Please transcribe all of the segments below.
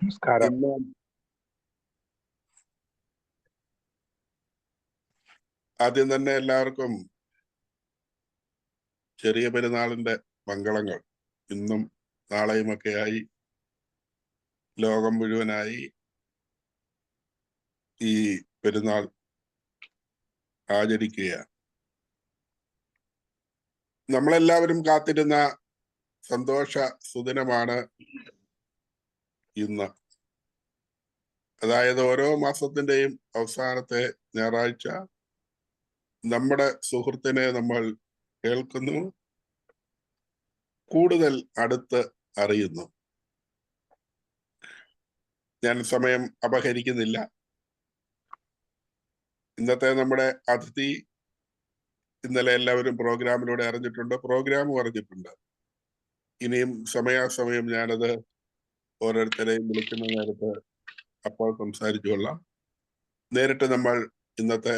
നമസ്കാരം. ഇന്ന് ആദ്യം തന്നെ എല്ലാവർക്കും ചെറിയ പെരുന്നാളിന്റെ മംഗളങ്ങൾ. ഇന്നും നാളെയുമൊക്കെയായി ലോകം മുഴുവനായി ഈ പെരുന്നാൾ ആചരിക്കുകയാണ്. നമ്മളെല്ലാവരും കാത്തിരുന്ന സന്തോഷ സുദിനമാണ് ഇന്ന്. അതായത് ഓരോ മാസത്തിന്റെയും അവസാനത്തെ ഞായറാഴ്ച നമ്മുടെ സുഹൃത്തിനെ നമ്മൾ കേൾക്കുന്നു, കൂടുതൽ അടുത്ത് അറിയുന്നു. ഞാൻ സമയം അപഹരിക്കുന്നില്ല. ഇന്നത്തെ നമ്മുടെ അതിഥി ഇന്നലെ എല്ലാവരും പ്രോഗ്രാമിലൂടെ അറിഞ്ഞിട്ടുണ്ട്, പ്രോഗ്രാമും അറിഞ്ഞിട്ടുണ്ട്. ഇനിയും സമയാസമയം ഞാനത് ഓരോരുത്തരെയും വിളിക്കുന്ന നേരത്ത് അപ്പോൾ സംസാരിച്ചു കൊള്ളാം. നേരിട്ട് നമ്മൾ ഇന്നത്തെ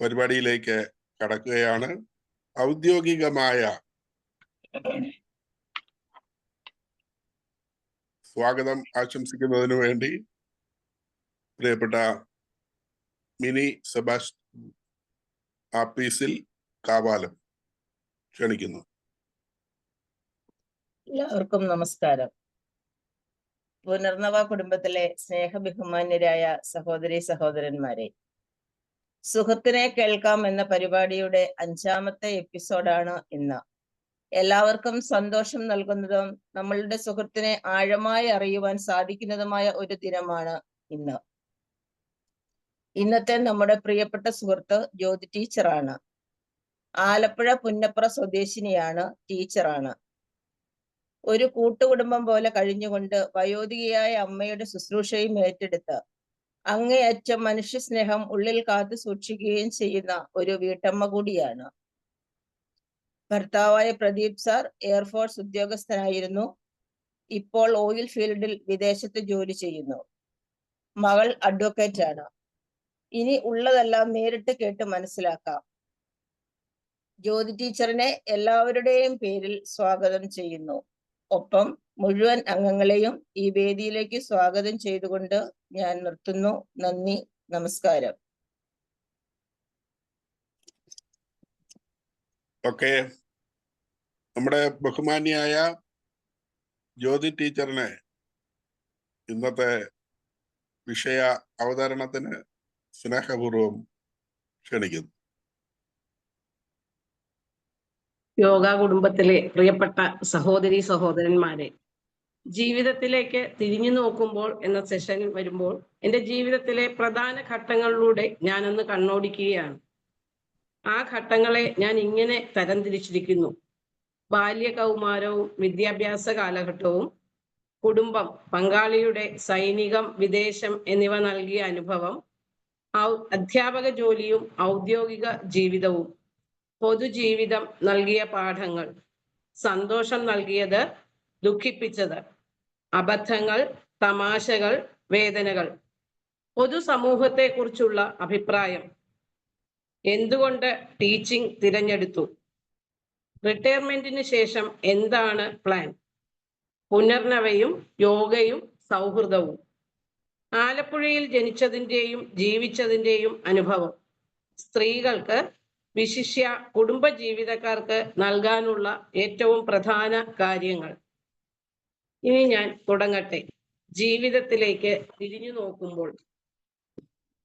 പരിപാടിയിലേക്ക് കടക്കുകയാണ്. ഔദ്യോഗികമായ സ്വാഗതം ആശംസിക്കുന്നതിന് വേണ്ടി പ്രിയപ്പെട്ട മിനി സെബാസ്റ്റ്യൻ ആപ്പീസിൽ കാവാലം ക്ഷണിക്കുന്നു. എല്ലാവർക്കും നമസ്കാരം. പുനർനവ കുടുംബത്തിലെ സ്നേഹബഹുമാന്യരായ സഹോദരി സഹോദരന്മാരെ, സുഹൃത്തിനെ കേൾക്കാം എന്ന പരിപാടിയുടെ 5ാമത്തെ എപ്പിസോഡാണ് ഇന്ന്. എല്ലാവർക്കും സന്തോഷം നൽകുന്നതും നമ്മളുടെ സുഹൃത്തിനെ ആഴമായി അറിയുവാൻ സാധിക്കുന്നതുമായ ഒരു ദിനമാണ് ഇന്ന്. ഇന്നത്തെ നമ്മുടെ പ്രിയപ്പെട്ട സുഹൃത്ത് ജ്യോതി ടീച്ചറാണ്. ആലപ്പുഴ പുന്നപ്ര സ്വദേശിനിയാണ്, ടീച്ചറാണ്. ഒരു കൂട്ടുകുടുംബം പോലെ കഴിഞ്ഞുകൊണ്ട് വയോധികയായ അമ്മയുടെ ശുശ്രൂഷയും ഏറ്റെടുത്ത് അങ്ങേയറ്റം മനുഷ്യസ്നേഹം ഉള്ളിൽ കാത്തു സൂക്ഷിക്കുകയും ചെയ്യുന്ന ഒരു വീട്ടമ്മ കൂടിയാണ്. ഭർത്താവായ പ്രദീപ് സാർ എയർഫോഴ്സ് ഉദ്യോഗസ്ഥനായിരുന്നു. ഇപ്പോൾ ഓയിൽ ഫീൽഡിൽ വിദേശത്ത് ജോലി ചെയ്യുന്നു. മകൾ അഡ്വക്കേറ്റ് ആണ്. ഇനി ഉള്ളതെല്ലാം നേരിട്ട് കേട്ട് മനസ്സിലാക്കാം. ജ്യോതി ടീച്ചറിനെ എല്ലാവരുടെയും പേരിൽ സ്വാഗതം ചെയ്യുന്നു. ഒപ്പം മുഴുവൻ അംഗങ്ങളെയും ഈ വേദിയിലേക്ക് സ്വാഗതം ചെയ്തുകൊണ്ട് ഞാൻ നിർത്തുന്നു. നന്ദി, നമസ്കാരം. ഓക്കെ, നമ്മുടെ ബഹുമാന്യായ ജ്യോതി ടീച്ചറിനെ ഇന്നത്തെ വിഷയ അവതരണത്തിന് സ്നേഹപൂർവം ക്ഷണിക്കുന്നു. യോഗ കുടുംബത്തിലെ പ്രിയപ്പെട്ട സഹോദരി സഹോദരന്മാരെ, ജീവിതത്തിലേക്ക് തിരിഞ്ഞു നോക്കുമ്പോൾ എന്ന സെഷനിൽ വരുമ്പോൾ എൻ്റെ ജീവിതത്തിലെ പ്രധാന ഘട്ടങ്ങളിലൂടെ ഞാനൊന്ന് കണ്ണോടിക്കുകയാണ്. ആ ഘട്ടങ്ങളെ ഞാൻ ഇങ്ങനെ തരംതിരിച്ചിരിക്കുന്നു: ബാല്യകൗമാരവും വിദ്യാഭ്യാസ കാലഘട്ടവും, കുടുംബം, പങ്കാളിയുടെ സൈനികം, വിദേശം എന്നിവ നൽകിയ അനുഭവം, അധ്യാപക ജോലിയും ഔദ്യോഗിക ജീവിതവും, പൊതുജീവിതം നൽകിയ പാഠങ്ങൾ, സന്തോഷം നൽകിയത്, ദുഃഖിപ്പിച്ചത്, അബദ്ധങ്ങൾ, തമാശകൾ, വേദനകൾ, പൊതുസമൂഹത്തെക്കുറിച്ചുള്ള അഭിപ്രായം, എന്തുകൊണ്ട് ടീച്ചിങ് തിരഞ്ഞെടുത്തു, റിട്ടയർമെന്റിന് ശേഷം എന്താണ് പ്ലാൻ, പുനർനവയും യോഗയും സൗഹൃദവും, ആലപ്പുഴയിൽ ജനിച്ചതിൻ്റെയും ജീവിച്ചതിൻ്റെയും അനുഭവം, സ്ത്രീകൾക്ക് വിശിഷ്യ കുടുംബജീവിതക്കാർക്ക് നൽകാനുള്ള ഏറ്റവും പ്രധാന കാര്യങ്ങൾ. ഇനി ഞാൻ തുടങ്ങട്ടെ. ജീവിതത്തിലേക്ക് തിരിഞ്ഞു നോക്കുമ്പോൾ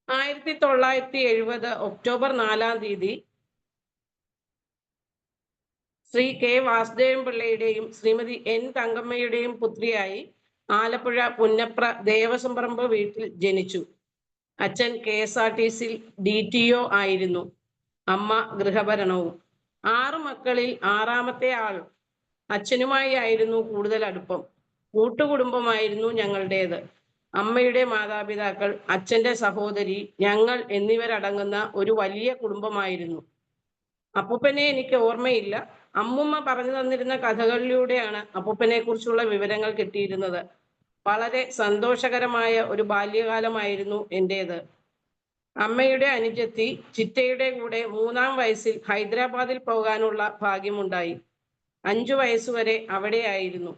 1970 ഒക്ടോബർ 4-ാം തീയതി ശ്രീ കെ വാസുദേവൻ പിള്ളയുടെയും ശ്രീമതി എൻ തങ്കമ്മയുടെയും പുത്രിയായി ആലപ്പുഴ പുന്നപ്ര ദേവസംപറമ്പ് വീട്ടിൽ ജനിച്ചു. അച്ഛൻ KSRTC DTO ആയിരുന്നു. അമ്മ ഗൃഹഭരണവും. 6 മക്കളിൽ 6ാമത്തെ ആൾ. അച്ഛനുമായി ആയിരുന്നു കൂടുതൽ അടുപ്പം. കൂട്ടുകുടുംബമായിരുന്നു ഞങ്ങളുടേത്. അമ്മയുടെ മാതാപിതാക്കൾ, അച്ഛൻ്റെ സഹോദരി, ഞങ്ങൾ എന്നിവരടങ്ങുന്ന ഒരു വലിയ കുടുംബമായിരുന്നു. അപ്പൂപ്പനെ എനിക്ക് ഓർമ്മയില്ല. അമ്മുമ്മ പറഞ്ഞു തന്നിരുന്ന കഥകളിലൂടെയാണ് അപ്പൂപ്പനെ കുറിച്ചുള്ള വിവരങ്ങൾ കിട്ടിയിരുന്നത്. വളരെ സന്തോഷകരമായ ഒരു ബാല്യകാലമായിരുന്നു എൻ്റേത്. അമ്മയുടെ അനുജത്തി ചിറ്റയുടെ കൂടെ 3-ാം വയസ്സിൽ ഹൈദരാബാദിൽ പോകാനുള്ള ഭാഗ്യമുണ്ടായി. 5 വയസ്സുവരെ അവിടെയായിരുന്നു.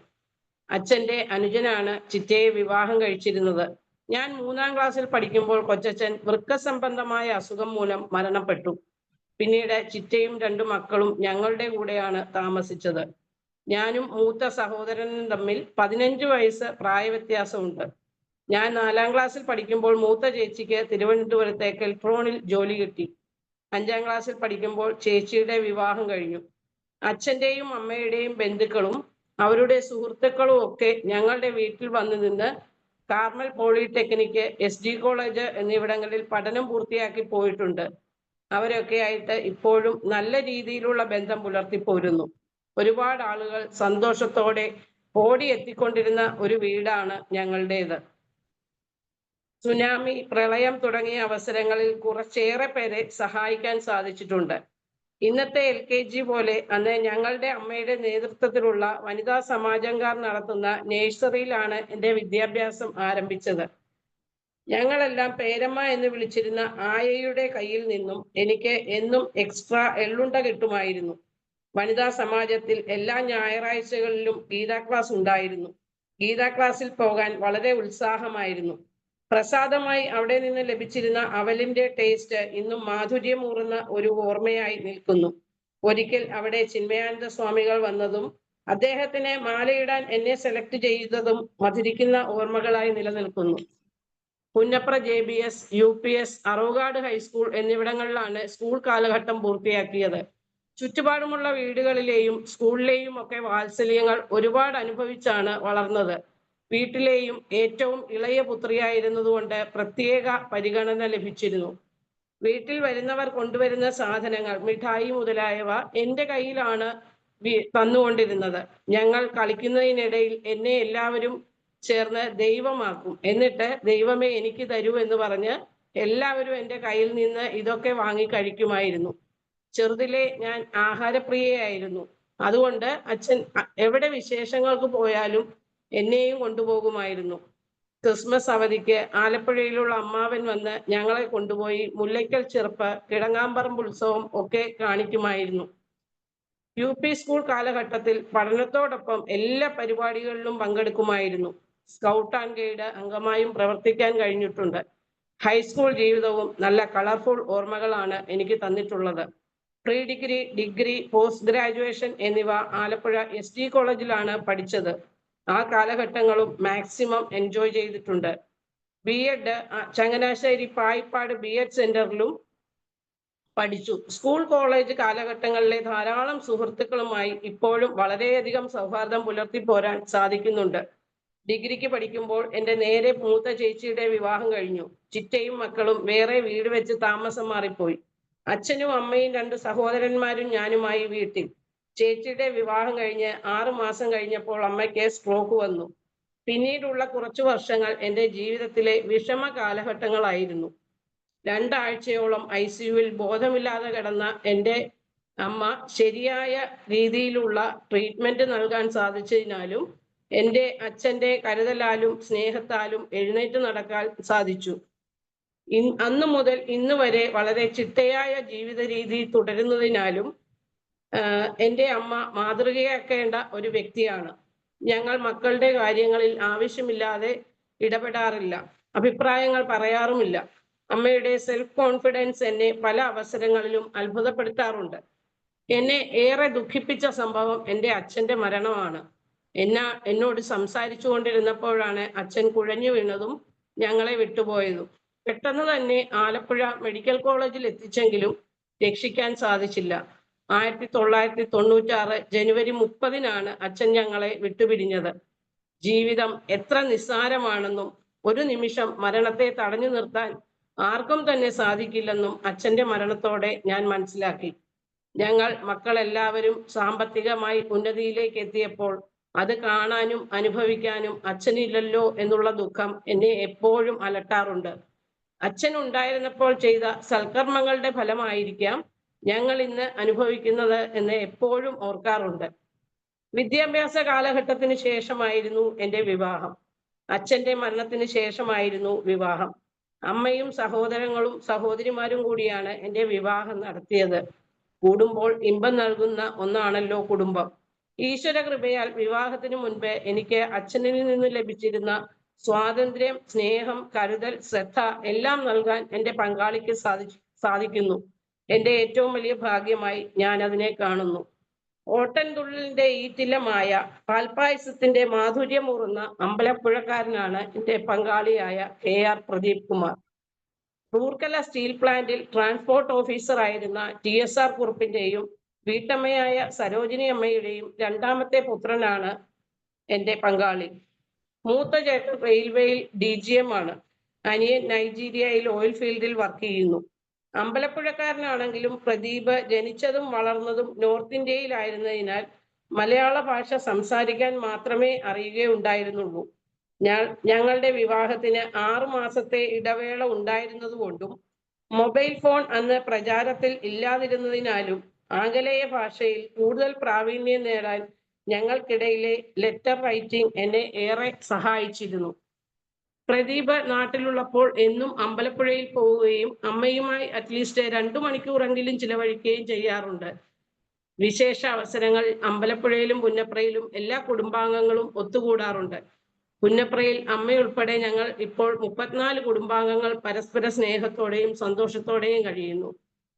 അച്ഛന്റെ അനുജനാണ് ചിറ്റയെ വിവാഹം കഴിച്ചിരുന്നത്. ഞാൻ 3-ാം ക്ലാസ്സിൽ പഠിക്കുമ്പോൾ കൊച്ചച്ഛൻ വൃക്ക സംബന്ധമായ അസുഖം മൂലം മരണപ്പെട്ടു. പിന്നീട് ചിറ്റയും 2 മക്കളും ഞങ്ങളുടെ കൂടെയാണ് താമസിച്ചത്. ഞാനും മൂത്ത സഹോദരനും തമ്മിൽ 15 വയസ്സ് പ്രായവ്യത്യാസമുണ്ട്. ഞാൻ 4-ാം ക്ലാസ്സിൽ പഠിക്കുമ്പോൾ മൂത്ത ചേച്ചിക്ക് തിരുവനന്തപുരത്തെ കെൽട്രോണിൽ ജോലി കിട്ടി. 5-ാം ക്ലാസ്സിൽ പഠിക്കുമ്പോൾ ചേച്ചിയുടെ വിവാഹം കഴിഞ്ഞു. അച്ഛന്റെയും അമ്മയുടെയും ബന്ധുക്കളും അവരുടെ സുഹൃത്തുക്കളും ഒക്കെ ഞങ്ങളുടെ വീട്ടിൽ വന്നു നിന്ന് കാർമൽ പോളിടെക്നിക്ക്, SG കോളേജ് എന്നിവിടങ്ങളിൽ പഠനം പൂർത്തിയാക്കി പോയിട്ടുണ്ട്. അവരൊക്കെ ആയിട്ട് ഇപ്പോഴും നല്ല രീതിയിലുള്ള ബന്ധം പുലർത്തിപ്പോരുന്നു. ഒരുപാട് ആളുകൾ സന്തോഷത്തോടെ ഓടിയെത്തിക്കൊണ്ടിരുന്ന ഒരു വീടാണ് ഞങ്ങളുടേത്. സുനാമി, പ്രളയം തുടങ്ങിയ അവസരങ്ങളിൽ കുറച്ചേറെ പേരെ സഹായിക്കാൻ സാധിച്ചിട്ടുണ്ട്. ഇന്നത്തെ LKG പോലെ അന്ന് ഞങ്ങളുടെ അമ്മയുടെ നേതൃത്വത്തിലുള്ള വനിതാ സമാജംകാർ നടത്തുന്ന നഴ്സറിയിലാണ് എൻ്റെ വിദ്യാഭ്യാസം ആരംഭിച്ചത്. ഞങ്ങളെല്ലാം പേരമ്മ എന്ന് വിളിച്ചിരുന്ന ആയയുടെ കയ്യിൽ നിന്നും എനിക്ക് എന്നും എക്സ്ട്രാ എള്ളുണ്ട കിട്ടുമായിരുന്നു. വനിതാ സമാജത്തിൽ എല്ലാ ഞായറാഴ്ചകളിലും ഗീതാ ക്ലാസ് ഉണ്ടായിരുന്നു. ഗീതാ ക്ലാസ്സിൽ പോകാൻ വളരെ ഉത്സാഹമായിരുന്നു. പ്രസാദമായി അവിടെ നിന്ന് ലഭിച്ചിരുന്ന അവലിന്റെ ടേസ്റ്റ് ഇന്നും മാധുര്യമൂറുന്ന ഒരു ഓർമ്മയായി നിൽക്കുന്നു. ഒരിക്കൽ അവിടെ ചിന്മയാനന്ദ സ്വാമികൾ വന്നതും അദ്ദേഹത്തിന് മാലയിടാൻ എന്നെ സെലക്ട് ചെയ്തതും മധുരിക്കുന്ന ഓർമ്മകളായി നിലനിൽക്കുന്നു. പുന്നപ്ര JBS, UPS, അറോഗാട് ഹൈസ്കൂൾ എന്നിവിടങ്ങളിലാണ് സ്കൂൾ കാലഘട്ടം പൂർത്തിയാക്കിയത്. ചുറ്റുപാടുമുള്ള വീടുകളിലെയും സ്കൂളിലെയും ഒക്കെ വാത്സല്യങ്ങൾ ഒരുപാട് അനുഭവിച്ചാണ് വളർന്നത്. വീട്ടിലെയും ഏറ്റവും ഇളയ പുത്രിയായിരുന്നതുകൊണ്ട് പ്രത്യേക പരിഗണന ലഭിച്ചിരുന്നു. വീട്ടിൽ വരുന്നവർ കൊണ്ടുവരുന്ന സാധനങ്ങൾ, മിഠായി മുതലായവ എൻ്റെ കയ്യിലാണ് തന്നുകൊണ്ടിരുന്നത്. ഞങ്ങൾ കളിക്കുന്നതിനിടയിൽ എന്നെ എല്ലാവരും ചേർന്ന് ദൈവമാക്കും. എന്നിട്ട് ദൈവമേ എനിക്ക് തരൂ എന്ന് പറഞ്ഞ് എല്ലാവരും എൻ്റെ കയ്യിൽ നിന്ന് ഇതൊക്കെ വാങ്ങി കഴിക്കുമായിരുന്നു. ചെറുതിലെ ഞാൻ ആഹാരപ്രിയയായിരുന്നു. അതുകൊണ്ട് അച്ഛൻ എവിടെ വിശേഷങ്ങൾക്ക് പോയാലും എന്നെയും കൊണ്ടുപോകുമായിരുന്നു. ക്രിസ്മസ് അവധിക്ക് ആലപ്പുഴയിലുള്ള അമ്മാവൻ വന്ന് ഞങ്ങളെ കൊണ്ടുപോയി മുല്ലയ്ക്കൽ ചെറുപ്പ്, കിടങ്ങാമ്പറമ്പ് ഉത്സവം ഒക്കെ കാണിക്കുമായിരുന്നു. UP സ്കൂൾ കാലഘട്ടത്തിൽ പഠനത്തോടൊപ്പം എല്ലാ പരിപാടികളിലും പങ്കെടുക്കുമായിരുന്നു. സ്കൗട്ട് ആൻഡ് ഗൈഡ് അംഗമായും പ്രവർത്തിക്കാൻ കഴിഞ്ഞിട്ടുണ്ട്. ഹൈസ്കൂൾ ജീവിതവും നല്ല കളർഫുൾ ഓർമ്മകളാണ് എനിക്ക് തന്നിട്ടുള്ളത്. Pre degree, degree, post graduation എന്നിവ ആലപ്പുഴ SG കോളേജിലാണ് പഠിച്ചത്. ആ കാലഘട്ടങ്ങളും മാക്സിമം എൻജോയ് ചെയ്തിട്ടുണ്ട്. B.Ed ചങ്ങനാശ്ശേരി പായിപ്പാട് B.Ed സെന്ററിലും പഠിച്ചു. സ്കൂൾ കോളേജ് കാലഘട്ടങ്ങളിലെ ധാരാളം സുഹൃത്തുക്കളുമായി ഇപ്പോഴും വളരെയധികം സൗഹാർദ്ദം പുലർത്തിപ്പോരാൻ സാധിക്കുന്നുണ്ട്. ഡിഗ്രിക്ക് പഠിക്കുമ്പോൾ എൻ്റെ നേരെ മൂത്ത ചേച്ചിയുടെ വിവാഹം കഴിഞ്ഞു. ചിറ്റയും മക്കളും വേറെ വീട് വെച്ച് താമസം മാറിപ്പോയി. അച്ഛനും അമ്മയും 2 സഹോദരന്മാരും ഞാനുമായി വീട്ടിൽ. ചേച്ചിയുടെ വിവാഹം കഴിഞ്ഞ് 6 മാസം കഴിഞ്ഞപ്പോൾ അമ്മയ്ക്ക് സ്ട്രോക്ക് വന്നു. പിന്നീടുള്ള കുറച്ചു വർഷങ്ങൾ എൻ്റെ ജീവിതത്തിലെ വിഷമ കാലഘട്ടങ്ങളായിരുന്നു. 2 ആഴ്ചയോളം ICUവിൽ ബോധമില്ലാതെ കിടന്ന എൻ്റെ അമ്മ ശരിയായ രീതിയിലുള്ള ട്രീറ്റ്മെന്റ് നൽകാൻ സാധിച്ചതിനാലും എൻ്റെ അച്ഛൻ്റെ കരുതലാലും സ്നേഹത്താലും എഴുന്നേറ്റ് നടക്കാൻ സാധിച്ചു. അന്നു മുതൽ ഇന്ന് വരെ വളരെ ചിട്ടയായ ജീവിത രീതി തുടരുന്നതിനാലും എൻ്റെ അമ്മ മാതൃകയാക്കേണ്ട ഒരു വ്യക്തിയാണ്. ഞങ്ങൾ മക്കളുടെ കാര്യങ്ങളിൽ ആവശ്യമില്ലാതെ ഇടപെടാറില്ല, അഭിപ്രായങ്ങൾ പറയാറുമില്ല. അമ്മയുടെ സെൽഫ് കോൺഫിഡൻസ് എന്നെ പല അവസരങ്ങളിലും അത്ഭുതപ്പെടുത്താറുണ്ട്. എന്നെ ഏറെ ദുഃഖിപ്പിച്ച സംഭവം എൻ്റെ അച്ഛൻ്റെ മരണമാണ്. എന്നോട് സംസാരിച്ചു കൊണ്ടിരുന്നപ്പോഴാണ് അച്ഛൻ കുഴഞ്ഞു വീണതും ഞങ്ങളെ വിട്ടുപോയതും. പെട്ടെന്ന് തന്നെ ആലപ്പുഴ മെഡിക്കൽ കോളേജിൽ എത്തിച്ചെങ്കിലും രക്ഷിക്കാൻ സാധിച്ചില്ല. 1996 ജനുവരി 30-നാണ് അച്ഛൻ ഞങ്ങളെ വിട്ടുപിരിഞ്ഞത്. ജീവിതം എത്ര നിസ്സാരമാണെന്നും ഒരു നിമിഷം മരണത്തെ തടഞ്ഞു നിർത്താൻ ആർക്കും തന്നെ സാധിക്കില്ലെന്നും അച്ഛൻ്റെ മരണത്തോടെ ഞാൻ മനസ്സിലാക്കി. ഞങ്ങൾ മക്കളെല്ലാവരും സാമ്പത്തികമായി ഉന്നതിയിലേക്ക് എത്തിയപ്പോൾ അത് കാണാനും അനുഭവിക്കാനും അച്ഛനില്ലല്ലോ എന്നുള്ള ദുഃഖം എന്നെ എപ്പോഴും അലട്ടാറുണ്ട്. അച്ഛൻ ഉണ്ടായിരുന്നപ്പോൾ ചെയ്ത സൽക്കർമ്മങ്ങളുടെ ഫലമായിരിക്കാം ഞങ്ങൾ ഇന്ന് അനുഭവിക്കുന്നത് എന്ന് എപ്പോഴും ഓർക്കാറുണ്ട്. വിദ്യാഭ്യാസ കാലഘട്ടത്തിന് ശേഷമായിരുന്നു എൻ്റെ വിവാഹം. അച്ഛൻ്റെ മരണത്തിന് ശേഷമായിരുന്നു വിവാഹം. അമ്മയും സഹോദരങ്ങളും സഹോദരിമാരും കൂടിയാണ് എൻ്റെ വിവാഹം നടത്തിയത്. കൂടുമ്പോൾ ഇമ്പം നൽകുന്ന ഒന്നാണല്ലോ കുടുംബം. ഈശ്വര കൃപയാൽ വിവാഹത്തിന് മുൻപ് എനിക്ക് അച്ഛനിൽ നിന്ന് ലഭിച്ചിരുന്ന സ്വാതന്ത്ര്യം, സ്നേഹം, കരുതൽ, ശ്രദ്ധ എല്ലാം നൽകാൻ എൻ്റെ പങ്കാളിക്ക് സാധിക്കുന്നു. എൻ്റെ ഏറ്റവും വലിയ ഭാഗ്യമായി ഞാൻ അതിനെ കാണുന്നു. ഓട്ടൻതുള്ളലിന്റെ ഈറ്റില്ലമായ പാൽപ്പായസത്തിന്റെ മാധുര്യമൂറുന്ന അമ്പലപ്പുഴക്കാരനാണ് എൻ്റെ പങ്കാളിയായ KR പ്രദീപ് കുമാർ. റൂർക്കല സ്റ്റീൽ പ്ലാന്റിൽ ട്രാൻസ്പോർട്ട് ഓഫീസർ ആയിരുന്ന TSR കുറുപ്പിന്റെയും വീട്ടമ്മയായ സരോജിനി അമ്മയുടെയും രണ്ടാമത്തെ പുത്രനാണ് എൻ്റെ പങ്കാളി. മൂത്ത ചേട്ടൻ റെയിൽവേയിൽ DGM ആണ്. അനിയൻ നൈജീരിയയിൽ ഓയിൽ ഫീൽഡിൽ വർക്ക് ചെയ്യുന്നു. അമ്പലപ്പുഴക്കാരനാണെങ്കിലും പ്രദീപ് ജനിച്ചതും വളർന്നതും നോർത്ത് ഇന്ത്യയിലായിരുന്നതിനാൽ മലയാള ഭാഷ സംസാരിക്കാൻ മാത്രമേ അറിയുകയുണ്ടായിരുന്നുള്ളൂ. ഞങ്ങളുടെ വിവാഹത്തിന് 6 മാസത്തെ ഇടവേള ഉണ്ടായിരുന്നതുകൊണ്ടും മൊബൈൽ ഫോൺ അന്ന് പ്രചാരത്തിൽ ഇല്ലാതിരുന്നതിനാലും ആംഗലേയ ഭാഷയിൽ കൂടുതൽ പ്രാവീണ്യം നേടാൻ ഞങ്ങൾക്കിടയിലെ ലെറ്റർ റൈറ്റിംഗ് എന്നെ ഏറെ സഹായിച്ചിരുന്നു. പ്രദീപ് നാട്ടിലുള്ളപ്പോൾ എന്നും അമ്പലപ്പുഴയിൽ പോവുകയും അമ്മയുമായി അറ്റ്ലീസ്റ്റ് 2 മണിക്കൂറെങ്കിലും ചിലവഴിക്കുകയും ചെയ്യാറുണ്ട്. വിശേഷ അവസരങ്ങളിൽ അമ്പലപ്പുഴയിലും പുന്നപ്രയിലും എല്ലാ കുടുംബാംഗങ്ങളും ഒത്തുകൂടാറുണ്ട്. പുന്നപ്രയിൽ അമ്മയുൾപ്പെടെ ഞങ്ങൾ ഇപ്പോൾ 34 കുടുംബാംഗങ്ങൾ പരസ്പര സ്നേഹത്തോടെയും സന്തോഷത്തോടെയും കഴിയുന്നു.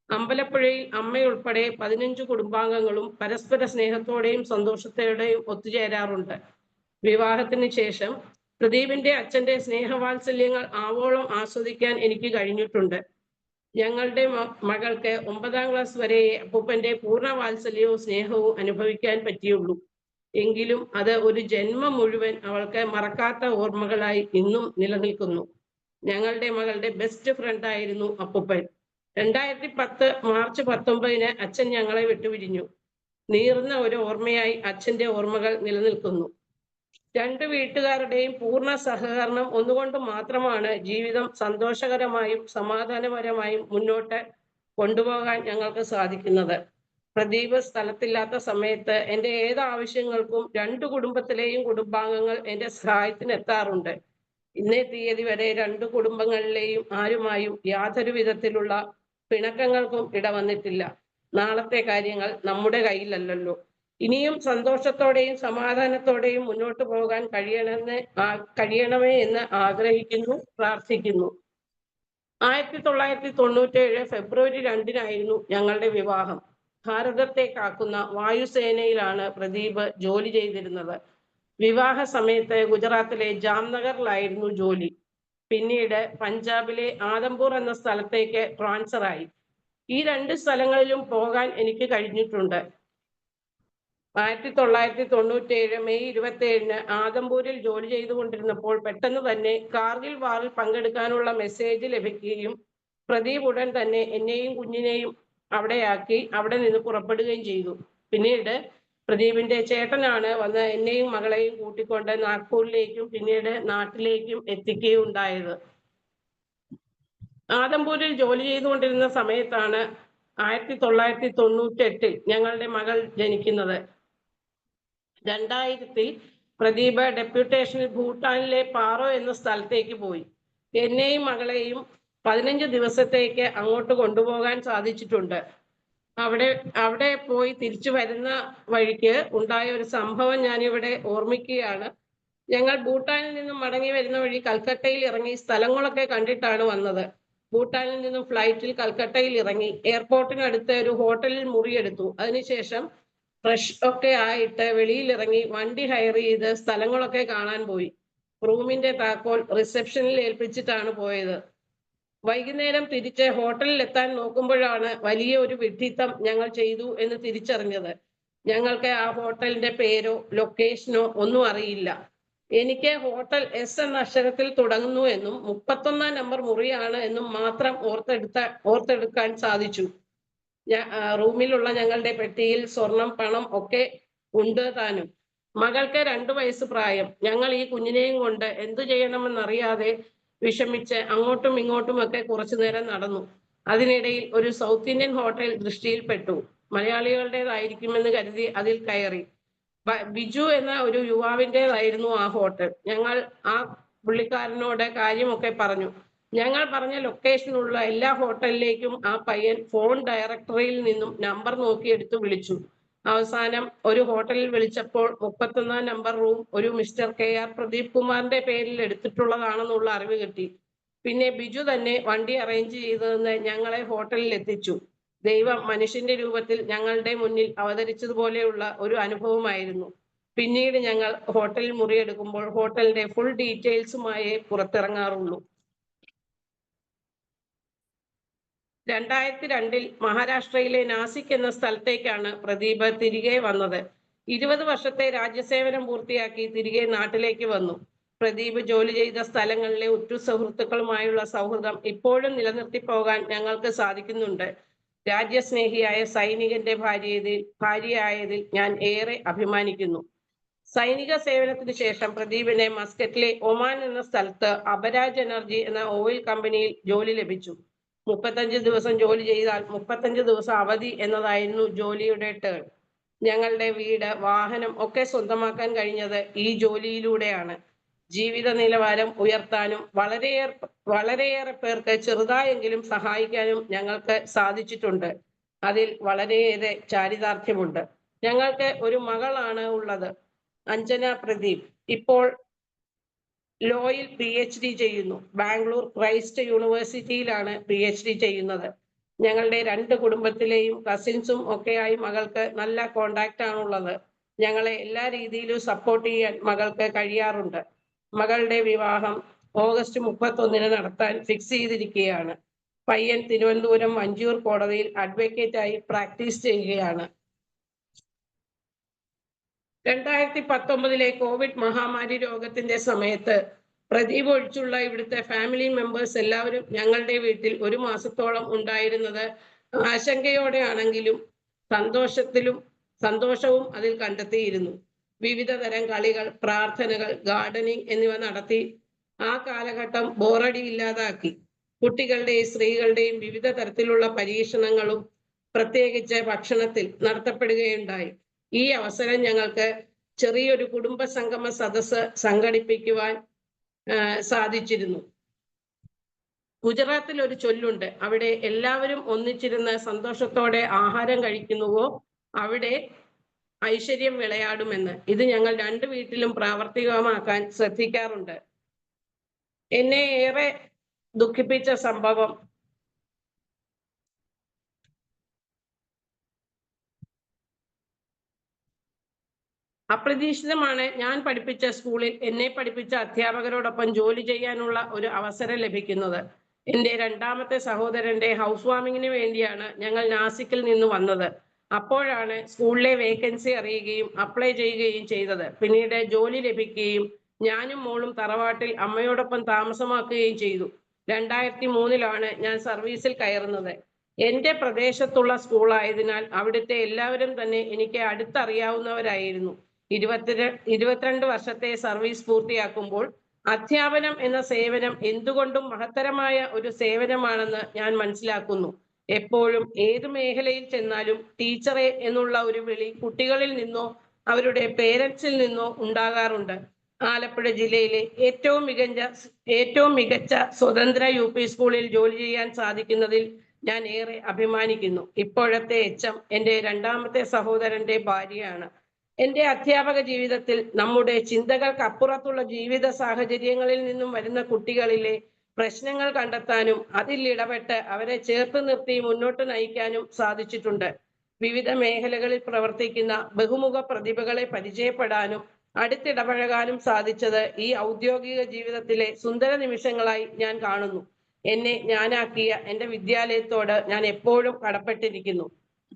അമ്പലപ്പുഴയിൽ അമ്മയുൾപ്പെടെ 15 കുടുംബാംഗങ്ങളും പരസ്പര സ്നേഹത്തോടെയും സന്തോഷത്തോടെയും ഒത്തുചേരാറുണ്ട്. വിവാഹത്തിന് ശേഷം പ്രദീപിന്റെ അച്ഛന്റെ സ്നേഹവാത്സല്യങ്ങൾ ആവോളം ആസ്വദിക്കാൻ എനിക്ക് കഴിഞ്ഞിട്ടുണ്ട്. ഞങ്ങളുടെ മകൾക്ക് 9ാം ക്ലാസ് വരെ അപ്പൂപ്പന്റെ പൂർണ്ണ വാത്സല്യവും സ്നേഹവും അനുഭവിക്കാൻ പറ്റിയുള്ളൂ. എങ്കിലും അത് ഒരു ജന്മം മുഴുവൻ അവൾക്ക് മറക്കാത്ത ഓർമ്മകളായി ഇന്നും നിലനിൽക്കുന്നു. ഞങ്ങളുടെ മകളുടെ ബെസ്റ്റ് ഫ്രണ്ട് ആയിരുന്നു അപ്പൂപ്പൻ. 2010 മാർച്ച് 19 അച്ഛൻ ഞങ്ങളെ വിട്ടുപിരിഞ്ഞു. നീറുന്ന ഒരു ഓർമ്മയായി അച്ഛന്റെ ഓർമ്മകൾ നിലനിൽക്കുന്നു. 2 വീട്ടുകാരുടെയും പൂർണ്ണ സഹകരണം ഒന്നുകൊണ്ട് മാത്രമാണ് ജീവിതം സന്തോഷകരമായും സമാധാനപരമായും മുന്നോട്ട് കൊണ്ടുപോകാൻ ഞങ്ങൾക്ക് സാധിക്കുന്നത്. പ്രദീപ് സ്ഥലത്തില്ലാത്ത സമയത്ത് എൻ്റെ ഏത് ആവശ്യങ്ങൾക്കും 2 കുടുംബത്തിലെയും കുടുംബാംഗങ്ങൾ എൻ്റെ സഹായത്തിന് എത്താറുണ്ട്. ഇന്നേ തീയതി വരെ 2 കുടുംബങ്ങളിലെയും ആരുമായും യാതൊരു വിധത്തിലുള്ള പിണക്കങ്ങൾക്കും ഇടവന്നിട്ടില്ല. നാളത്തെ കാര്യങ്ങൾ നമ്മുടെ കയ്യിലല്ലല്ലോ. ഇനിയും സന്തോഷത്തോടെയും സമാധാനത്തോടെയും മുന്നോട്ട് പോകാൻ കഴിയണമേ എന്ന് ആഗ്രഹിക്കുന്നു, പ്രാർത്ഥിക്കുന്നു. 1997 ഫെബ്രുവരി 2 ഞങ്ങളുടെ വിവാഹം. ഭാരതത്തെ കാക്കുന്ന വായുസേനയിലാണ് പ്രദീപ് ജോലി ചെയ്തിരുന്നത്. വിവാഹ സമയത്ത് ഗുജറാത്തിലെ ജാംനഗറിലായിരുന്നു ജോലി. പിന്നീട് പഞ്ചാബിലെ ആദംപൂർ എന്ന സ്ഥലത്തേക്ക് ട്രാൻസ്ഫർ ആയി. ഈ 2 സ്ഥലങ്ങളിലും പോകാൻ എനിക്ക് കഴിഞ്ഞിട്ടുണ്ട്. 1997 മെയ് 27 ആദംപൂരിൽ ജോലി ചെയ്തുകൊണ്ടിരുന്നപ്പോൾ പെട്ടെന്ന് തന്നെ കാർഗിൽ വാറിൽ പങ്കെടുക്കാനുള്ള മെസ്സേജ് ലഭിക്കുകയും പ്രദീപ് ഉടൻ തന്നെ എന്നെയും കുഞ്ഞിനെയും അവിടെയാക്കി അവിടെ നിന്ന് പുറപ്പെടുകയും ചെയ്തു. പിന്നീട് പ്രദീപിന്റെ ചേട്ടനാണ് വന്ന് എന്നെയും മകളെയും കൂട്ടിക്കൊണ്ട് നാഗ്പൂരിലേക്കും പിന്നീട് നാട്ടിലേക്കും എത്തിക്കുകയുണ്ടായത്. ആദംപൂരിൽ ജോലി ചെയ്തുകൊണ്ടിരുന്ന സമയത്താണ് 1998 ഞങ്ങളുടെ മകൾ ജനിക്കുന്നത്. 2000 പ്രദീപ് ഡെപ്യൂട്ടേഷനിൽ ഭൂട്ടാനിലെ പാറോ എന്ന സ്ഥലത്തേക്ക് പോയി. എന്നെയും മകളെയും 15 ദിവസത്തേക്ക് അങ്ങോട്ട് കൊണ്ടുപോകാൻ സാധിച്ചിട്ടുണ്ട്. അവിടെ പോയി തിരിച്ചു വരുന്ന വഴിക്ക് ഉണ്ടായ ഒരു സംഭവം ഞാനിവിടെ ഓർമ്മിക്കുകയാണ്. ഞങ്ങൾ ഭൂട്ടാനിൽ നിന്നും മടങ്ങി വരുന്ന വഴി കൽക്കട്ടയിൽ ഇറങ്ങി സ്ഥലങ്ങളൊക്കെ കണ്ടിട്ടാണ് വന്നത്. ഭൂട്ടാനിൽ നിന്നും ഫ്ലൈറ്റിൽ കൽക്കട്ടയിൽ ഇറങ്ങി എയർപോർട്ടിനടുത്ത് ഒരു ഹോട്ടലിൽ മുറിയെടുത്തു. അതിനുശേഷം ഫ്രഷ് ഒക്കെ ആയിട്ട് വെളിയിൽ ഇറങ്ങി വണ്ടി ഹയർ ചെയ്ത് സ്ഥലങ്ങളൊക്കെ കാണാൻ പോയി. റൂമിന്റെ താക്കോൽ റിസപ്ഷനിൽ ഏൽപ്പിച്ചിട്ടാണ് പോയത്. വൈകുന്നേരം തിരിച്ച് ഹോട്ടലിൽ എത്താൻ നോക്കുമ്പോഴാണ് വലിയ ഒരു വിഡ്ഢിത്തം ഞങ്ങൾ ചെയ്തു എന്ന് തിരിച്ചറിഞ്ഞത്. ഞങ്ങൾക്ക് ആ ഹോട്ടലിന്റെ പേരോ ലൊക്കേഷനോ ഒന്നും അറിയില്ല. എനിക്ക് ഹോട്ടൽ S എന്ന അക്ഷരത്തിൽ തുടങ്ങുന്നു എന്നും 31ാം നമ്പർ മുറിയാണ് എന്നും മാത്രം ഓർത്തെടുക്കാൻ സാധിച്ചു. റൂമിലുള്ള ഞങ്ങളുടെ പെട്ടിയിൽ സ്വർണം, പണം ഒക്കെ ഉണ്ട് താനും. മകൾക്ക് 2 വയസ്സ് പ്രായം. ഞങ്ങൾ ഈ കുഞ്ഞിനെയും കൊണ്ട് എന്തു ചെയ്യണമെന്നറിയാതെ വിഷമിച്ച് അങ്ങോട്ടും ഇങ്ങോട്ടും ഒക്കെ കുറച്ചു നേരം നടന്നു. അതിനിടയിൽ ഒരു സൗത്ത് ഇന്ത്യൻ ഹോട്ടൽ ദൃഷ്ടിയിൽപ്പെട്ടു. മലയാളികളുടേതായിരിക്കുമെന്ന് കരുതി അതിൽ കയറി. ബിജു എന്ന ഒരു യുവാവിൻ്റെതായിരുന്നു ആ ഹോട്ടൽ. ഞങ്ങൾ ആ പുള്ളിക്കാരനോട് കാര്യമൊക്കെ പറഞ്ഞു. ഞങ്ങൾ പറഞ്ഞ ലൊക്കേഷനുള്ള എല്ലാ ഹോട്ടലിലേക്കും ആ പയ്യൻ ഫോൺ ഡയറക്ടറിയിൽ നിന്നും നമ്പർ നോക്കിയെടുത്ത് വിളിച്ചു. അവസാനം ഒരു ഹോട്ടലിൽ വിളിച്ചപ്പോൾ 31 നമ്പർ റൂം ഒരു മിസ്റ്റർ KR പ്രദീപ് കുമാറിന്റെ പേരിൽ എടുത്തിട്ടുള്ളതാണെന്നുള്ള അറിവ് കിട്ടി. പിന്നെ ബിജു തന്നെ വണ്ടി അറേഞ്ച് ചെയ്തതെന്ന് ഞങ്ങളെ ഹോട്ടലിൽ എത്തിച്ചു. ദൈവം മനുഷ്യന്റെ രൂപത്തിൽ ഞങ്ങളുടെ മുന്നിൽ അവതരിച്ചതുപോലെയുള്ള ഒരു അനുഭവമായിരുന്നു. പിന്നീട് ഞങ്ങൾ ഹോട്ടലിൽ മുറിയെടുക്കുമ്പോൾ ഹോട്ടലിന്റെ ഫുൾ ഡീറ്റെയിൽസുമായി പുറത്തിറങ്ങാറുള്ളൂ. 2002 മഹാരാഷ്ട്രയിലെ നാസിക് എന്ന സ്ഥലത്തേക്കാണ് പ്രദീപ് തിരികെ വന്നത്. 20 വർഷത്തെ രാജ്യസേവനം പൂർത്തിയാക്കി തിരികെ നാട്ടിലേക്ക് വന്നു. പ്രദീപ് ജോലി ചെയ്ത സ്ഥലങ്ങളിലെ ഉറ്റു സുഹൃത്തുക്കളുമായുള്ള സൗഹൃദം ഇപ്പോഴും നിലനിർത്തി പോകാൻ ഞങ്ങൾക്ക് സാധിക്കുന്നുണ്ട്. രാജ്യസ്നേഹിയായ സൈനികന്റെ ഭാര്യയായതിൽ ഞാൻ ഏറെ അഭിമാനിക്കുന്നു. സൈനിക സേവനത്തിന് ശേഷം പ്രദീപിനെ മസ്കറ്റിലെ ഒമാൻ എന്ന സ്ഥലത്ത് അബരാജ് എനർജി എന്ന ഓയിൽ കമ്പനിയിൽ ജോലി ലഭിച്ചു. 35 ദിവസം ജോലി ചെയ്താൽ 35 ദിവസം അവധി എന്നതായിരുന്നു ജോലിയുടെ ടേൺ. ഞങ്ങളുടെ വീട്, വാഹനം ഒക്കെ സ്വന്തമാക്കാൻ കഴിഞ്ഞത് ഈ ജോലിയിലൂടെയാണ്. ജീവിത നിലവാരം ഉയർത്താനും വളരെയേറെ പേർക്ക് ചെറുതായെങ്കിലും സഹായിക്കാനും ഞങ്ങൾക്ക് സാധിച്ചിട്ടുണ്ട്. അതിൽ വളരെയേറെ ചാരിതാർത്ഥ്യമുണ്ട്. ഞങ്ങൾക്ക് ഒരു മകളാണ് ഉള്ളത്, അഞ്ജന പ്രദീപ്. ഇപ്പോൾ ലോയിൽ PhD ചെയ്യുന്നു. ബാംഗ്ലൂർ ക്രൈസ്റ്റ് യൂണിവേഴ്സിറ്റിയിലാണ് PhD ചെയ്യുന്നത്. ഞങ്ങളുടെ 2 കുടുംബത്തിലെയും കസിൻസും ഒക്കെയായി മകൾക്ക് നല്ല കോണ്ടാക്ട് ആണുള്ളത്. ഞങ്ങളെ എല്ലാ രീതിയിലും സപ്പോർട്ട് ചെയ്യാൻ മകൾക്ക് കഴിയാറുണ്ട്. മകളുടെ വിവാഹം ഓഗസ്റ്റ് 31 നടത്താൻ ഫിക്സ് ചെയ്തിരിക്കുകയാണ്. പയ്യൻ തിരുവനന്തപുരം മഞ്ചൂർ കോടതിയിൽ അഡ്വക്കേറ്റായി പ്രാക്ടീസ് ചെയ്യുകയാണ്. 2019 കോവിഡ് മഹാമാരി രോഗത്തിന്റെ സമയത്ത് പ്രദീപ് ഒഴിച്ചുള്ള ഇവിടുത്തെ ഫാമിലി മെമ്പേഴ്സ് എല്ലാവരും ഞങ്ങളുടെ വീട്ടിൽ 1 മാസത്തോളം ഉണ്ടായിരുന്നത് ആശങ്കയോടെയാണെങ്കിലും സന്തോഷവും അതിൽ കണ്ടെത്തിയിരുന്നു. വിവിധ തരം കളികൾ, പ്രാർത്ഥനകൾ, ഗാർഡനിങ് എന്നിവ നടത്തി ആ കാലഘട്ടം ബോറടി ഇല്ലാതാക്കി. കുട്ടികളുടെയും സ്ത്രീകളുടെയും വിവിധ തരത്തിലുള്ള പരീക്ഷണങ്ങളും പ്രത്യേകിച്ച് ഭക്ഷണത്തിൽ നടത്തപ്പെടുകയുണ്ടായി. ഈ അവസരം ഞങ്ങൾക്ക് ചെറിയൊരു കുടുംബ സംഗമ സദസ്സ് സംഘടിപ്പിക്കുവാൻ സാധിച്ചിരുന്നു. ഗുജറാത്തിൽ ഒരു ചൊല്ലുണ്ട്, അവിടെ എല്ലാവരും ഒന്നിച്ചിരുന്ന് സന്തോഷത്തോടെ ആഹാരം കഴിക്കുന്നുവോ അവിടെ ഐശ്വര്യം വിളയാടുമെന്ന്. ഇത് ഞങ്ങൾ 2 വീട്ടിലും പ്രാവർത്തികമാക്കാൻ ശ്രദ്ധിക്കാറുണ്ട്. എന്നെ ഏറെ ദുഃഖിപ്പിച്ച സംഭവം അപ്രതീക്ഷിതമാണ്. ഞാൻ പഠിപ്പിച്ച സ്കൂളിൽ എന്നെ പഠിപ്പിച്ച അധ്യാപകരോടൊപ്പം ജോലി ചെയ്യാനുള്ള ഒരു അവസരം ലഭിക്കുന്നത്. എൻ്റെ 2ാമത്തെ സഹോദരന്റെ ഹൗസ് വാമിങ്ങിന് വേണ്ടിയാണ് ഞങ്ങൾ നാസിക്കിൽ നിന്ന് വന്നത്. അപ്പോഴാണ് സ്കൂളിലെ വേക്കൻസി അറിയുകയും അപ്ലൈ ചെയ്യുകയും ചെയ്തത്. പിന്നീട് ജോലി ലഭിക്കുകയും ഞാനും മോളും തറവാട്ടിൽ അമ്മയോടൊപ്പം താമസമാക്കുകയും ചെയ്തു. 2003 ഞാൻ സർവീസിൽ കയറുന്നത്. എൻ്റെ പ്രദേശത്തുള്ള സ്കൂളായതിനാൽ അവിടുത്തെ എല്ലാവരും തന്നെ എനിക്ക് അടുത്തറിയാവുന്നവരായിരുന്നു. 22 വർഷത്തെ സർവീസ് പൂർത്തിയാക്കുമ്പോൾ അധ്യാപനം എന്ന സേവനം എന്തുകൊണ്ടും മഹത്തരമായ ഒരു സേവനമാണെന്ന് ഞാൻ മനസ്സിലാക്കുന്നു. എപ്പോഴും ഏത് മേഖലയിൽ ചെന്നാലും ടീച്ചറെ എന്നുള്ള ഒരു വിളി കുട്ടികളിൽ നിന്നോ അവരുടെ പേരൻസിൽ നിന്നോ ഉണ്ടാകാറുണ്ട്. ആലപ്പുഴ ജില്ലയിലെ ഏറ്റവും മികച്ച സ്വതന്ത്ര UP സ്കൂളിൽ ജോലി ചെയ്യാൻ സാധിക്കുന്നതിൽ ഞാൻ ഏറെ അഭിമാനിക്കുന്നു. ഇപ്പോഴത്തെ HM എൻ്റെ 2ാമത്തെ സഹോദരന്റെ ഭാര്യയാണ്. എൻ്റെ അധ്യാപക ജീവിതത്തിൽ നമ്മുടെ ചിന്തകൾക്കപ്പുറത്തുള്ള ജീവിത സാഹചര്യങ്ങളിൽ നിന്നും വരുന്ന കുട്ടികളിലെ പ്രശ്നങ്ങൾ കണ്ടെത്താനും അതിൽ ഇടപെട്ട് അവരെ ചേർത്ത് നിർത്തി മുന്നോട്ട് നയിക്കാനും സാധിച്ചിട്ടുണ്ട്. വിവിധ മേഖലകളിൽ പ്രവർത്തിക്കുന്ന ബഹുമുഖ പ്രതിഭകളെ പരിചയപ്പെടാനും അടുത്തിടപഴകാനും സാധിച്ചത് ഈ ഔദ്യോഗിക ജീവിതത്തിലെ സുന്ദര നിമിഷങ്ങളായി ഞാൻ കാണുന്നു. എന്നെ ഞാനാക്കിയ എൻ്റെ വിദ്യാലയത്തോട് ഞാൻ എപ്പോഴും കടപ്പെട്ടിരിക്കുന്നു.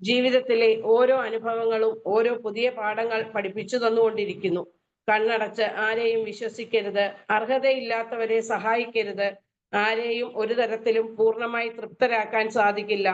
ജീവിതത്തിലെ ഓരോ അനുഭവങ്ങളും ഓരോ പുതിയ പാഠങ്ങൾ പഠിപ്പിച്ചു തന്നുകൊണ്ടിരിക്കുന്നു. കണ്ണടച്ച് ആരെയും വിശ്വസിക്കരുത്, അർഹതയില്ലാത്തവരെ സഹായിക്കരുത്, ആരെയും ഒരു തരത്തിലും പൂർണ്ണമായി തൃപ്തരാക്കാൻ സാധിക്കില്ല,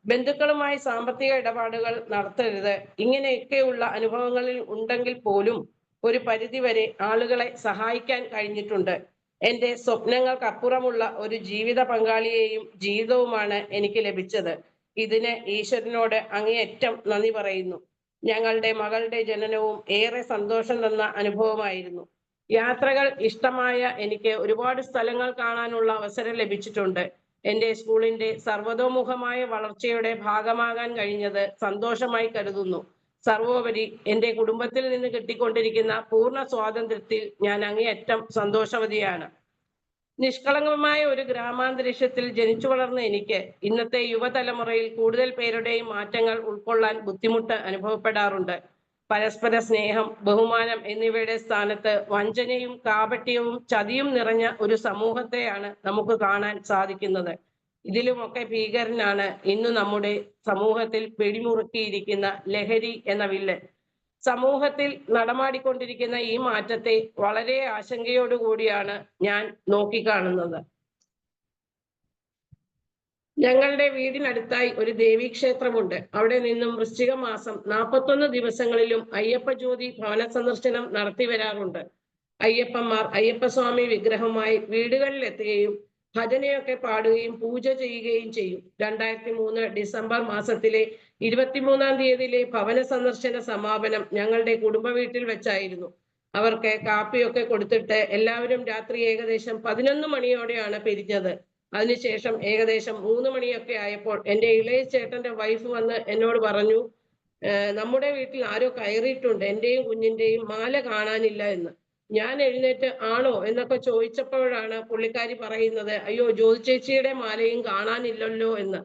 ബന്ധുക്കളുമായി സാമ്പത്തിക ഇടപാടുകൾ നടത്തരുത്. ഇങ്ങനെയൊക്കെയുള്ള അനുഭവങ്ങളിൽ ഉണ്ടെങ്കിൽ പോലും ഒരു പരിധിവരെ ആളുകളെ സഹായിക്കാൻ കഴിഞ്ഞിട്ടുണ്ട്. എൻ്റെ സ്വപ്നങ്ങൾക്കപ്പുറമുള്ള ഒരു ജീവിത പങ്കാളിയെയും ജീവിതവുമാണ് എനിക്ക് ലഭിച്ചത്. ഇതിന് ഈശ്വരനോട് അങ്ങേയറ്റം നന്ദി പറയുന്നു. ഞങ്ങളുടെ മകളുടെ ജനനവും ഏറെ സന്തോഷം തന്ന അനുഭവമായിരുന്നു. യാത്രകൾ ഇഷ്ടമായ എനിക്ക് ഒരുപാട് സ്ഥലങ്ങൾ കാണാനുള്ള അവസരം ലഭിച്ചിട്ടുണ്ട്. എൻ്റെ സ്കൂളിന്റെ സർവതോമുഖമായ വളർച്ചയുടെ ഭാഗമാകാൻ കഴിഞ്ഞത് സന്തോഷമായി കരുതുന്നു. സർവോപരി എൻ്റെ കുടുംബത്തിൽ നിന്ന് കിട്ടിക്കൊണ്ടിരിക്കുന്ന പൂർണ്ണ സ്വാതന്ത്ര്യത്തിൽ ഞാൻ അങ്ങേയറ്റം സന്തോഷവതിയാണ്. നിഷ്കളങ്കമായ ഒരു ഗ്രാമാന്തരീക്ഷത്തിൽ ജനിച്ചു വളർന്ന എനിക്ക് ഇന്നത്തെ യുവതലമുറയിൽ കൂടുതൽ പേരുടെയും മാറ്റങ്ങൾ ഉൾക്കൊള്ളാൻ ബുദ്ധിമുട്ട് അനുഭവപ്പെടാറുണ്ട്. പരസ്പര സ്നേഹം, ബഹുമാനം എന്നിവയുടെ സ്ഥാനത്ത് വഞ്ചനയും കാപട്യവും ചതിയും നിറഞ്ഞ ഒരു സമൂഹത്തെയാണ് നമുക്ക് കാണാൻ സാധിക്കുന്നത്. ഇതിലുമൊക്കെ ഭീകരനാണ് ഇന്ന് നമ്മുടെ സമൂഹത്തിൽ പിടിമുറുക്കിയിരിക്കുന്ന ലഹരി എന്ന വില്ലൻ. സമൂഹത്തിൽ നടമാടിക്കൊണ്ടിരിക്കുന്ന ഈ മാറ്റത്തെ വളരെ ആശങ്കയോടുകൂടിയാണ് ഞാൻ നോക്കിക്കാണുന്നത്. ഞങ്ങളുടെ വീടിനടുത്തായി ഒരു ദേവീക്ഷേത്രമുണ്ട്. അവിടെ നിന്നും വൃശ്ചിക മാസം 41 ദിവസങ്ങളിലും അയ്യപ്പ ജ്യോതി ഭവന സന്ദർശനം നടത്തി വരാറുണ്ട്. അയ്യപ്പന്മാർ അയ്യപ്പസ്വാമി വിഗ്രഹമായി വീടുകളിലെത്തുകയും ഭജനയൊക്കെ പാടുകയും പൂജ ചെയ്യുകയും ചെയ്യും. 2003 ഡിസംബർ മാസത്തിലെ 23-ാം തീയതിയിലെ ഭവന സന്ദർശന സമാപനം ഞങ്ങളുടെ കുടുംബ വീട്ടിൽ വെച്ചായിരുന്നു. അവർക്ക് കാപ്പിയൊക്കെ കൊടുത്തിട്ട് എല്ലാവരും രാത്രി ഏകദേശം 11 മണിയോടെയാണ് പിരിഞ്ഞത്. അതിനുശേഷം ഏകദേശം 3 മണിയൊക്കെ ആയപ്പോൾ എൻ്റെ ഇളയ ചേട്ടന്റെ വൈഫ് വന്ന് എന്നോട് പറഞ്ഞു, നമ്മുടെ വീട്ടിൽ ആരോ കയറിയിട്ടുണ്ട്, എന്റെയും കുഞ്ഞിന്റെയും മാല കാണാനില്ല എന്ന്. ഞാൻ എഴുന്നേറ്റ് ആണോ എന്നൊക്കെ ചോദിച്ചപ്പോഴാണ് പുള്ളിക്കാരി പറയുന്നത്, അയ്യോ ജ്യോതി ചേച്ചിയുടെ മാലയും കാണാനില്ലല്ലോ എന്ന്.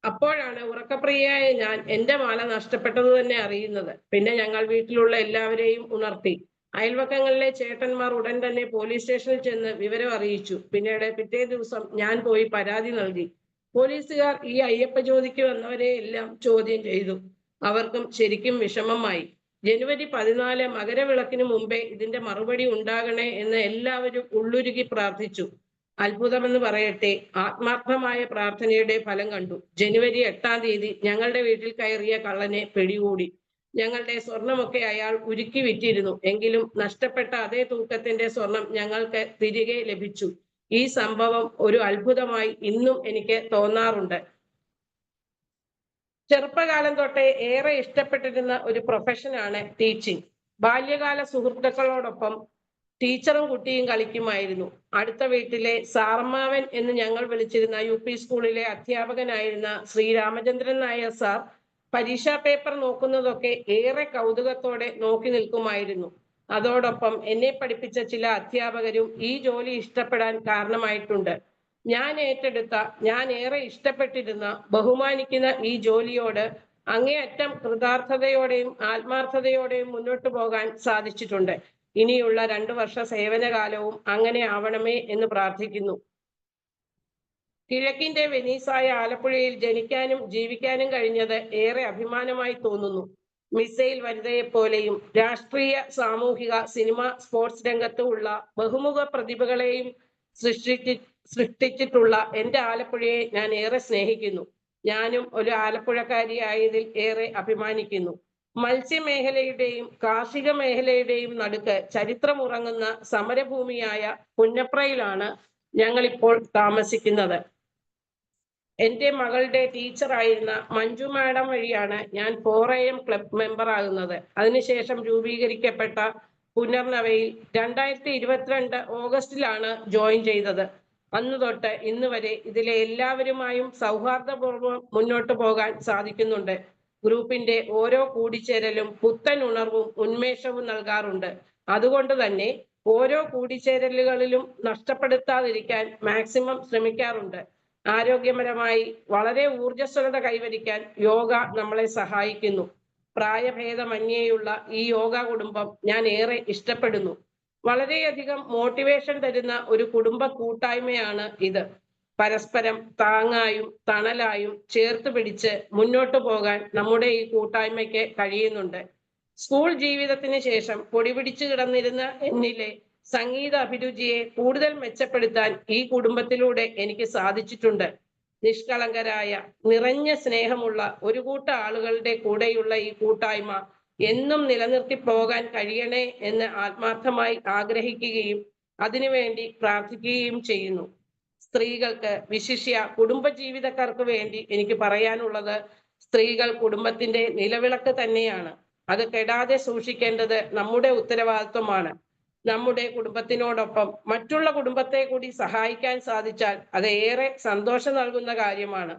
അപ്പോഴാണ് ഉറക്കപ്രിയയായ ഞാൻ എൻ്റെ മാല നഷ്ടപ്പെട്ടത് തന്നെ അറിയുന്നത്. പിന്നെ ഞങ്ങൾ വീട്ടിലുള്ള എല്ലാവരെയും ഉണർത്തി. അയൽവക്കങ്ങളിലെ ചേട്ടന്മാർ ഉടൻ തന്നെ പോലീസ് സ്റ്റേഷനിൽ ചെന്ന് വിവരം അറിയിച്ചു. പിന്നീട് പിറ്റേ ദിവസം ഞാൻ പോയി പരാതി നൽകി. പോലീസുകാർ ഈ അയ്യപ്പ ജ്യോതിക്ക് വന്നവരെ എല്ലാം ചോദ്യം ചെയ്തു. അവർക്കും ശരിക്കും വിഷമമായി. ജനുവരി 14 മകരവിളക്കിന് മുമ്പേ ഇതിന്റെ മറുപടി ഉണ്ടാകണേ എന്ന് എല്ലാവരും ഉള്ളുരുകി പ്രാർത്ഥിച്ചു. അത്ഭുതമെന്ന് പറയട്ടെ, ആത്മാർത്ഥമായ പ്രാർത്ഥനയുടെ ഫലം കണ്ടു. ജനുവരി 8-ാം തീയതി ഞങ്ങളുടെ വീട്ടിൽ കയറിയ കള്ളനെ പിടികൂടി. ഞങ്ങളുടെ സ്വർണമൊക്കെ അയാൾ ഉരുക്കി വിറ്റിരുന്നു. എങ്കിലും നഷ്ടപ്പെട്ട അതേ തൂക്കത്തിന്റെ സ്വർണം ഞങ്ങൾക്ക് തിരികെ ലഭിച്ചു. ഈ സംഭവം ഒരു അത്ഭുതമായി ഇന്നും എനിക്ക് തോന്നാറുണ്ട്. ചെറുപ്പകാലം തൊട്ടേ ഏറെ ഇഷ്ടപ്പെട്ടിരുന്ന ഒരു പ്രൊഫഷനാണ് ടീച്ചിങ്. ബാല്യകാല സുഹൃത്തുക്കളോടൊപ്പം ടീച്ചറും കുട്ടിയും കളിക്കുമായിരുന്നു. അടുത്ത വീട്ടിലെ സാറമ്മാവൻ എന്ന് ഞങ്ങൾ വിളിച്ചിരുന്ന UP സ്കൂളിലെ അധ്യാപകനായിരുന്ന ശ്രീ രാമചന്ദ്രൻ നായർ സാർ പരീക്ഷാ പേപ്പർ നോക്കുന്നതൊക്കെ ഏറെ കൗതുകത്തോടെ നോക്കി നിൽക്കുമായിരുന്നു. അതോടൊപ്പം എന്നെ പഠിപ്പിച്ച ചില അധ്യാപകരും ഈ ജോലി ഇഷ്ടപ്പെടാൻ കാരണമായിട്ടുണ്ട്. ഞാൻ ഏറെ ഇഷ്ടപ്പെട്ടിരുന്ന ബഹുമാനിക്കുന്ന ഈ ജോലിയോട് അങ്ങേയറ്റം കൃതാർത്ഥതയോടെയും ആത്മാർത്ഥതയോടെയും മുന്നോട്ട് പോകാൻ സാധിച്ചിട്ടുണ്ട്. ഇനിയുള്ള 2 വർഷ സേവനകാലവും അങ്ങനെ ആവണമേ എന്ന് പ്രാർത്ഥിക്കുന്നു. കിഴക്കിന്റെ വെനീസായ ആലപ്പുഴയിൽ ജനിക്കാനും ജീവിക്കാനും കഴിഞ്ഞത് ഏറെ അഭിമാനമായി തോന്നുന്നു. മിസൈൽ വനിതയെപ്പോലെയും രാഷ്ട്രീയ, സാമൂഹിക, സിനിമ, സ്പോർട്സ് രംഗത്ത് ഉള്ള ബഹുമുഖ പ്രതിഭകളെയും സൃഷ്ടിച്ചിട്ടുള്ള എൻ്റെ ആലപ്പുഴയെ ഞാൻ ഏറെ സ്നേഹിക്കുന്നു. ഞാനും ഒരു ആലപ്പുഴക്കാരിയായതിൽ ഏറെ അഭിമാനിക്കുന്നു. മത്സ്യമേഖലയുടെയും കാർഷിക മേഖലയുടെയും നടുക്ക് ചരിത്രമുറങ്ങുന്ന സമരഭൂമിയായ പുന്നപ്രയിലാണ് ഞങ്ങളിപ്പോൾ താമസിക്കുന്നത്. എൻ്റെ മകളുടെ ടീച്ചറായിരുന്ന മഞ്ജു മാഡം വഴിയാണ് ഞാൻ 4AM ക്ലബ് മെമ്പർ ആകുന്നത്. അതിനുശേഷം രൂപീകരിക്കപ്പെട്ട പുനർനവയിൽ 2022 ഓഗസ്റ്റിലാണ് ജോയിൻ ചെയ്തത്. അന്നു തൊട്ട് ഇന്ന് വരെ ഇതിലെ എല്ലാവരുമായും സൗഹാർദ്ദപൂർവ്വം മുന്നോട്ട് പോകാൻ സാധിക്കുന്നുണ്ട്. ഗ്രൂപ്പിന്റെ ഓരോ കൂടിച്ചേരലും പുത്തൻ ഉണർവും ഉന്മേഷവും നൽകാറുണ്ട്. അതുകൊണ്ട് തന്നെ ഓരോ കൂടിച്ചേരലുകളിലും നഷ്ടപ്പെടുത്താതിരിക്കാൻ മാക്സിമം ശ്രമിക്കാറുണ്ട്. ആരോഗ്യപരമായി വളരെ ഊർജ്ജസ്വലത കൈവരിക്കാൻ യോഗ നമ്മളെ സഹായിക്കുന്നു. പ്രായഭേദമന്യേയുള്ള ഈ യോഗ കുടുംബം ഞാൻ ഏറെ ഇഷ്ടപ്പെടുന്നു. വളരെയധികം മോട്ടിവേഷൻ തരുന്ന ഒരു കുടുംബ കൂട്ടായ്മയാണ് ഇത്. പരസ്പരം താങ്ങായും തണലായും ചേർത്ത് പിടിച്ച് മുന്നോട്ട് പോകാൻ നമ്മുടെ ഈ കൂട്ടായ്മയ്ക്ക് കഴിയുന്നുണ്ട്. സ്കൂൾ ജീവിതത്തിന് ശേഷം പൊടിപിടിച്ചു കിടന്നിരുന്ന എന്നിലെ സംഗീത അഭിരുചിയെ കൂടുതൽ മെച്ചപ്പെടുത്താൻ ഈ കുടുംബത്തിലൂടെ എനിക്ക് സാധിച്ചിട്ടുണ്ട്. നിഷ്കളങ്കരായ, നിറഞ്ഞ സ്നേഹമുള്ള ഒരു കൂട്ടം ആളുകളുടെ കൂടെയുള്ള ഈ കൂട്ടായ്മ എന്നും നിലനിർത്തി പോകാൻ കഴിയണേ എന്ന് ആത്മാർത്ഥമായി ആഗ്രഹിക്കുകയും അതിനുവേണ്ടി പ്രാർത്ഥിക്കുകയും ചെയ്യുന്നു. സ്ത്രീകൾക്ക്, വിശിഷ്യ കുടുംബജീവിതക്കാർക്ക് വേണ്ടി എനിക്ക് പറയാനുള്ളത്, സ്ത്രീകൾ കുടുംബത്തിന്റെ നിലവിളക്ക് തന്നെയാണ്. അത് കെടാതെ സൂക്ഷിക്കേണ്ടത് നമ്മുടെ ഉത്തരവാദിത്വമാണ്. നമ്മുടെ കുടുംബത്തിനോടൊപ്പം മറ്റുള്ള കുടുംബത്തെ കൂടി സഹായിക്കാൻ സാധിച്ചാൽ അത് ഏറെ സന്തോഷം നൽകുന്ന കാര്യമാണ്.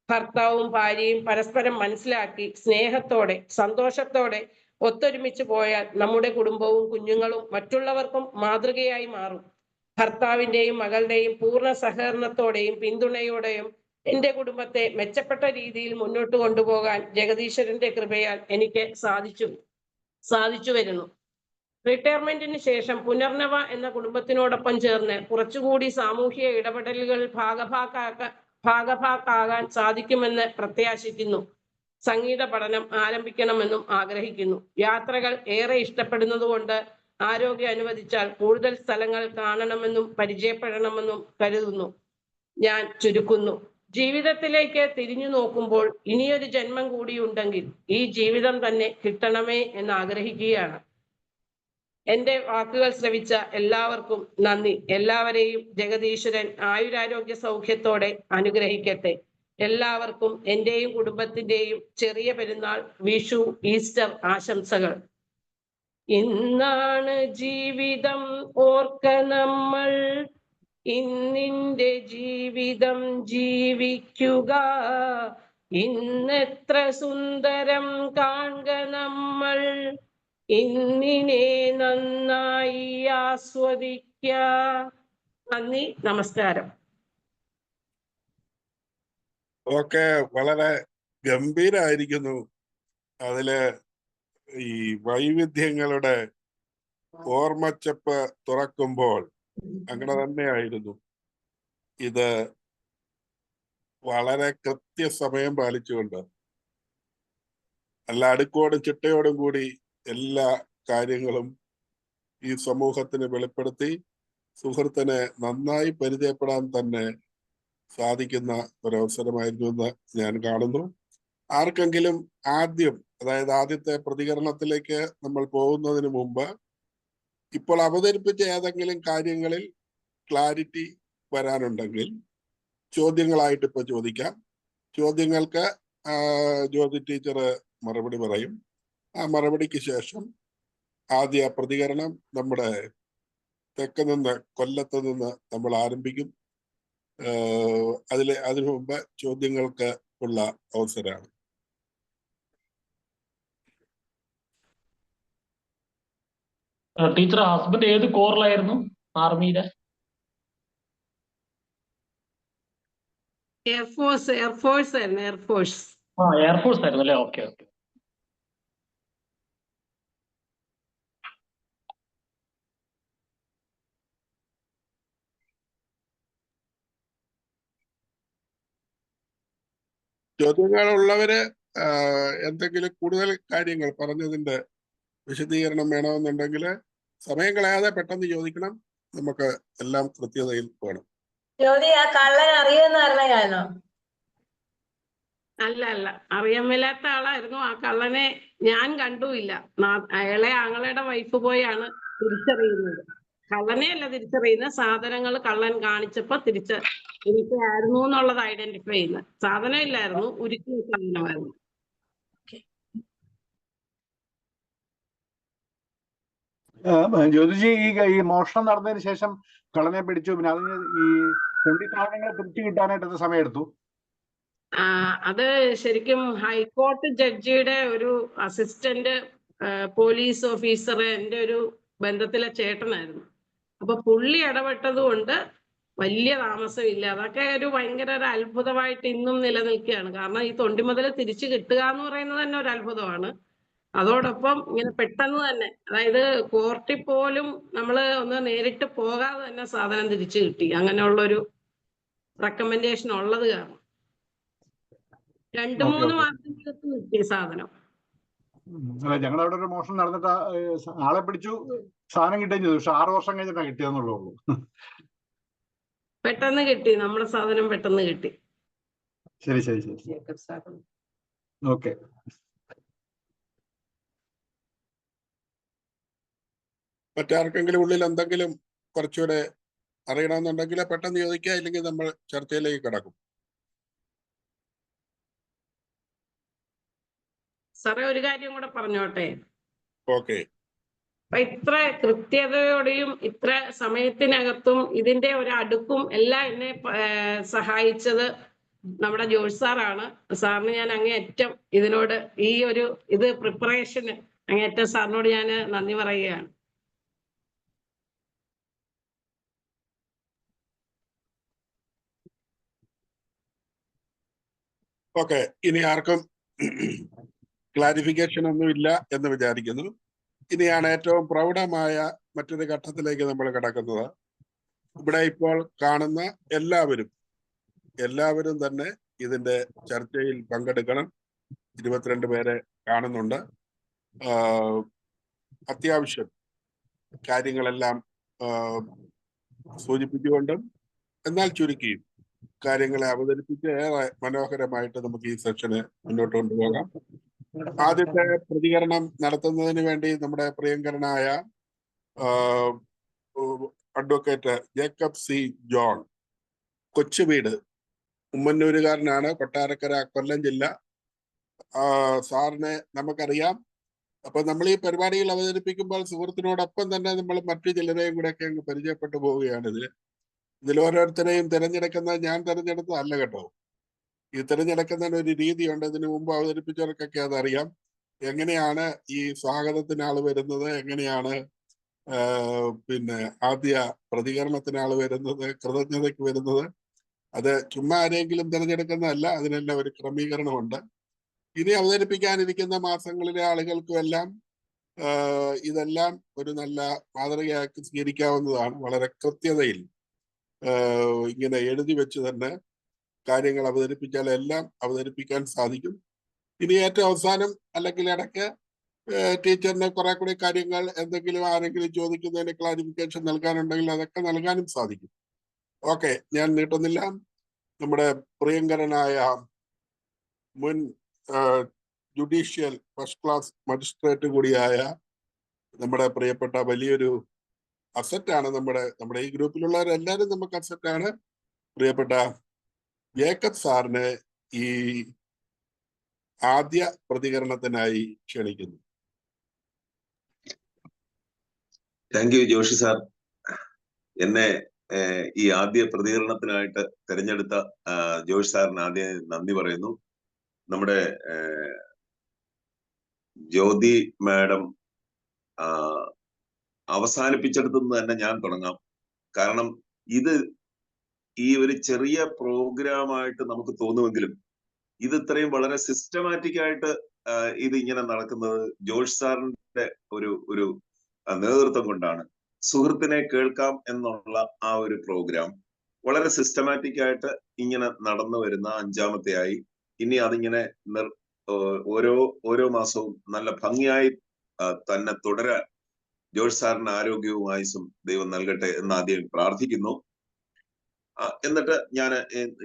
ഭർത്താവും ഭാര്യയും പരസ്പരം മനസ്സിലാക്കി സ്നേഹത്തോടെ സന്തോഷത്തോടെ ഒത്തൊരുമിച്ച് പോയാൽ നമ്മുടെ കുടുംബവും കുഞ്ഞുങ്ങളും മറ്റുള്ളവർക്കും മാതൃകയായി മാറും. ഭർത്താവിന്റെയും മകളുടെയും പൂർണ്ണ സഹകരണത്തോടെയും പിന്തുണയോടെയും എന്റെ കുടുംബത്തെ മെച്ചപ്പെട്ട രീതിയിൽ മുന്നോട്ട് കൊണ്ടുപോകാൻ ജഗദീശ്വരന്റെ കൃപയാൽ എനിക്ക് സാധിച്ചു വരുന്നു. റിട്ടയർമെന്റിന് ശേഷം പുനർനവ എന്ന കുടുംബത്തിനോടൊപ്പം ചേർന്ന് കുറച്ചുകൂടി സാമൂഹിക ഇടപെടലുകൾ ഭാഗഭാക്കാകാൻ സാധിക്കുമെന്ന് പ്രത്യാശിക്കുന്നു. സംഗീത പഠനം ആരംഭിക്കണമെന്നും ആഗ്രഹിക്കുന്നു. യാത്രകൾ ഏറെ ഇഷ്ടപ്പെടുന്നതുകൊണ്ട് ആരോഗ്യം അനുവദിച്ചാൽ കൂടുതൽ സ്ഥലങ്ങൾ കാണണമെന്നും പരിചയപ്പെടണമെന്നും കരുതുന്നു. ഞാൻ ചുരുക്കുന്നു. ജീവിതത്തിലേക്ക് തിരിഞ്ഞു നോക്കുമ്പോൾ ഇനിയൊരു ജന്മം കൂടിയുണ്ടെങ്കിൽ ഈ ജീവിതം തന്നെ കിട്ടണമേ എന്ന് ആഗ്രഹിക്കുകയാണ്. എന്റെ വാക്കുകൾ ശ്രവിച്ച എല്ലാവർക്കും നന്ദി. എല്ലാവരെയും ജഗദീശ്വരൻ ആയുരാരോഗ്യ സൗഖ്യത്തോടെ അനുഗ്രഹിക്കട്ടെ. എല്ലാവർക്കും എന്റെയും കുടുംബത്തിന്റെയും ചെറിയ പെരുന്നാൾ, വിഷു, ഈസ്റ്റർ ആശംസകൾ. ഇന്നാണ് ജീവിതം ഓർക്ക നമ്മൾ, ഇന്നിന്റെ ജീവിതം ജീവിക്കുക. ഇന്നെത്ര സുന്ദരം കാൺക നമ്മൾ, ഇന്നിനെ നന്നായി ആസ്വദിക്ക. നന്ദി, നമസ്കാരം. ഓക്കെ, വളരെ ഗംഭീരായിരിക്കുന്നു. അതില് ഈ വൈവിധ്യങ്ങളുടെ ഓർമ്മച്ചപ്പ് തുറക്കുമ്പോൾ അങ്ങനെ തന്നെയായിരുന്നു. ഇത് വളരെ കൃത്യസമയം പാലിച്ചുകൊണ്ട് നല്ല അടുക്കോടും ചിട്ടയോടും കൂടി എല്ലാ കാര്യങ്ങളും ഈ സമൂഹത്തിന് വെളിപ്പെടുത്തി സുഹൃത്തിനെ നന്നായി പരിചയപ്പെടാൻ തന്നെ സാധിക്കുന്ന ഒരവസരമായിരുന്നു എന്ന് ഞാൻ കാണുന്നു. ആർക്കെങ്കിലും അതായത് ആദ്യത്തെ പ്രതികരണത്തിലേക്ക് നമ്മൾ പോകുന്നതിന് മുമ്പ് ഇപ്പോൾ അവതരിപ്പിച്ച ഏതെങ്കിലും കാര്യങ്ങളിൽ ക്ലാരിറ്റി വരാനുണ്ടെങ്കിൽ ചോദ്യങ്ങളായിട്ട് ഇപ്പൊ ചോദിക്കാം. ചോദ്യങ്ങൾക്ക് ജ്യോതി ടീച്ചർ മറുപടി പറയും. ആ മറുപടിക്ക് ശേഷം ആദ്യ പ്രതികരണം നമ്മുടെ കൊല്ലത്ത് നിന്ന് നമ്മൾ ആരംഭിക്കും. അതിനു മുമ്പ് ചോദ്യങ്ങൾക്ക് ഉള്ള അവസരമാണ്. ടീച്ചർ, ഹസ്ബൻഡ് ഏത് കോറിലായിരുന്നു ആർമിയിലെ? എയർഫോഴ്സ് ആയിരുന്നു. എയർഫോഴ്സ് ആയിരുന്നു അല്ലേ? ഓക്കെ. ചോദ്യങ്ങളുള്ളവര് എന്തെങ്കിലും കൂടുതൽ കാര്യങ്ങൾ പറഞ്ഞതിന്റെ വിശദീകരണം വേണമെന്നുണ്ടെങ്കിൽ സമയം കളയാതെ പെട്ടെന്ന് ചോദിക്കണം. നമുക്ക് എല്ലാം കൃത്യതയിൽ വേണം. ജ്യോതി, ആ കള്ളൻ അറിയുമെന്നായിരുന്നോ? അല്ല, അറിയാൻ മേലാത്ത ആളായിരുന്നു. ആ കള്ളനെ ഞാൻ കണ്ടുമില്ല. അയാളെ ആങ്ങളുടെ വൈഫ് പോയാണ് തിരിച്ചറിയുന്നത്. കള്ളനെ അല്ല തിരിച്ചറിയുന്ന, സാധനങ്ങൾ കള്ളൻ കാണിച്ചപ്പോ എനിക്കായിരുന്നു എന്നുള്ളത് ഐഡന്റിഫൈ ചെയ്യുന്നത്. സാധനം ഇല്ലായിരുന്നു, ഉരുക്കിയ സാധനമായിരുന്നു. ജ്യോതിജി, ഈ മോഷണം നടന്നതിന് ശേഷം കള്ളനെ പിടിച്ചു, പിന്നെ അതിന് ഈ 20 സാധനങ്ങൾ തിരിച്ചു കിട്ടാനായിട്ട് എത്ര സമയം എടുത്തു? അത് ശരിക്കും ഹൈക്കോടതി ജഡ്ജിയുടെ ഒരു അസിസ്റ്റന്റ് പോലീസ് ഓഫീസർ എൻ്റെ ഒരു ബന്ധത്തിലെ ചേട്ടനായിരുന്നു. അപ്പൊ പുള്ളി ഇടപെട്ടത് കൊണ്ട് വലിയ താമസമില്ല. അതൊക്കെ ഭയങ്കര ഒരു അത്ഭുതമായിട്ട് ഇന്നും നിലനിൽക്കുകയാണ്. കാരണം ഈ തൊണ്ടി മുതൽ തിരിച്ചു കിട്ടുക എന്ന് പറയുന്നത് തന്നെ ഒരു അത്ഭുതമാണ്. അതോടൊപ്പം ഇങ്ങനെ പെട്ടെന്ന് തന്നെ, അതായത് കോർട്ടിൽ പോലും നമ്മൾ ഒന്ന് നേരിട്ട് പോകാതെ തന്നെ സാധനം തിരിച്ചു കിട്ടി. അങ്ങനെയുള്ളൊരു റെക്കമെൻഡേഷൻ ഉള്ളത് കാരണം 2-3 മാസത്തിനകത്ത് കിട്ടിയ സാധനം. ഞങ്ങളുടെ അവിടെ ഒരു മോഷണം നടന്നിട്ട് ആളെ പിടിച്ചു, സാധനം കിട്ടുകയും ചെയ്തു. പക്ഷെ 6 വർഷം കഴിഞ്ഞിട്ടാണ് കിട്ടിയെന്നുള്ളൂ. പെട്ടെന്ന് കിട്ടി, നമ്മുടെ സാധനം പെട്ടെന്ന് കിട്ടി. ശരി. ഓക്കെ. മറ്റാർക്കെങ്കിലും ഉള്ളിൽ എന്തെങ്കിലും കുറച്ചുകൂടെ അറിയണമെന്നുണ്ടെങ്കിൽ പെട്ടെന്ന് ചോദിക്കുക, ഇല്ലെങ്കിൽ നമ്മൾ ചർച്ചയിലേക്ക് കിടക്കും. സാറേ, ഒരു കാര്യം കൂടെ പറഞ്ഞോട്ടെ? ഓക്കെ. അപ്പൊ ഇത്ര കൃത്യതയോടെയും ഇത്ര സമയത്തിനകത്തും ഇതിന്റെ ഒരു അടുക്കും എല്ലാം എന്നെ സഹായിച്ചത് നമ്മുടെ ജോഷ് സാറാണ്. സാറിന് ഞാൻ അങ്ങേയറ്റം ഇതിനോട് ഇത് പ്രിപ്പറേഷന് അങ്ങേയറ്റം സാറിനോട് ഞാൻ നന്ദി പറയുകയാണ്. ഓക്കെ, ഇനി ആർക്കും ക്ലാരിഫിക്കേഷൻ ഒന്നും ഇല്ല എന്ന് വിചാരിക്കുന്നു. ഇനിയാണ് ഏറ്റവും പ്രൗഢമായ മറ്റൊരു ഘട്ടത്തിലേക്ക് നമ്മൾ കിടക്കുന്നത്. ഇവിടെ ഇപ്പോൾ കാണുന്ന എല്ലാവരും തന്നെ ഇതിന്റെ ചർച്ചയിൽ പങ്കെടുക്കണം. 22 പേരെ കാണുന്നുണ്ട്. അത്യാവശ്യം കാര്യങ്ങളെല്ലാം സൂചിപ്പിച്ചുകൊണ്ടും എന്നാൽ ചുരുക്കിയും കാര്യങ്ങളെ അവതരിപ്പിച്ച് ഏറെ മനോഹരമായിട്ട് നമുക്ക് ഈ സെഷന് മുന്നോട്ട് കൊണ്ടുപോകാം. ആദ്യത്തെ പ്രതികരണം നടത്തുന്നതിന് വേണ്ടി നമ്മുടെ പ്രിയങ്കരനായ advocate Jacob C John, Kochuveedu, ഉമ്മന്നൂരുകാരനാണ്, കൊട്ടാരക്കര, കൊല്ലം ജില്ല. സാറിനെ നമുക്കറിയാം. അപ്പൊ നമ്മൾ ഈ പരിപാടികൾ അവതരിപ്പിക്കുമ്പോൾ സുഹൃത്തിനോടൊപ്പം തന്നെ നമ്മൾ മറ്റു ചിലരെയും കൂടെ ഒക്കെ അങ്ങ് പരിചയപ്പെട്ടു പോവുകയാണ്. ഇതിൽ ഓരോരുത്തരെയും തിരഞ്ഞെടുക്കുന്നത് ഞാൻ തിരഞ്ഞെടുത്തതല്ല കേട്ടോ. ഈ തിരഞ്ഞെടുക്കുന്നതിന് ഒരു രീതിയുണ്ട്. ഇതിനു മുമ്പ് അവതരിപ്പിച്ചവർക്കൊക്കെ അതറിയാം. എങ്ങനെയാണ് ഈ സ്വാഗതത്തിന് ആള് വരുന്നത്, എങ്ങനെയാണ് പിന്നെ ആദ്യ പ്രതികരണത്തിന് ആള് വരുന്നത്, കൃതജ്ഞതയ്ക്ക് വരുന്നത്. അത് ചുമ്മാ ആരെങ്കിലും തിരഞ്ഞെടുക്കുന്നതല്ല, അതിനെല്ലാം ഒരു ക്രമീകരണമുണ്ട്. ഇനി അവതരിപ്പിക്കാനിരിക്കുന്ന മാസങ്ങളിലെ ആളുകൾക്കും എല്ലാം ഇതെല്ലാം ഒരു നല്ല മാതൃകയാക്കി സ്വീകരിക്കാവുന്നതാണ്. വളരെ കൃത്യതയിൽ ഇങ്ങനെ എഴുതി വെച്ച് തന്നെ കാര്യങ്ങൾ അവതരിപ്പിച്ചാൽ എല്ലാം അവതരിപ്പിക്കാൻ സാധിക്കും. ഇനി ഏറ്റവും അവസാനം അല്ലെങ്കിൽ ഇടയ്ക്ക് ടീച്ചറിന് കുറെ കൂടി കാര്യങ്ങൾ എന്തെങ്കിലും ആരെങ്കിലും ചോദിക്കുന്നതിന് ക്ലാരിഫിക്കേഷൻ നൽകാനുണ്ടെങ്കിൽ അതൊക്കെ നൽകാനും സാധിക്കും. ഓക്കെ, ഞാൻ നീട്ടുന്നില്ല. നമ്മുടെ പ്രിയങ്കരനായ മുൻ ജുഡീഷ്യൽ ഫസ്റ്റ് ക്ലാസ് മജിസ്ട്രേറ്റ് കൂടിയായ നമ്മുടെ പ്രിയപ്പെട്ട വലിയൊരു അസറ്റാണ് നമ്മുടെ ഈ ഗ്രൂപ്പിലുള്ളവരെല്ലാവരും നമുക്ക് അസറ്റാണ്. പ്രിയപ്പെട്ട ജേക്കബ് സാറിനെ ഈ ആദ്യ പ്രതികരണത്തിനായി ക്ഷണിക്കുന്നു. Thank you Joshi sir. എന്നെ ഈ ആദ്യ പ്രതികരണത്തിനായിട്ട് തിരഞ്ഞെടുത്ത ജോഷി സാറിന് ആദ്യം നന്ദി പറയുന്നു. നമ്മുടെ ജ്യോതി മാഡം അവസാനിപ്പിച്ചെടുത്തു തന്നെ ഞാൻ തുടങ്ങാം. കാരണം ഇത് ഈ ഒരു ചെറിയ പ്രോഗ്രാമായിട്ട് നമുക്ക് തോന്നുമെങ്കിലും ഇത് ഇത്രയും വളരെ സിസ്റ്റമാറ്റിക് ആയിട്ട് ഇത് ഇങ്ങനെ നടക്കുന്നത് ജോഷ് സാറിന്റെ ഒരു നേതൃത്വം കൊണ്ടാണ്. സുഹൃത്തിനെ കേൾക്കാം എന്നുള്ള ആ ഒരു പ്രോഗ്രാം വളരെ സിസ്റ്റമാറ്റിക് ആയിട്ട് ഇങ്ങനെ നടന്നു വരുന്ന 5ാമത്തെയായി. ഇനി അതിങ്ങനെ ഓരോ മാസവും നല്ല ഭംഗിയായി തന്നെ തുടരാൻ ജോഷ് സാറിന് ആരോഗ്യവും ആയുസ്സും ദൈവം നൽകട്ടെ എന്ന് ആദ്യം പ്രാർത്ഥിക്കുന്നു. എന്നിട്ട് ഞാൻ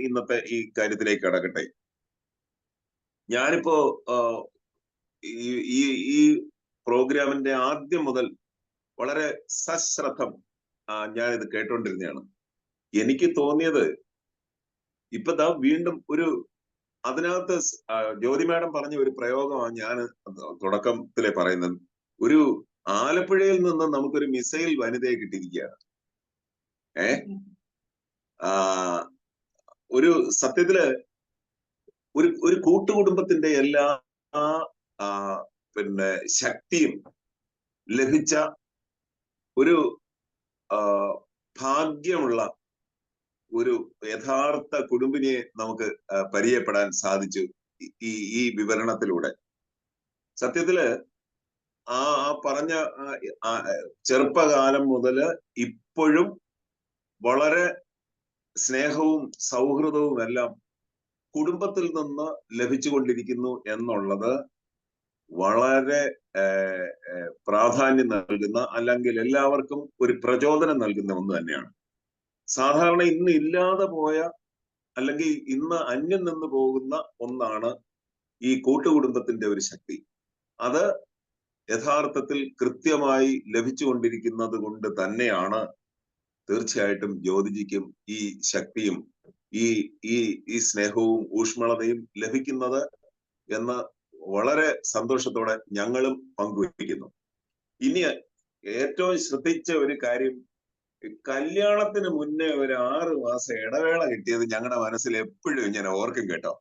ഇന്നത്തെ ഈ കാര്യത്തിലേക്ക് കടക്കട്ടെ. ഞാനിപ്പോ ഈ പ്രോഗ്രാമിന്റെ ആദ്യം മുതൽ വളരെ സശ്രദ്ധം ഞാനിത് കേട്ടോണ്ടിരുന്നതാണ്. എനിക്ക് തോന്നിയത് ഇപ്പൊ വീണ്ടും അതിനകത്ത് ജ്യോതി മാഡം പറഞ്ഞ ഒരു പ്രയോഗമാണ് ഞാൻ തുടക്കത്തിലെ പറയുന്നത്. ഒരു ആലപ്പുഴയിൽ നിന്ന് നമുക്കൊരു മിസൈൽ വനിതയെ കിട്ടിയിരിക്കുകയാണ്. ഒരു സത്യത്തില് ഒരു കൂട്ടുകുടുംബത്തിന്റെ എല്ലാ പിന്നെ ശക്തിയും ലഭിച്ച ഒരു ഭാഗ്യമുള്ള ഒരു യഥാർത്ഥ കുടുംബിനിയെ നമുക്ക് പരിചയപ്പെടാൻ സാധിച്ചു ഈ വിവരണത്തിലൂടെ. സത്യത്തില് ആ പറഞ്ഞ ചെറുപ്പകാലം മുതല് ഇപ്പോഴും വളരെ സ്നേഹവും സൗഹൃദവും എല്ലാം കുടുംബത്തിൽ നിന്ന് ലഭിച്ചുകൊണ്ടിരിക്കുന്നു എന്നുള്ളത് വളരെ പ്രാധാന്യം നൽകുന്ന, അല്ലെങ്കിൽ എല്ലാവർക്കും ഒരു പ്രചോദനം നൽകുന്ന ഒന്ന് തന്നെയാണ്. സാധാരണ ഇന്ന് ഇല്ലാതെ പോയ അല്ലെങ്കിൽ ഇന്ന് അന്യം നിന്ന് പോകുന്ന ഒന്നാണ് ഈ കൂട്ടുകുടുംബത്തിന്റെ ഒരു ശക്തി. അത് യഥാർത്ഥത്തിൽ കൃത്യമായി ലഭിച്ചുകൊണ്ടിരിക്കുന്നത് കൊണ്ട് തന്നെയാണ് തീർച്ചയായിട്ടും ജ്യോതിജിക്കും ഈ ശക്തിയും ഈ സ്നേഹവും ഊഷ്മളതയും ലഭിക്കുന്നത് എന്ന് വളരെ സന്തോഷത്തോടെ ഞങ്ങളും പങ്കുവയ്ക്കുന്നു. ഇനി ഏറ്റവും ശ്രദ്ധിച്ച ഒരു കാര്യം കല്യാണത്തിന് മുന്നേ ഒരു 6 മാസം ഇടവേള കിട്ടിയത് ഞങ്ങളുടെ മനസ്സിൽ എപ്പോഴും ഇങ്ങനെ ഓർക്കും കേട്ടോ.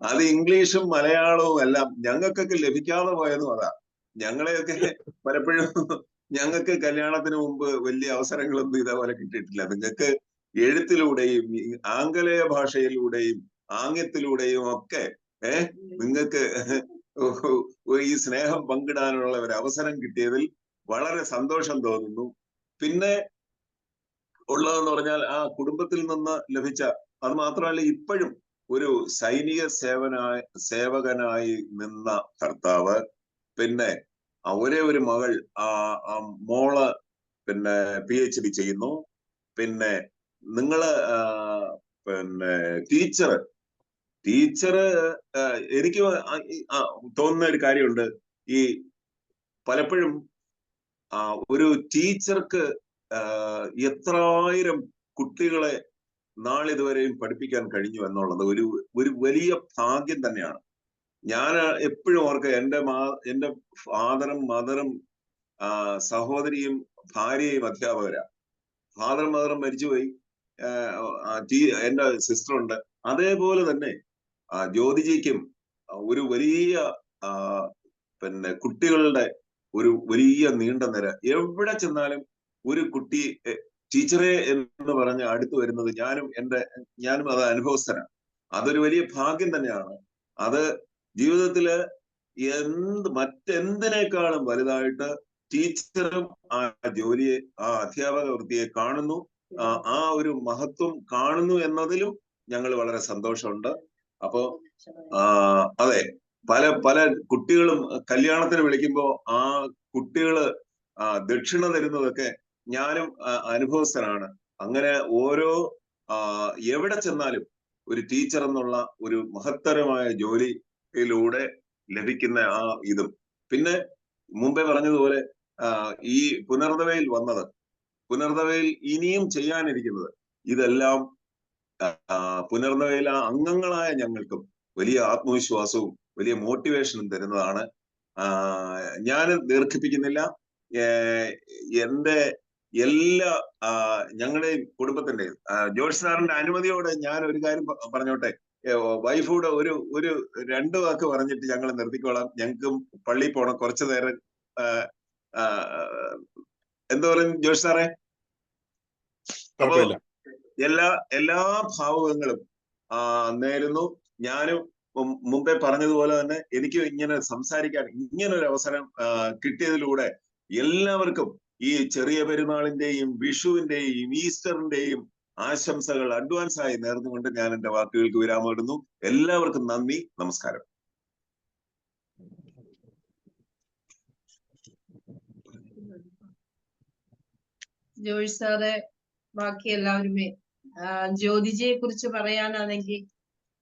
അത് ഇംഗ്ലീഷും മലയാളവും എല്ലാം ഞങ്ങൾക്കൊക്കെ ലഭിക്കാതെ പോയതും അതാ. ഞങ്ങളെയൊക്കെ പലപ്പോഴും ഞങ്ങൾക്ക് കല്യാണത്തിന് മുമ്പ് വലിയ അവസരങ്ങളൊന്നും ഇതേപോലെ കിട്ടിയിട്ടില്ല. നിങ്ങൾക്ക് എഴുത്തിലൂടെയും ആംഗലേയ ഭാഷയിലൂടെയും ആംഗ്യത്തിലൂടെയും ഒക്കെ നിങ്ങൾക്ക് ഈ സ്നേഹം പങ്കിടാനുള്ള ഒരു അവസരം കിട്ടിയതിൽ വളരെ സന്തോഷം തോന്നുന്നു. പിന്നെ ഉള്ളതെന്ന് പറഞ്ഞാൽ ആ കുടുംബത്തിൽ നിന്ന് ലഭിച്ച, അത് മാത്രമല്ല ഇപ്പോഴും ഒരു സൈനിക സേവകനായി നിന്ന ഭർത്താവ്, പിന്നെ ഒരേ ഒരു മകൾ, മോള് പിന്നെ PhD ചെയ്യുന്നു. പിന്നെ നിങ്ങള് പിന്നെ ടീച്ചറ് എനിക്ക് തോന്നുന്ന ഒരു കാര്യമുണ്ട്. ഈ പലപ്പോഴും ഒരു ടീച്ചർക്ക് എത്രായിരം കുട്ടികളെ നാളിതുവരെയും പഠിപ്പിക്കാൻ കഴിഞ്ഞു എന്നുള്ളത് ഒരു വലിയ ഭാഗ്യം തന്നെയാണ്. ഞാൻ എപ്പോഴും ഓർക്കുക, എന്റെ ഫാദറും മദറും സഹോദരിയും ഭാര്യയും അധ്യാപകരാ. ഫാദറും മദറും മരിച്ചുപോയി. എന്റെ സിസ്റ്ററുണ്ട്. അതേപോലെ തന്നെ ജ്യോതിജിക്കും ഒരു വലിയ പിന്നെ കുട്ടികളുടെ ഒരു വലിയ നീണ്ട നിര. എവിടെ ചെന്നാലും ഒരു കുട്ടി ടീച്ചറെ എന്ന് പറഞ്ഞ് അടുത്ത് വരുന്നത് ഞാനും അത് അനുഭവസ്ഥനാണ്. അതൊരു വലിയ ഭാഗ്യം തന്നെയാണ്. അത് ജീവിതത്തില് മറ്റെന്തിനേക്കാളും വലുതായിട്ട് ടീച്ചറും ആ ജോലിയെ, ആ അധ്യാപക വൃത്തിയെ കാണുന്നു, ആ ഒരു മഹത്വം കാണുന്നു എന്നതിലും ഞങ്ങൾ വളരെ സന്തോഷമുണ്ട്. അപ്പോ അതെ, പല കുട്ടികളും കല്യാണത്തിന് വിളിക്കുമ്പോ ആ കുട്ടികള് ദക്ഷിണ തരുന്നതൊക്കെ ഞാനും അനുഭവസ്ഥനാണ്. അങ്ങനെ ഓരോ എവിടെ ചെന്നാലും ഒരു ടീച്ചർ എന്നുള്ള ഒരു മഹത്തരമായ ജോലിയിലൂടെ ലഭിക്കുന്ന ആ ഇതും, പിന്നെ മുമ്പേ പറഞ്ഞതുപോലെ ഈ പുനർദവയിൽ വന്നത്, പുനർദവയിൽ ഇനിയും ചെയ്യാനിരിക്കുന്നത്, ഇതെല്ലാം പുനർദവയിലെ അംഗങ്ങളായ ഞങ്ങൾക്കും വലിയ ആത്മവിശ്വാസവും വലിയ മോട്ടിവേഷനും തരുന്നതാണ്. ഞാൻ ദീർഘിപ്പിക്കുന്നില്ല. എന്റെ എല്ലാ ഞങ്ങളുടെ കുടുംബത്തിന്റെ ജോർജ് സാറിന്റെ അനുമതിയോടെ ഞാൻ ഒരു കാര്യം പറഞ്ഞോട്ടെ. വൈഫോട് ഒരു 2 വാക്ക് പറഞ്ഞിട്ട് ഞങ്ങൾ നിർത്തിക്കോളാം. ഞങ്ങൾക്കും പള്ളിയിൽ പോണം കുറച്ചു നേരം. എന്താ പറയും ജോർജ് സാറേ? അപ്പോ എല്ലാ ഭാവുകങ്ങളും നേരുന്നു. ഞാനും മുമ്പേ പറഞ്ഞതുപോലെ തന്നെ എനിക്ക് ഇങ്ങനെ സംസാരിക്കാൻ ഇങ്ങനൊരു അവസരം കിട്ടിയതിലൂടെ എല്ലാവർക്കും ഈ ചെറിയ പെരുന്നാളിന്റെയും വിഷുവിന്റെയും ഈസ്റ്ററിന്റെയും ആശംസകൾ അഡ്വാൻസ് ആയി നേർന്നുകൊണ്ട് ഞാൻ എന്റെ വാക്കുകൾക്ക് വിരാമമിടുന്നു. എല്ലാവർക്കും നന്ദി, നമസ്കാരം. ജോർജ് സാറെ, ബാക്കി എല്ലാവരുമേ, ജ്യോതിജിയെ കുറിച്ച് പറയാനാണെങ്കിൽ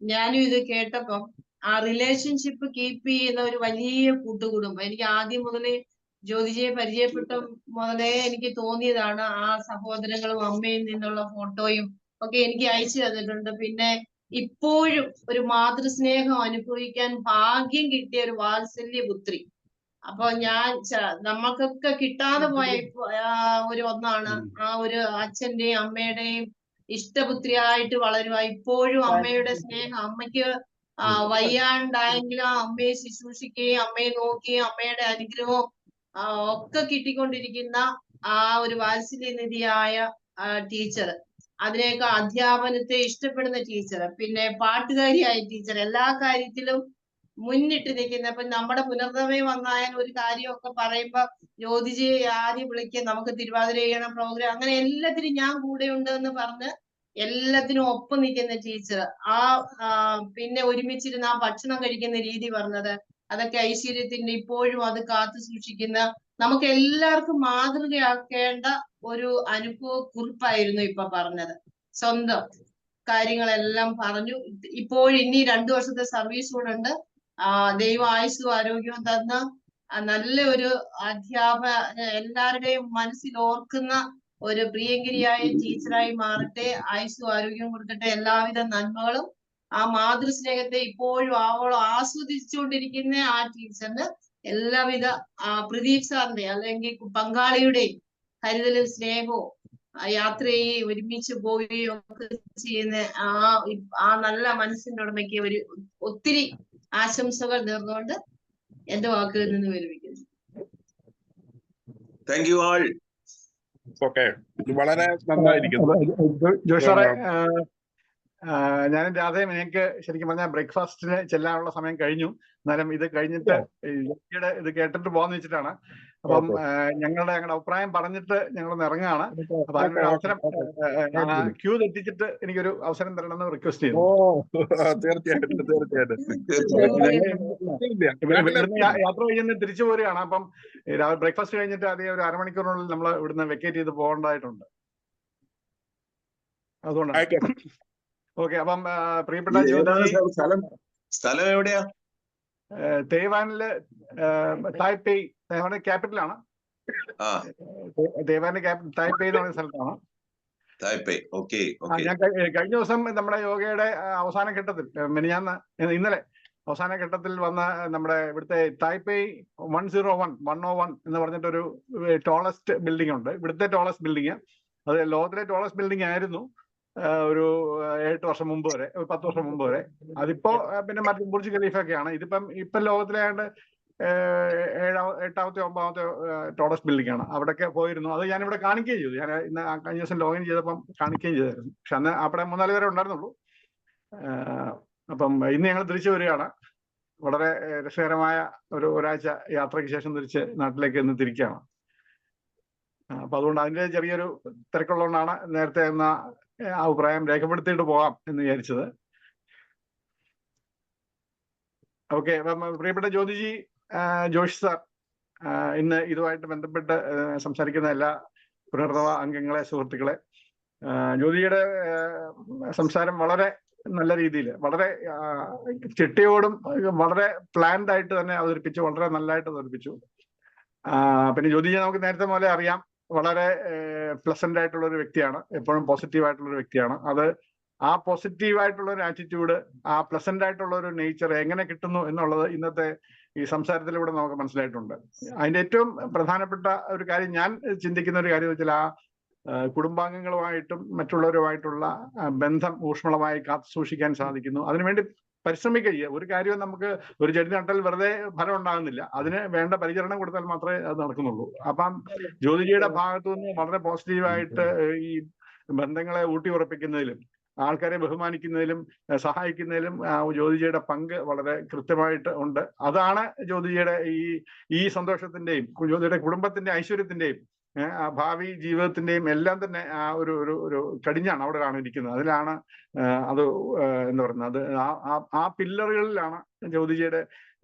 ഞാനും ഇത് കേട്ടപ്പം ആ റിലേഷൻഷിപ്പ് കീപ്പ് ചെയ്യുന്ന ഒരു വലിയ കൂട്ടുകുടുംബം എനിക്ക് ആദ്യം മുതലേ ജ്യോതിജിയെ പരിചയപ്പെട്ട മുതലേ എനിക്ക് തോന്നിയതാണ്. ആ സഹോദരങ്ങളും അമ്മയിൽ നിന്നുള്ള ഫോട്ടോയും ഒക്കെ എനിക്ക് അയച്ചു തന്നിട്ടുണ്ട്. പിന്നെ ഇപ്പോഴും ഒരു മാതൃസ്നേഹം അനുഭവിക്കാൻ ഭാഗ്യം കിട്ടിയ ഒരു വാത്സല്യപുത്രി. അപ്പൊ നമ്മൾക്കൊക്കെ കിട്ടാതെ പോയ ഒരു ഒന്നാണ് ആ ഒരു അച്ഛന്റെയും അമ്മയുടെയും ഇഷ്ടപുത്രിയായിട്ട് വളരുക. ഇപ്പോഴും അമ്മയുടെ സ്നേഹം, അമ്മയ്ക്ക് വയ്യാണ്ടായെങ്കിലും ആ അമ്മയെ ശുശ്രൂഷിക്കുകയും അമ്മയെ നോക്കുകയും അമ്മയുടെ അനുഗ്രഹവും ഒക്കെ കിട്ടിക്കൊണ്ടിരിക്കുന്ന ആ ഒരു വാത്സല്യനിധിയായ ടീച്ചർ, അതിനെയൊക്കെ അധ്യാപനത്തെ ഇഷ്ടപ്പെടുന്ന ടീച്ചർ, പിന്നെ പാട്ടുകാരിയായ ടീച്ചർ, എല്ലാ കാര്യത്തിലും മുന്നിട്ട് നിൽക്കുന്ന. അപ്പൊ നമ്മുടെ പുനർദമയം വന്നായാൽ ഒരു കാര്യമൊക്കെ പറയുമ്പോ ജ്യോതിജിയെ ആദ്യം വിളിക്കുക, നമുക്ക് തിരുവാതിര ചെയ്യണം, പ്രോഗ്രാം, അങ്ങനെ എല്ലാത്തിനും ഞാൻ കൂടെ ഉണ്ട് എന്ന് പറഞ്ഞ് എല്ലാത്തിനും ഒപ്പം നിൽക്കുന്ന ടീച്ചർ. പിന്നെ ഒരുമിച്ചിരുന്ന് ആ ഭക്ഷണം കഴിക്കുന്ന രീതി പറഞ്ഞത്, അതൊക്കെ ഐശ്വര്യത്തിന്റെ ഇപ്പോഴും അത് കാത്തു സൂക്ഷിക്കുന്ന, നമുക്ക് എല്ലാവർക്കും മാതൃകയാക്കേണ്ട ഒരു അനുഭവ കുറിപ്പായിരുന്നു ഇപ്പൊ പറഞ്ഞത്. സ്വന്തം കാര്യങ്ങളെല്ലാം പറഞ്ഞു. ഇപ്പോഴും ഇനി 2 വർഷത്തെ സർവീസ് കൂടെ ഉണ്ട്. ദൈവം ആയുസ്സും ആരോഗ്യവും തന്ന് നല്ല ഒരു എല്ലാവരുടെയും മനസ്സിൽ ഓർക്കുന്ന ഒരു പ്രിയങ്കരിയായ ടീച്ചറായി മാറട്ടെ. ആയുസ്സും ആരോഗ്യവും കൊടുക്കട്ടെ. എല്ലാവിധ നന്മകളും. ആ മാതൃസ്നേഹത്തെ ഇപ്പോഴും ആവോളം ആസ്വദിച്ചുകൊണ്ടിരിക്കുന്ന ആ ടീച്ചറിന് എല്ലാവിധ പ്രദീപ് സാറിന്റെ അല്ലെങ്കിൽ പങ്കാളിയുടെയും കരുതലും സ്നേഹവും യാത്ര ചെയ്യുകയും ഒരുമിച്ച് പോവുകയും ഒക്കെ ചെയ്യുന്ന ആ നല്ല മനസ്സിന്റെ ഉടമയ്ക്ക് ഒത്തിരി ആശംസകൾ നേർന്നുകൊണ്ട് എന്റെ വാക്കുകളിൽ നിന്ന് വിരമിക്കുന്നു. Thank you all. ഓക്കെ, വളരെ നന്നായിരിക്കുന്നു. ജോഷ് സാറേ, ഞാനും രാധയും എനിക്ക് ശരിക്കും പറഞ്ഞാൽ ബ്രേക്ക്ഫാസ്റ്റിന് ചെല്ലാനുള്ള സമയം കഴിഞ്ഞു. എന്നാലും ഇത് കഴിഞ്ഞിട്ട് ഇത് കേട്ടിട്ട് പോകാന്ന് വെച്ചിട്ടാണ്. അപ്പം ഞങ്ങളുടെ അഭിപ്രായം പറഞ്ഞിട്ട് ഞങ്ങളൊന്ന് ഇറങ്ങുകയാണ്. അപ്പൊ അതിനൊരു അവസരം ക്യൂ തെറ്റിച്ചിട്ട് എനിക്കൊരു അവസരം തരണമെന്ന് റിക്വസ്റ്റ് ചെയ്യുന്നു. തീർച്ചയായിട്ടും തീർച്ചയായിട്ടും. ഇവിടുന്ന് യാത്ര കഴിഞ്ഞ് തിരിച്ചു പോരുകയാണ്. അപ്പം ബ്രേക്ക്ഫാസ്റ്റ് കഴിഞ്ഞിട്ട് അധികം ഒരു അരമണിക്കൂറിനുള്ളിൽ നമ്മൾ ഇവിടുന്ന് വെക്കേറ്റ് ചെയ്ത് പോകേണ്ടതായിട്ടുണ്ട്. അതുകൊണ്ടാണ്. ഓക്കെ, അപ്പം പ്രിയപ്പെട്ട സ്ഥലം എവിടെയാ? തൈവാനില് തായ്പേയ്, തൈവാന്റെ ക്യാപിറ്റലാണ്. തൈവാന്റെ തായ്പേയ് എന്ന് പറയുന്ന സ്ഥലത്താണ്. ഞാൻ കഴിഞ്ഞ ദിവസം നമ്മുടെ യോഗയുടെ അവസാന ഘട്ടത്തിൽ ഇന്നലെ അവസാന ഘട്ടത്തിൽ വന്ന നമ്മുടെ ഇവിടുത്തെ തായ്പേയ് 101 എന്ന് പറഞ്ഞിട്ടൊരു ടോളസ്റ്റ് ബിൽഡിംഗ് ഉണ്ട്. ഇവിടുത്തെ ടോളസ്റ്റ് ബിൽഡിംഗ്, അത് ലോകത്തിലെ ടോളസ്റ്റ് ബിൽഡിംഗ് ആയിരുന്നു ഒരു 8 വർഷം മുമ്പ് വരെ, 10 വർഷം മുമ്പ് വരെ. അതിപ്പോ പിന്നെ മറ്റു ബുർജ് ഖലീഫ ഒക്കെയാണ്. ഇപ്പം ലോകത്തിലെ 8ാമത്തെ 9ാമത്തെ ടോളസ്റ്റ് ബിൽഡിംഗ് ആണ്. അവിടെയൊക്കെ പോയിരുന്നു. അത് ഞാനിവിടെ കാണിക്കുകയും ചെയ്തു. ഞാൻ ഇന്ന് കഴിഞ്ഞ ദിവസം ലോഗിൻ ചെയ്തപ്പം കാണിക്കുകയും ചെയ്തായിരുന്നു. പക്ഷെ അന്ന് അവിടെ 3-4 പേരെ ഉണ്ടായിരുന്നുള്ളൂ. അപ്പം ഇന്ന് ഞങ്ങൾ തിരിച്ചു വരികയാണ്. വളരെ രസകരമായ ഒരാഴ്ച യാത്രയ്ക്ക് ശേഷം തിരിച്ച് നാട്ടിലേക്ക് ഇന്ന് തിരിക്കുകയാണ്. അപ്പൊ അതുകൊണ്ട് അതിന്റെ ചെറിയൊരു തിരക്കുള്ളതുകൊണ്ടാണ് നേരത്തെ എന്ന അഭിപ്രായം രേഖപ്പെടുത്തിയിട്ട് പോകാം എന്ന് വിചാരിച്ചത്. ഓക്കെ, പ്രിയപ്പെട്ട ജ്യോതിജി, ജോഷ് സാർ, ഇന്ന് ഇതുമായിട്ട് ബന്ധപ്പെട്ട് സംസാരിക്കുന്ന എല്ലാ പുനർനവ അംഗങ്ങളെ, സുഹൃത്തുക്കളെ, ജ്യോതിജിയുടെ സംസാരം വളരെ നല്ല രീതിയിൽ, വളരെ ചിട്ടയോടും വളരെ പ്ലാൻഡ് ആയിട്ട് തന്നെ അവതരിപ്പിച്ചു, വളരെ നല്ലതായിട്ട് അവതരിപ്പിച്ചു. പിന്നെ ജ്യോതിജിയെ നമുക്ക് നേരത്തെ പോലെ അറിയാം. വളരെ പ്ലസന്റ് ആയിട്ടുള്ള ഒരു വ്യക്തിയാണ്, എപ്പോഴും പോസിറ്റീവ് ആയിട്ടുള്ള ഒരു വ്യക്തിയാണ്. ആ പോസിറ്റീവ് ആയിട്ടുള്ള ഒരു ആറ്റിറ്റ്യൂഡ്, ആ പ്ലസന്റ് ആയിട്ടുള്ള ഒരു നേച്ചർ എങ്ങനെ കിട്ടുന്നു എന്നുള്ളത് ഇന്നത്തെ ഈ സംസാരത്തിലൂടെ നമുക്ക് മനസ്സിലായിട്ടുണ്ട്. അതിന്റെ ഏറ്റവും പ്രധാനപ്പെട്ട ഒരു കാര്യം, ഞാൻ ചിന്തിക്കുന്ന ഒരു കാര്യം വെച്ചാൽ, കുടുംബാംഗങ്ങളുമായിട്ടും മറ്റുള്ളവരുമായിട്ടുള്ള ബന്ധം ഊഷ്മളമായി കാത്തു സൂക്ഷിക്കാൻ സാധിക്കുന്നു. അതിനുവേണ്ടി പരിശ്രമിക്കുക. ഒരു കാര്യവും നമുക്ക് ഒരു ചെടി നട്ടാൽ വെറുതെ ഫലം ഉണ്ടാകുന്നില്ല. അതിന് വേണ്ട പരിചരണം കൊടുത്താൽ മാത്രമേ അത് നടക്കുന്നുള്ളൂ. അപ്പം ജ്യോതിജിയുടെ ഭാഗത്തു നിന്ന് വളരെ പോസിറ്റീവായിട്ട് ഈ ബന്ധങ്ങളെ ഊട്ടി ഉറപ്പിക്കുന്നതിലും ആൾക്കാരെ ബഹുമാനിക്കുന്നതിലും സഹായിക്കുന്നതിലും ജ്യോതിജിയുടെ പങ്ക് വളരെ കൃത്യമായിട്ട് ഉണ്ട്. അതാണ് ജ്യോതിജിയുടെ ഈ സന്തോഷത്തിന്റെയും ജ്യോതിയുടെ കുടുംബത്തിന്റെ ഐശ്വര്യത്തിന്റെയും ഭാവി ജീവിതത്തിന്റെയും എല്ലാം തന്നെ ഒരു കടിഞ്ഞാണ് അവിടെയാണ് ഇരിക്കുന്നത്. അതിലാണ് അത് എന്താ പറയുന്നത്, ആ പില്ലറുകളിലാണ് ജ്യോതിജിയുടെ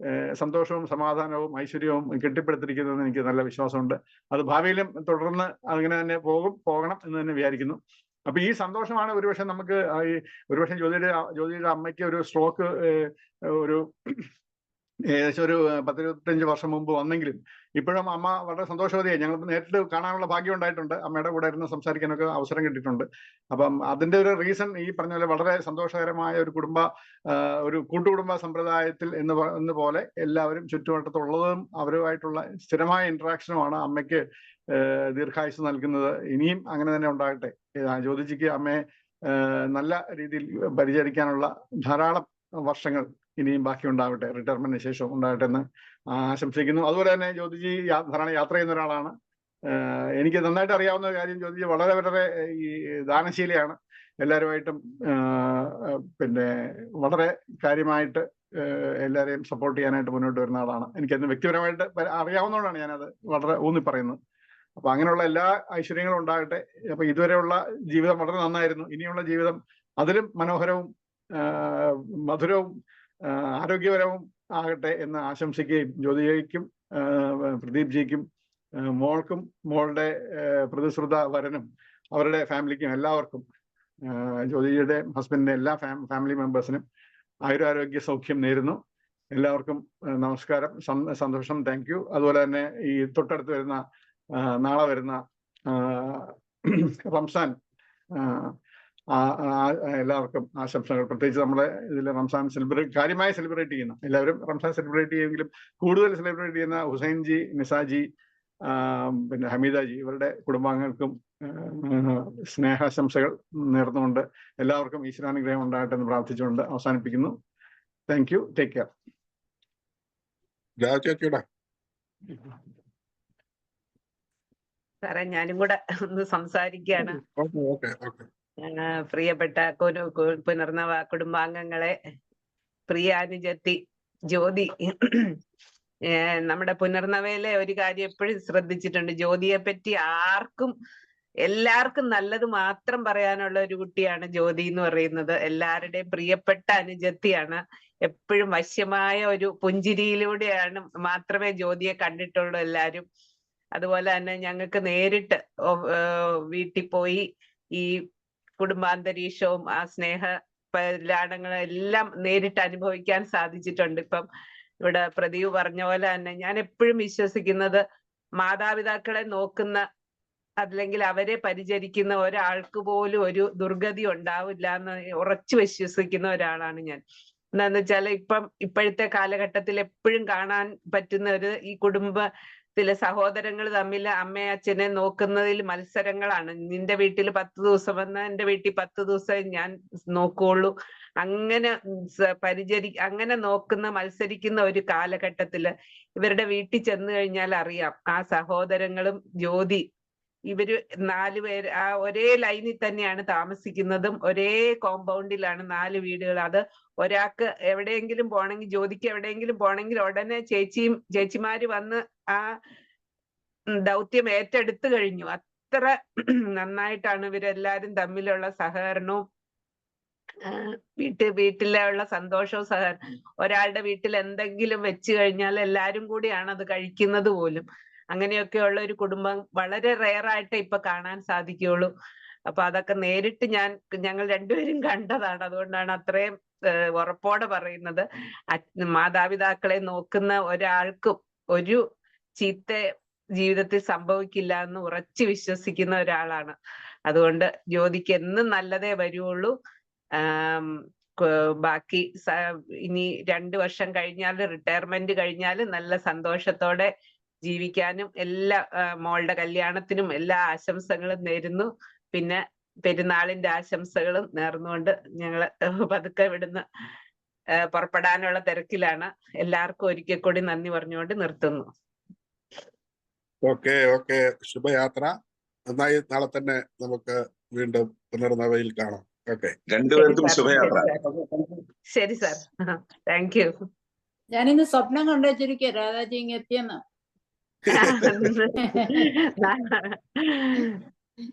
സന്തോഷവും സമാധാനവും ഐശ്വര്യവും കെട്ടിപ്പടുത്തിരിക്കുന്നതെന്ന് എനിക്ക് നല്ല വിശ്വാസമുണ്ട്. അത് ഭാവിയിലും തുടർന്ന് അങ്ങനെ തന്നെ പോകണം എന്ന് തന്നെ വിചാരിക്കുന്നു. അപ്പൊ ഈ സന്തോഷമാണ് ഒരുപക്ഷെ നമുക്ക് ഒരുപക്ഷെ ജ്യോതിജിയുടെ അമ്മയ്ക്ക് ഒരു സ്ട്രോക്ക് ഏകദേശം ഒരു 10-25 വർഷം മുമ്പ് വന്നെങ്കിലും ഇപ്പോഴും അമ്മ വളരെ സന്തോഷവതിയായി. ഞങ്ങൾ നേരിട്ട് കാണാനുള്ള ഭാഗ്യം ഉണ്ടായിട്ടുണ്ട്. അമ്മയുടെ കൂടെ ഇരുന്ന് സംസാരിക്കാനൊക്കെ അവസരം കിട്ടിയിട്ടുണ്ട്. അപ്പം അതിന്റെ ഒരു റീസൺ ഈ പറഞ്ഞ പോലെ വളരെ സന്തോഷകരമായ ഒരു കൂട്ടുകുടുംബ സമ്പ്രദായത്തിൽ എന്ന പോലെ എല്ലാവരും ചുറ്റുവട്ടത്തുള്ളതും അവരുമായിട്ടുള്ള സ്ഥിരമായ ഇന്ററാക്ഷനുമാണ് അമ്മയ്ക്ക് ദീർഘായുസ് നൽകുന്നത്. ഇനിയും അങ്ങനെ തന്നെ ഉണ്ടാകട്ടെ. ജ്യോതിജിക്ക് അമ്മയെ നല്ല രീതിയിൽ പരിചരിക്കാനുള്ള ധാരാളം വർഷങ്ങൾ ഇനിയും ബാക്കി ഉണ്ടാവട്ടെ, റിട്ടയർമെന്റിന് ശേഷം ഉണ്ടാകട്ടെ എന്ന് ആശംസിക്കുന്നു. അതുപോലെ തന്നെ ജ്യോതിജി ധാരാളം യാത്ര ചെയ്യുന്ന ഒരാളാണ്. എനിക്ക് നന്നായിട്ട് അറിയാവുന്ന ഒരു കാര്യം, ജ്യോതിജി വളരെ വളരെ ഈ ദാനശീലയാണ്. എല്ലാവരുമായിട്ടും പിന്നെ വളരെ കാര്യമായിട്ട് എല്ലാവരെയും സപ്പോർട്ട് ചെയ്യാനായിട്ട് മുന്നോട്ട് വരുന്ന ആളാണ്. എനിക്കതിന് വ്യക്തിപരമായിട്ട് അറിയാവുന്നതുകൊണ്ടാണ് ഞാനത് വളരെ ഊന്നി പറയുന്നത്. അപ്പൊ അങ്ങനെയുള്ള എല്ലാ ഐശ്വര്യങ്ങളും ഉണ്ടാകട്ടെ. അപ്പൊ ഇതുവരെയുള്ള ജീവിതം വളരെ നന്നായിരുന്നു. ഇനിയുള്ള ജീവിതം അതിലും മനോഹരവും മധുരവും ആരോഗ്യപരവും ആകട്ടെ എന്ന് ആശംസിക്കുകയും ജ്യോതിജിക്കും പ്രദീപ് ജിക്കും മോൾക്കും മോളുടെ പ്രതിശ്രുത വരനും അവരുടെ ഫാമിലിക്കും എല്ലാവർക്കും ജ്യോതിജിയുടെ ഹസ്ബൻഡിന്റെ എല്ലാ ഫാമിലി മെമ്പേഴ്സിനും ആയുരാരോഗ്യ സൗഖ്യം നേരുന്നു. എല്ലാവർക്കും നമസ്കാരം, സന്തോഷം, താങ്ക് യു. അതുപോലെ തന്നെ ഈ തൊട്ടടുത്ത് വരുന്ന നാളെ വരുന്ന റംസാൻ എല്ലാവർക്കും ആശംസകൾ. പ്രത്യേകിച്ച് നമ്മുടെ ഇതിൽ റംസാൻ കാര്യമായി സെലിബ്രേറ്റ് ചെയ്യുന്ന എല്ലാവരും റംസാൻ സെലിബ്രേറ്റ് ചെയ്യുമെങ്കിലും കൂടുതൽ സെലിബ്രേറ്റ് ചെയ്യുന്ന ഹുസൈൻ ജി, നിസാജി, പിന്നെ ഹമീദാജി ഇവരുടെ കുടുംബാംഗങ്ങൾക്കും സ്നേഹാശംസകൾ നേർന്നുകൊണ്ട് എല്ലാവർക്കും ഈശ്വരാനുഗ്രഹം ഉണ്ടാകട്ടെ എന്ന് പ്രാർത്ഥിച്ചുകൊണ്ട് അവസാനിപ്പിക്കുന്നു. Thank you. Take care. ചേച്ചിയുടെ സാറേ ഞാനും കൂടെ ഒന്ന് സംസാരിക്കുകയാണ്. ഓക്കെ. പ്രിയപ്പെട്ട പുനർനവ കുടുംബാംഗങ്ങളെ, പ്രിയ അനുജത്തി ജ്യോതി, നമ്മുടെ പുനർനവയിലെ ഒരു കാര്യം എപ്പോഴും ശ്രദ്ധിച്ചിട്ടുണ്ട്. ജ്യോതിയെ പറ്റി എല്ലാവർക്കും നല്ലത് മാത്രം പറയാനുള്ള ഒരു കുട്ടിയാണ് ജ്യോതി എന്ന് പറയുന്നത്. എല്ലാവരുടെയും പ്രിയപ്പെട്ട അനുജത്തിയാണ്. എപ്പോഴും വശ്യമായ ഒരു പുഞ്ചിരിയിലൂടെയാണ് മാത്രമേ ജ്യോതിയെ കണ്ടിട്ടുള്ളൂ എല്ലാവരും. അതുപോലെ തന്നെ ഞങ്ങൾക്ക് നേരിട്ട് വീട്ടിൽ പോയി ഈ കുടുംബാന്തരീക്ഷവും ആ സ്നേഹ ലാടങ്ങളും എല്ലാം നേരിട്ട് അനുഭവിക്കാൻ സാധിച്ചിട്ടുണ്ട്. ഇപ്പം ഇവിടെ പ്രദീപ് പറഞ്ഞ പോലെ തന്നെ ഞാൻ എപ്പോഴും വിശ്വസിക്കുന്നത് മാതാപിതാക്കളെ നോക്കുന്ന അല്ലെങ്കിൽ അവരെ പരിചരിക്കുന്ന ഒരാൾക്ക് പോലും ഒരു ദുർഗതി ഉണ്ടാവില്ല എന്ന് ഉറച്ചു വിശ്വസിക്കുന്ന ഒരാളാണ് ഞാൻ. എന്താന്ന് വെച്ചാൽ ഇപ്പോഴത്തെ കാലഘട്ടത്തിൽ എപ്പോഴും കാണാൻ പറ്റുന്ന ഈ കുടുംബത്തിലെ സഹോദരങ്ങൾ തമ്മിൽ അമ്മയെ അച്ഛനെ നോക്കുന്നതിൽ മത്സരങ്ങളാണ്. നിന്റെ വീട്ടിൽ 10 ദിവസം വന്നാൽ എന്റെ വീട്ടിൽ 10 ദിവസം ഞാൻ നോക്കുള്ളൂ. അങ്ങനെ അങ്ങനെ മത്സരിക്കുന്ന ഒരു കാലഘട്ടത്തില് ഇവരുടെ വീട്ടിൽ ചെന്ന് കഴിഞ്ഞാൽ അറിയാം ആ സഹോദരങ്ങളും ജ്യോതി ഇവര് 4 പേര് ആ ഒരേ ലൈനിൽ തന്നെയാണ് താമസിക്കുന്നതും, ഒരേ കോമ്പൗണ്ടിലാണ് 4 വീടുകൾ. അത് ഒരാൾക്ക് എവിടെയെങ്കിലും പോണെങ്കിൽ, ജ്യോതിക്ക് എവിടെയെങ്കിലും പോണെങ്കിൽ ഉടനെ ചേച്ചിമാര് വന്ന് ആ ദൗത്യം ഏറ്റെടുത്തു കഴിഞ്ഞു. അത്ര നന്നായിട്ടാണ് ഇവരെല്ലാരും തമ്മിലുള്ള സഹകരണവും വീട്ടിലുള്ള സന്തോഷവും സഹകരണം. ഒരാളുടെ വീട്ടിൽ എന്തെങ്കിലും വെച്ച് കഴിഞ്ഞാൽ എല്ലാരും കൂടിയാണ് അത് കഴിക്കുന്നത് പോലും. അങ്ങനെയൊക്കെയുള്ള ഒരു കുടുംബം വളരെ റെയറായിട്ട് ഇപ്പൊ കാണാൻ സാധിക്കുകയുള്ളൂ. അപ്പൊ അതൊക്കെ നേരിട്ട് ഞങ്ങൾ രണ്ടുപേരും കണ്ടതാണ്. അതുകൊണ്ടാണ് അത്രയും ഉറപ്പോടെ പറയുന്നത്. മാതാപിതാക്കളെ നോക്കുന്ന ഒരാൾക്കും ഒരു ചീത്ത ജീവിതത്തിൽ സംഭവിക്കില്ല എന്ന് ഉറച്ചു വിശ്വസിക്കുന്ന ഒരാളാണ്. അതുകൊണ്ട് ജ്യോതിക്ക് എന്നും നല്ലതേ വരുള്ളൂ. ബാക്കി ഇനി 2 വർഷം കഴിഞ്ഞാൽ, റിട്ടയർമെന്റ് കഴിഞ്ഞാൽ നല്ല സന്തോഷത്തോടെ ജീവിക്കാനും എല്ലാ മോളുടെ കല്യാണത്തിനും എല്ലാ ആശംസകളും നേരുന്നു. പിന്നെ പെരുന്നാളിന്റെ ആശംസകളും നേർന്നുകൊണ്ട് ഞങ്ങള് പതുക്കെ ഇവിടുന്ന് പുറപ്പെടാനുള്ള തിരക്കിലാണ്. എല്ലാവർക്കും ഒരിക്കൽ കൂടി നന്ദി പറഞ്ഞുകൊണ്ട് നിർത്തുന്നു. ഓക്കെ. ശുഭയാത്ര. നന്നായി. നാളെ തന്നെ നമുക്ക് വീണ്ടും പുനർനവയിൽ കാണാം. ഓക്കെ. രണ്ടുപേർക്കും ശുഭയാത്ര. ശരി സാർ. Thank you. ഞാനിന്ന് സ്വപ്നം കണ്ടു വെച്ചിരിക്കുക രാധാജി ഇങ്ങ് എത്തിയെന്ന്.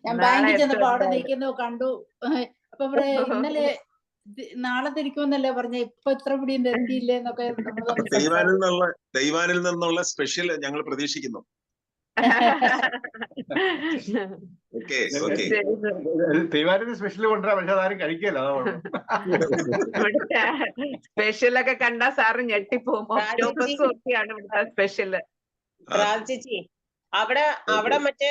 ഞാൻ ബാങ്കിൽ ചെന്നപ്പോ അവിടെ നിൽക്കുന്നു കണ്ടു. അപ്പൊ ഇന്നലെ നാളെ തിരിക്കുമെന്നല്ലേ പറഞ്ഞ, ഇപ്പൊ ഇത്ര പിടിയും എത്തിയില്ലേ എന്നൊക്കെ. ദൈവാനിൽ നിന്നുള്ള സ്പെഷ്യൽ ഞങ്ങൾ പ്രതീക്ഷിക്കുന്നു. സ്പെഷ്യൽ കൊണ്ടുവരാൻ പക്ഷെ അതാരും കഴിക്കല്ലോ. സ്പെഷ്യലൊക്കെ കണ്ടാ സാറ് ഞെട്ടിപ്പോവും. സ്പെഷ്യല് ചേച്ചി അവിടെ മറ്റേ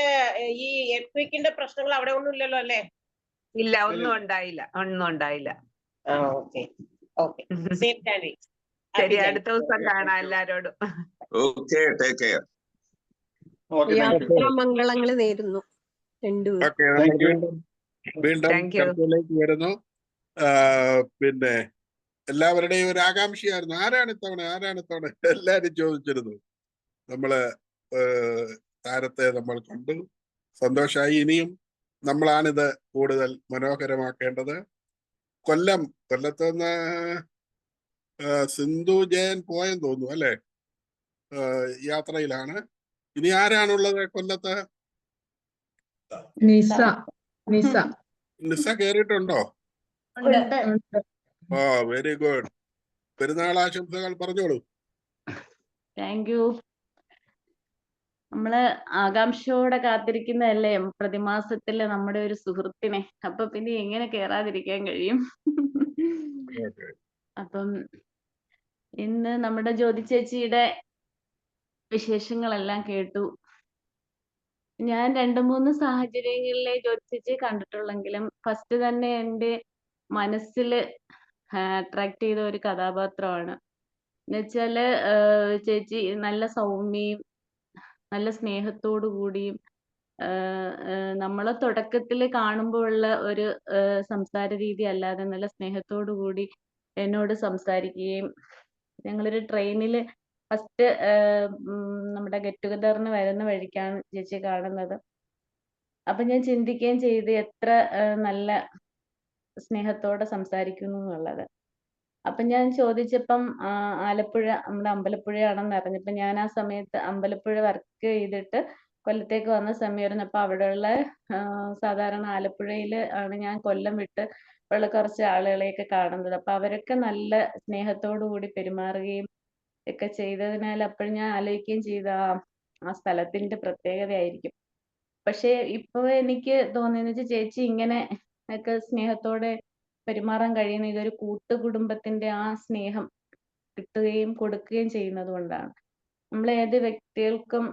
ഈ എപ്പിക്കിന്റെ പ്രശ്നങ്ങൾ അവിടെ ഒന്നും ഇല്ലല്ലോ അല്ലേ? ഇല്ല, ഒന്നും ഉണ്ടായില്ല. ശരി, അടുത്ത ദിവസം കാണാം എല്ലാരോടും. മംഗളങ്ങൾ നേരുന്നു. വീണ്ടും വരുന്നു. പിന്നെ എല്ലാവരുടെയും ഒരു ആകാംക്ഷയായിരുന്നു, ആരാണ് ഇത്തവണ എല്ലാരും ചോദിച്ചിരുന്നു. നമ്മള് താരത്തെ നമ്മൾ കണ്ടു, സന്തോഷമായി. ഇനിയും നമ്മളാണിത് കൂടുതൽ മനോഹരമാക്കേണ്ടത്. കൊല്ലത്ത് നിന്ന് സിന്ധു ജയൻ പോയെന്ന് തോന്നുന്നു അല്ലെ? യാത്രയിലാണ്. ഇനി ആരാണുള്ളത് കൊല്ലത്ത്? നിസ കേറിയിട്ടുണ്ടോ? Very good. പെരുന്നാൾ ആശംസകൾ പറഞ്ഞോളൂ. Thank you. നമ്മള് ആകാംക്ഷയോടെ കാത്തിരിക്കുന്നതല്ലേ പ്രതിമാസത്തില് നമ്മുടെ ഒരു സുഹൃത്തിനെ. അപ്പൊ പിന്നെ എങ്ങനെ കേറാതിരിക്കാൻ കഴിയും? അപ്പം ഇന്ന് നമ്മുടെ ജ്യോതി ചേച്ചിയുടെ വിശേഷങ്ങളെല്ലാം കേട്ടു. ഞാൻ 2-3 സാഹചര്യങ്ങളിലെ ജ്യോതി ചേച്ചിയെ കണ്ടിട്ടുള്ളെങ്കിലും ഫസ്റ്റ് തന്നെ എൻ്റെ മനസ്സിൽ അട്രാക്ട് ചെയ്ത ഒരു കഥാപാത്രമാണ്. എന്നുവെച്ചാല് ചേച്ചി നല്ല സൗമ്യയും നല്ല സ്നേഹത്തോടു കൂടിയും നമ്മളെ തുടക്കത്തിൽ കാണുമ്പോൾ ഉള്ള ഒരു സംസാര രീതി അല്ലാതെ നല്ല സ്നേഹത്തോടു കൂടി എന്നോട് സംസാരിക്കുകയും, ഞങ്ങളൊരു ട്രെയിനിൽ ഫസ്റ്റ് നമ്മുടെ ഗെറ്റ് ടുഗദറിന് വരുന്ന വഴിക്കാണ് ചേച്ചി കാണുന്നത്. അപ്പൊ ഞാൻ ചിന്തിക്കുകയും ചെയ്ത് എത്ര നല്ല സ്നേഹത്തോടെ സംസാരിക്കുന്നു എന്നുള്ളത്. അപ്പൊ ഞാൻ ചോദിച്ചപ്പം ആലപ്പുഴ, നമ്മുടെ അമ്പലപ്പുഴയാണെന്ന് അറിഞ്ഞപ്പോ, ഞാൻ ആ സമയത്ത് അമ്പലപ്പുഴ വർക്ക് ചെയ്തിട്ട് കൊല്ലത്തേക്ക് വന്ന സമയമായിരുന്നു. അപ്പൊ അവിടെയുള്ള സാധാരണ ആലപ്പുഴയിൽ ആണ് ഞാൻ കൊല്ലം വിട്ട് ഉള്ള കുറച്ച് ആളുകളെയൊക്കെ കാണുന്നത്. അപ്പൊ അവരൊക്കെ നല്ല സ്നേഹത്തോടു കൂടി പെരുമാറുകയും ഒക്കെ ചെയ്തതിനാൽ അപ്പോഴും ഞാൻ ആലോചിക്കുകയും ചെയ്ത ആ സ്ഥലത്തിന്റെ പ്രത്യേകതയായിരിക്കും. പക്ഷെ ഇപ്പൊ എനിക്ക് തോന്നിയെന്ന് വെച്ചാൽ ചേച്ചി ഇങ്ങനെ ഒക്കെ സ്നേഹത്തോടെ പെരുമാറാൻ കഴിയുന്ന ഇതൊരു കൂട്ടുകുടുംബത്തിന്റെ ആ സ്നേഹം കിട്ടുകയും കൊടുക്കുകയും ചെയ്യുന്നത് കൊണ്ടാണ്. നമ്മൾ ഏത് വ്യക്തികൾക്കും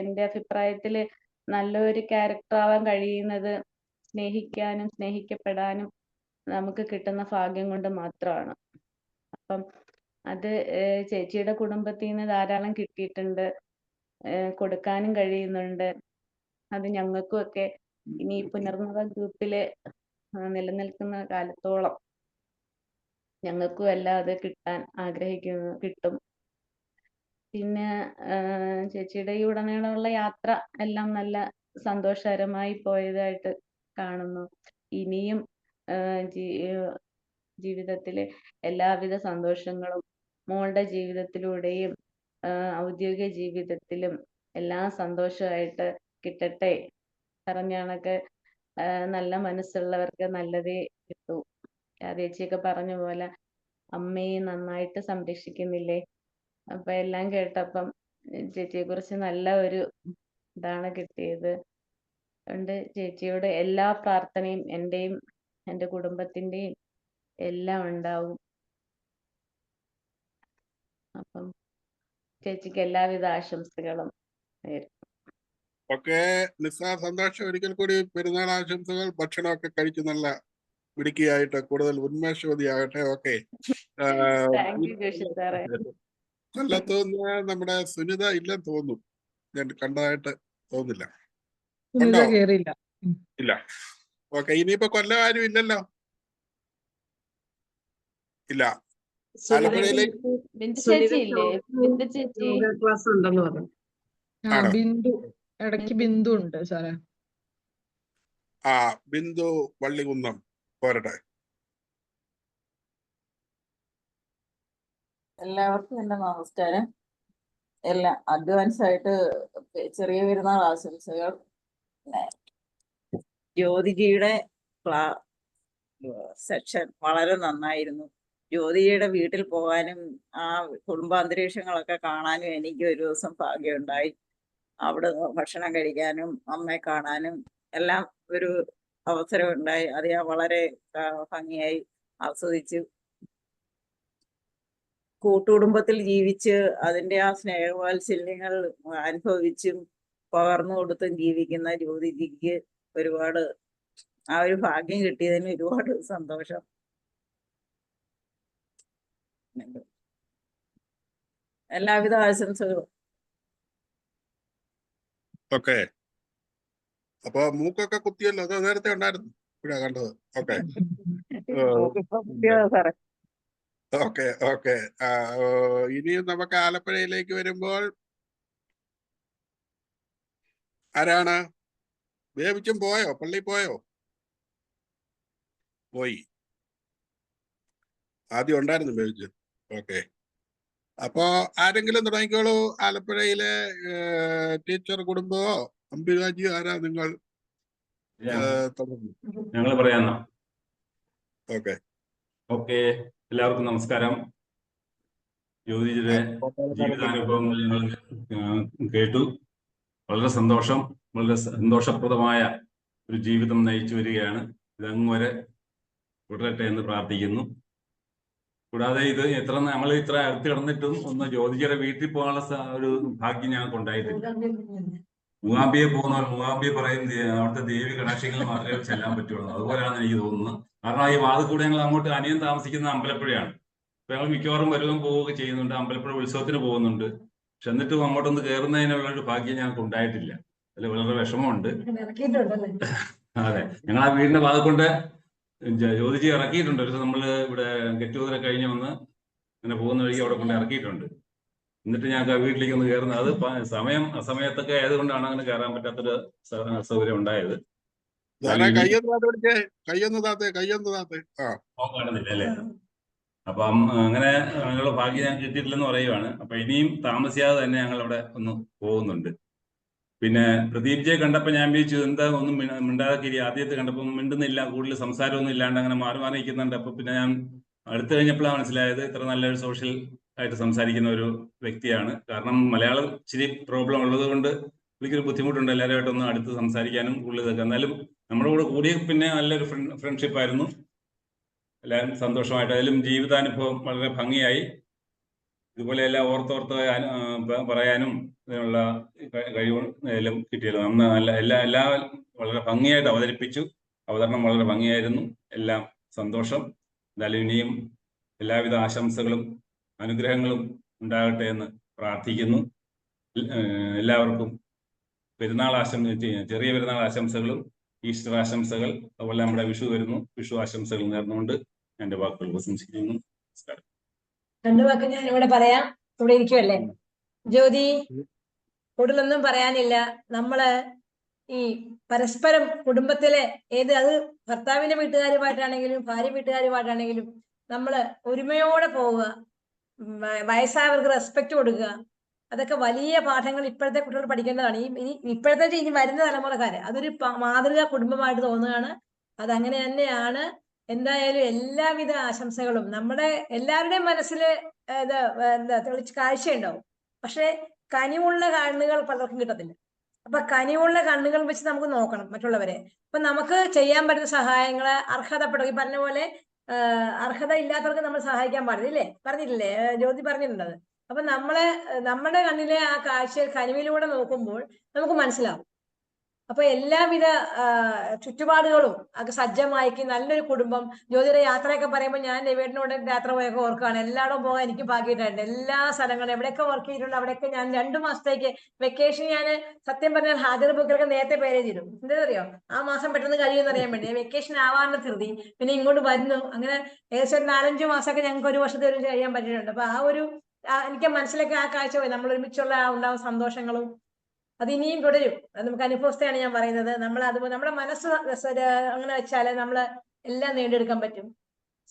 എൻ്റെ അഭിപ്രായത്തില് നല്ലൊരു ക്യാരക്ടർ ആവാൻ കഴിയുന്നത് സ്നേഹിക്കാനും സ്നേഹിക്കപ്പെടാനും നമുക്ക് കിട്ടുന്ന ഭാഗ്യം കൊണ്ട് മാത്രമാണ്. അപ്പം അത് ചേച്ചിയുടെ കുടുംബത്തിൽ നിന്ന് ധാരാളം കിട്ടിയിട്ടുണ്ട്, കൊടുക്കാനും കഴിയുന്നുണ്ട്. അത് ഞങ്ങൾക്കും ഒക്കെ ഇനി പുനർനവ ഗ്രൂപ്പില് നിലനിൽക്കുന്ന കാലത്തോളം ഞങ്ങൾക്കും എല്ലാം അത് കിട്ടാൻ കിട്ടും. പിന്നെ ചേച്ചിയുടെ ഈ ഉടനീളമുള്ള യാത്ര എല്ലാം നല്ല സന്തോഷകരമായി പോയതായിട്ട് കാണുന്നു. ഇനിയും ജീവിതത്തിലെ എല്ലാവിധ സന്തോഷങ്ങളും മോളുടെ ജീവിതത്തിലൂടെയും ഔദ്യോഗിക ജീവിതത്തിലും എല്ലാം സന്തോഷമായിട്ട് കിട്ടട്ടെ. പറഞ്ഞാണൊക്കെ നല്ല മനസ്സുള്ളവർക്ക് നല്ലതേ കിട്ടൂ. ചേച്ചിയൊക്കെ പറഞ്ഞ പോലെ അമ്മയെ നന്നായിട്ട് സംരക്ഷിക്കുന്നില്ലേ. അപ്പൊ എല്ലാം കേട്ടപ്പം ചേച്ചിയെ കുറിച്ച് നല്ല ഒരു ഇതാണ് കിട്ടിയത്. അതുകൊണ്ട് ചേച്ചിയോട് എല്ലാ പ്രാർത്ഥനയും എന്റെയും എൻ്റെ കുടുംബത്തിന്റെയും എല്ലാം ഉണ്ടാവും. അപ്പം ചേച്ചിക്ക് എല്ലാവിധ ആശംസകളും നേരുന്നു. ഓക്കെ നിസ്സാർ, സന്തോഷം. ഒരിക്കൽ കൂടി പെരുന്നാൾ ആശംസകൾ. ഭക്ഷണമൊക്കെ കഴിച്ച് നല്ല മിടുക്കിയായിട്ട് കൂടുതൽ ഉന്മേഷവതിയാകട്ടെ. ഓക്കെ. താങ്ക് യു ജോഷി സാറേ. കൊല്ലത്തുനിന്ന് നമ്മുടെ സുനിത ഇല്ലെന്ന് തോന്നുന്നു, ഞാൻ കണ്ടതായിട്ട് തോന്നില്ല. ഉണ്ടോ? ഇല്ല. ഓക്കെ. ഇനിയിപ്പോ കൊല്ലം ആരും ഇല്ലല്ലോ? ഇല്ല. ആലപ്പുഴയിലേക്ക് ബിന്ദു ചേച്ചി ഇല്ലേ? ബിന്ദു ചേച്ചി ക്ലാസ് ഉണ്ടെന്ന് പറഞ്ഞു. ആണോ? ബിന്ദു ഇടയ്ക്ക് ബിന്ദു ഉണ്ട് സാറേ. ബിന്ദു വള്ളികുന്നം പോരട്ടെ. എല്ലാവർക്കും എൻ്റെ നമസ്കാരം. എല്ലാം അഡ്വാൻസ് ആയിട്ട് ചെറിയ പെരുന്നാൾ ആശംസകൾ. ജ്യോതിജിയുടെ സെക്ഷൻ വളരെ നന്നായിരുന്നു. ജ്യോതിജിയുടെ വീട്ടിൽ പോകാനും ആ കുടുംബാന്തരീക്ഷങ്ങളൊക്കെ കാണാനും എനിക്ക് ഒരു ദിവസം ഭാഗ്യമുണ്ടായി. അവിടെ ഭക്ഷണം കഴിക്കാനും അമ്മയെ കാണാനും എല്ലാം ഒരു അവസരം ഉണ്ടായി. അത് ഞാൻ വളരെ ഭംഗിയായി ആസ്വദിച്ചു. കൂട്ടുകുടുംബത്തിൽ ജീവിച്ച് അതിൻ്റെ ആ സ്നേഹവാത്സല്യങ്ങൾ അനുഭവിച്ചും പകർന്നു കൊടുത്തും ജീവിക്കുന്ന ജ്യോതിജിക്ക് ഒരുപാട് ആ ഒരു ഭാഗ്യം കിട്ടിയതിന് ഒരുപാട് സന്തോഷം. എല്ലാവിധ ആശംസകളും. ഓക്കെ. അപ്പൊ മൂക്കൊക്കെ കുത്തിയല്ലോ? അത് നേരത്തെ ഉണ്ടായിരുന്നു, ഇപ്പോഴാ കണ്ടത്. ഓക്കെ. ഓക്കെ. ഓക്കെ. ഇനിയും നമുക്ക് ആലപ്പുഴയിലേക്ക് വരുമ്പോൾ ആരാണ്? ബേബിച്ചും പോയോ? പള്ളി പോയോ? പോയി. ആദ്യം ഉണ്ടായിരുന്നു ബേബിച്ചു. ഓക്കെ. അപ്പോ ആരെങ്കിലും തുടങ്ങിക്കോളൂ. ആലപ്പുഴയിലെ ടീച്ചർ കുടുംബമോ അംബികാജിയോ ആരാ നിങ്ങൾ? ഞങ്ങൾ പറയാന്നോ? ഓക്കെ. ഓക്കെ. എല്ലാവർക്കും നമസ്കാരം. ജ്യോതിജിയുടെ ജീവിതാനുഭവങ്ങൾ ഞങ്ങൾ കേട്ടു. വളരെ സന്തോഷം. വളരെ സന്തോഷപ്രദമായ ഒരു ജീവിതം നയിച്ചു വരികയാണ്. ഇതങ്ങ് വരെ തുടരട്ടെ എന്ന് പ്രാർത്ഥിക്കുന്നു. കൂടാതെ ഇത് നമ്മൾ ഇത്ര അടുത്ത് കിടന്നിട്ടും ഒന്ന് ജ്യോതിജിയുടെ വീട്ടിൽ പോകാനുള്ള ഒരു ഭാഗ്യം ഞങ്ങൾക്ക് ഉണ്ടായിട്ടില്ല. മൂകാംബിയെ പോകുന്നവർ മൂകാംബിയെ പറയുന്ന അവിടുത്തെ ദേവി കടാക്ഷങ്ങൾ മാത്രമേ ചെല്ലാൻ പറ്റുള്ളൂ. അതുപോലെയാണ് എനിക്ക് തോന്നുന്നത്. കാരണം ഈ വാതിൽ കൂടെ ഞങ്ങൾ അങ്ങോട്ട് അനിയൻ താമസിക്കുന്ന അമ്പലപ്പുഴയാണ്. അപ്പൊ ഞങ്ങൾ മിക്കവാറും വരുകയും പോവുകയൊക്കെ ചെയ്യുന്നുണ്ട്. അമ്പലപ്പുഴ ഉത്സവത്തിന് പോകുന്നുണ്ട്. പക്ഷെ എന്നിട്ടും അങ്ങോട്ടൊന്ന് കയറുന്നതിനുള്ള ഒരു ഭാഗ്യം ഞങ്ങൾക്ക് ഉണ്ടായിട്ടില്ല. അതിൽ വളരെ വിഷമമുണ്ട്. അതെ, ഞങ്ങൾ ആ വീടിന്റെ ഭാഗക്കൊണ്ട് ജ്യോതിജി ഇറക്കിയിട്ടുണ്ട്. ഒരു ദിവസം നമ്മള് ഇവിടെ ഗെറ്റ് ടുഗദർ കഴിഞ്ഞ് വന്ന് അങ്ങനെ പോകുന്ന വഴിക്ക് അവിടെ കൊണ്ട് ഇറക്കിയിട്ടുണ്ട്. എന്നിട്ട് ഞങ്ങൾക്ക് ആ വീട്ടിലേക്ക് ഒന്ന് കയറുന്നത് അത് അസമയത്തൊക്കെ ആയതുകൊണ്ടാണ് അങ്ങനെ കയറാൻ പറ്റാത്തൊരു സൗകര്യം ഉണ്ടായത്. കയ്യൊന്ന് താത്തേ. കാണുന്നില്ല അല്ലേ? അപ്പം അങ്ങനെ അങ്ങനെയുള്ള ഭാഗ്യം ഞാൻ കിട്ടിയിട്ടില്ലെന്ന് പറയുവാണ്. അപ്പൊ ഇനിയും താമസിയാതെ തന്നെ ഞങ്ങൾ അവിടെ ഒന്ന് പോകുന്നുണ്ട്. പിന്നെ പ്രദീപ് ജെ കണ്ടപ്പോൾ ഞാൻ വിചാരിച്ചു എന്താ ഒന്നും മിണ്ടാതെ ആദ്യത്തെ കണ്ടപ്പോൾ മിണ്ടുന്നില്ല, കൂടുതൽ സംസാരമൊന്നും ഇല്ലാണ്ട് അങ്ങനെ മാറി മാറി നിൽക്കുന്നുണ്ട്. അപ്പൊ പിന്നെ ഞാൻ അടുത്ത് കഴിഞ്ഞപ്പോഴാണ് മനസ്സിലായത് ഇത്ര നല്ലൊരു സോഷ്യൽ ആയിട്ട് സംസാരിക്കുന്ന ഒരു വ്യക്തിയാണ്. കാരണം മലയാളം ഇച്ചിരി പ്രോബ്ലം ഉള്ളത് കൊണ്ട് എനിക്കൊരു ബുദ്ധിമുട്ടുണ്ട് എല്ലാവരുമായിട്ടൊന്ന് അടുത്ത് സംസാരിക്കാനും കൂടുതൽ ഇതൊക്കെ. എന്നാലും നമ്മുടെ കൂടെ കൂടിയ പിന്നെ നല്ലൊരു ഫ്രണ്ട്ഷിപ്പ് ആയിരുന്നു. എല്ലാവരും സന്തോഷമായിട്ട് അതിലും ജീവിതാനുഭവം വളരെ ഭംഗിയായി. ഇതുപോലെ എല്ലാം ഓർത്തോർത്ത് പറയാനും ഇതിനുള്ള കഴിവ് എല്ലാം കിട്ടിയല്ലോ. നല്ല എല്ലാം വളരെ ഭംഗിയായിട്ട് അവതരിപ്പിച്ചു. അവതരണം വളരെ ഭംഗിയായിരുന്നു. എല്ലാം സന്തോഷം. എന്തായാലും ഇനിയും എല്ലാവിധ ആശംസകളും അനുഗ്രഹങ്ങളും ഉണ്ടാകട്ടെ എന്ന് പ്രാർത്ഥിക്കുന്നു. എല്ലാവർക്കും പെരുന്നാൾ ചെറിയ പെരുന്നാൾ ആശംസകളും ഈസ്റ്റർ ആശംസകൾ, അതുപോലെ നമ്മുടെ വിഷു വരുന്നു, വിഷു ആശംസകൾ നേർന്നുകൊണ്ട് എന്റെ വാക്കുകൾ പ്രശംസിക്കുന്നു. നമസ്കാരം. രണ്ടു വാക്ക് ഞാൻ ഇവിടെ പറയാം. ഇവിടെ ഇരിക്കുമല്ലേ ജ്യോതി, കൂടുതലൊന്നും പറയാനില്ല. നമ്മള് ഈ പരസ്പരം കുടുംബത്തിലെ അത് ഭർത്താവിന്റെ വീട്ടുകാരുമായിട്ടാണെങ്കിലും ഭാര്യ വീട്ടുകാരുമായിട്ടാണെങ്കിലും നമ്മള് ഒരുമയോടെ പോവുക, വയസ്സായവർക്ക് റെസ്പെക്ട് കൊടുക്കുക. അതൊക്കെ വലിയ പാഠങ്ങൾ ഇപ്പോഴത്തെ കുട്ടികൾ പഠിക്കേണ്ടതാണ്. ഇപ്പോഴത്തെ ഇനി വരുന്ന തലമുറക്കാര് അതൊരു മാതൃകാ കുടുംബമായിട്ട് തോന്നുകയാണ്. അതങ്ങനെ തന്നെയാണ്. എന്തായാലും എല്ലാവിധ ആശംസകളും. നമ്മുടെ എല്ലാവരുടെയും മനസ്സിൽ തെളിച്ച് കാഴ്ചയുണ്ടാവും. പക്ഷെ കനിവുള്ള കണ്ണുകൾ പലർക്കും കിട്ടത്തില്ല. അപ്പൊ കനിവുള്ള കണ്ണുകൾ വെച്ച് നമുക്ക് നോക്കണം മറ്റുള്ളവരെ. അപ്പൊ നമുക്ക് ചെയ്യാൻ പറ്റുന്ന സഹായങ്ങള് അർഹതപ്പെടുക, ഈ പറഞ്ഞ പോലെ അർഹത ഇല്ലാത്തവർക്ക് നമ്മൾ സഹായിക്കാൻ പാടില്ലേ, പറഞ്ഞിട്ടില്ലേ ജ്യോതി പറഞ്ഞിട്ടുണ്ടത്. അപ്പൊ നമ്മുടെ കണ്ണിലെ ആ കാഴ്ച കനിവിലൂടെ നോക്കുമ്പോൾ നമുക്ക് മനസ്സിലാവും. അപ്പൊ എല്ലാവിധ ചുറ്റുപാടുകളും ഒക്കെ സജ്ജമാക്കി നല്ലൊരു കുടുംബം. ജ്യോതിയുടെ യാത്രയൊക്കെ പറയുമ്പോൾ ഞാൻ രവിയേട്ടനോട് യാത്ര പോയൊക്കെ ഓർക്കുകയാണ്. എല്ലായിടും പോകാൻ എനിക്ക് ഭാഗ്യമായിട്ടുണ്ട്. എല്ലാ സ്ഥലങ്ങളും എവിടെയൊക്കെ വർക്ക് ചെയ്തിട്ടുണ്ട് അവിടെയൊക്കെ ഞാൻ 2 മാസത്തേക്ക് വെക്കേഷൻ ഞാൻ സത്യം പറഞ്ഞാൽ ഹാജർ ബുക്കിലൊക്കെ നേരത്തെ പേര് ചെയ്തു. എന്താ അറിയോ, ആ മാസം പെട്ടെന്ന് കഴിയുമെന്ന് അറിയാൻ വേണ്ടി. വെക്കേഷൻ ആവാണ്ട് ധൃതി, പിന്നെ ഇങ്ങോട്ട് വരുന്നു. അങ്ങനെ ഏകദേശം 4-5 മാസമൊക്കെ ഞങ്ങൾക്ക് ഒരു വർഷത്തെ കഴിയാൻ പറ്റിയിട്ടുണ്ട്. അപ്പൊ എനിക്ക് മനസ്സിലൊക്കെ ആ കാഴ്ച പോയി. നമ്മൾ ഒരുമിച്ചുള്ള ഉണ്ടാവും സന്തോഷങ്ങളും അത് ഇനിയും തുടരും. അത് നമുക്ക് അനുഭവസ്ഥയാണ് ഞാൻ പറയുന്നത്. നമ്മൾ അതുപോലെ നമ്മുടെ മനസ്സ് അങ്ങനെ വെച്ചാല് നമ്മള് എല്ലാം നേടിയെടുക്കാൻ പറ്റും.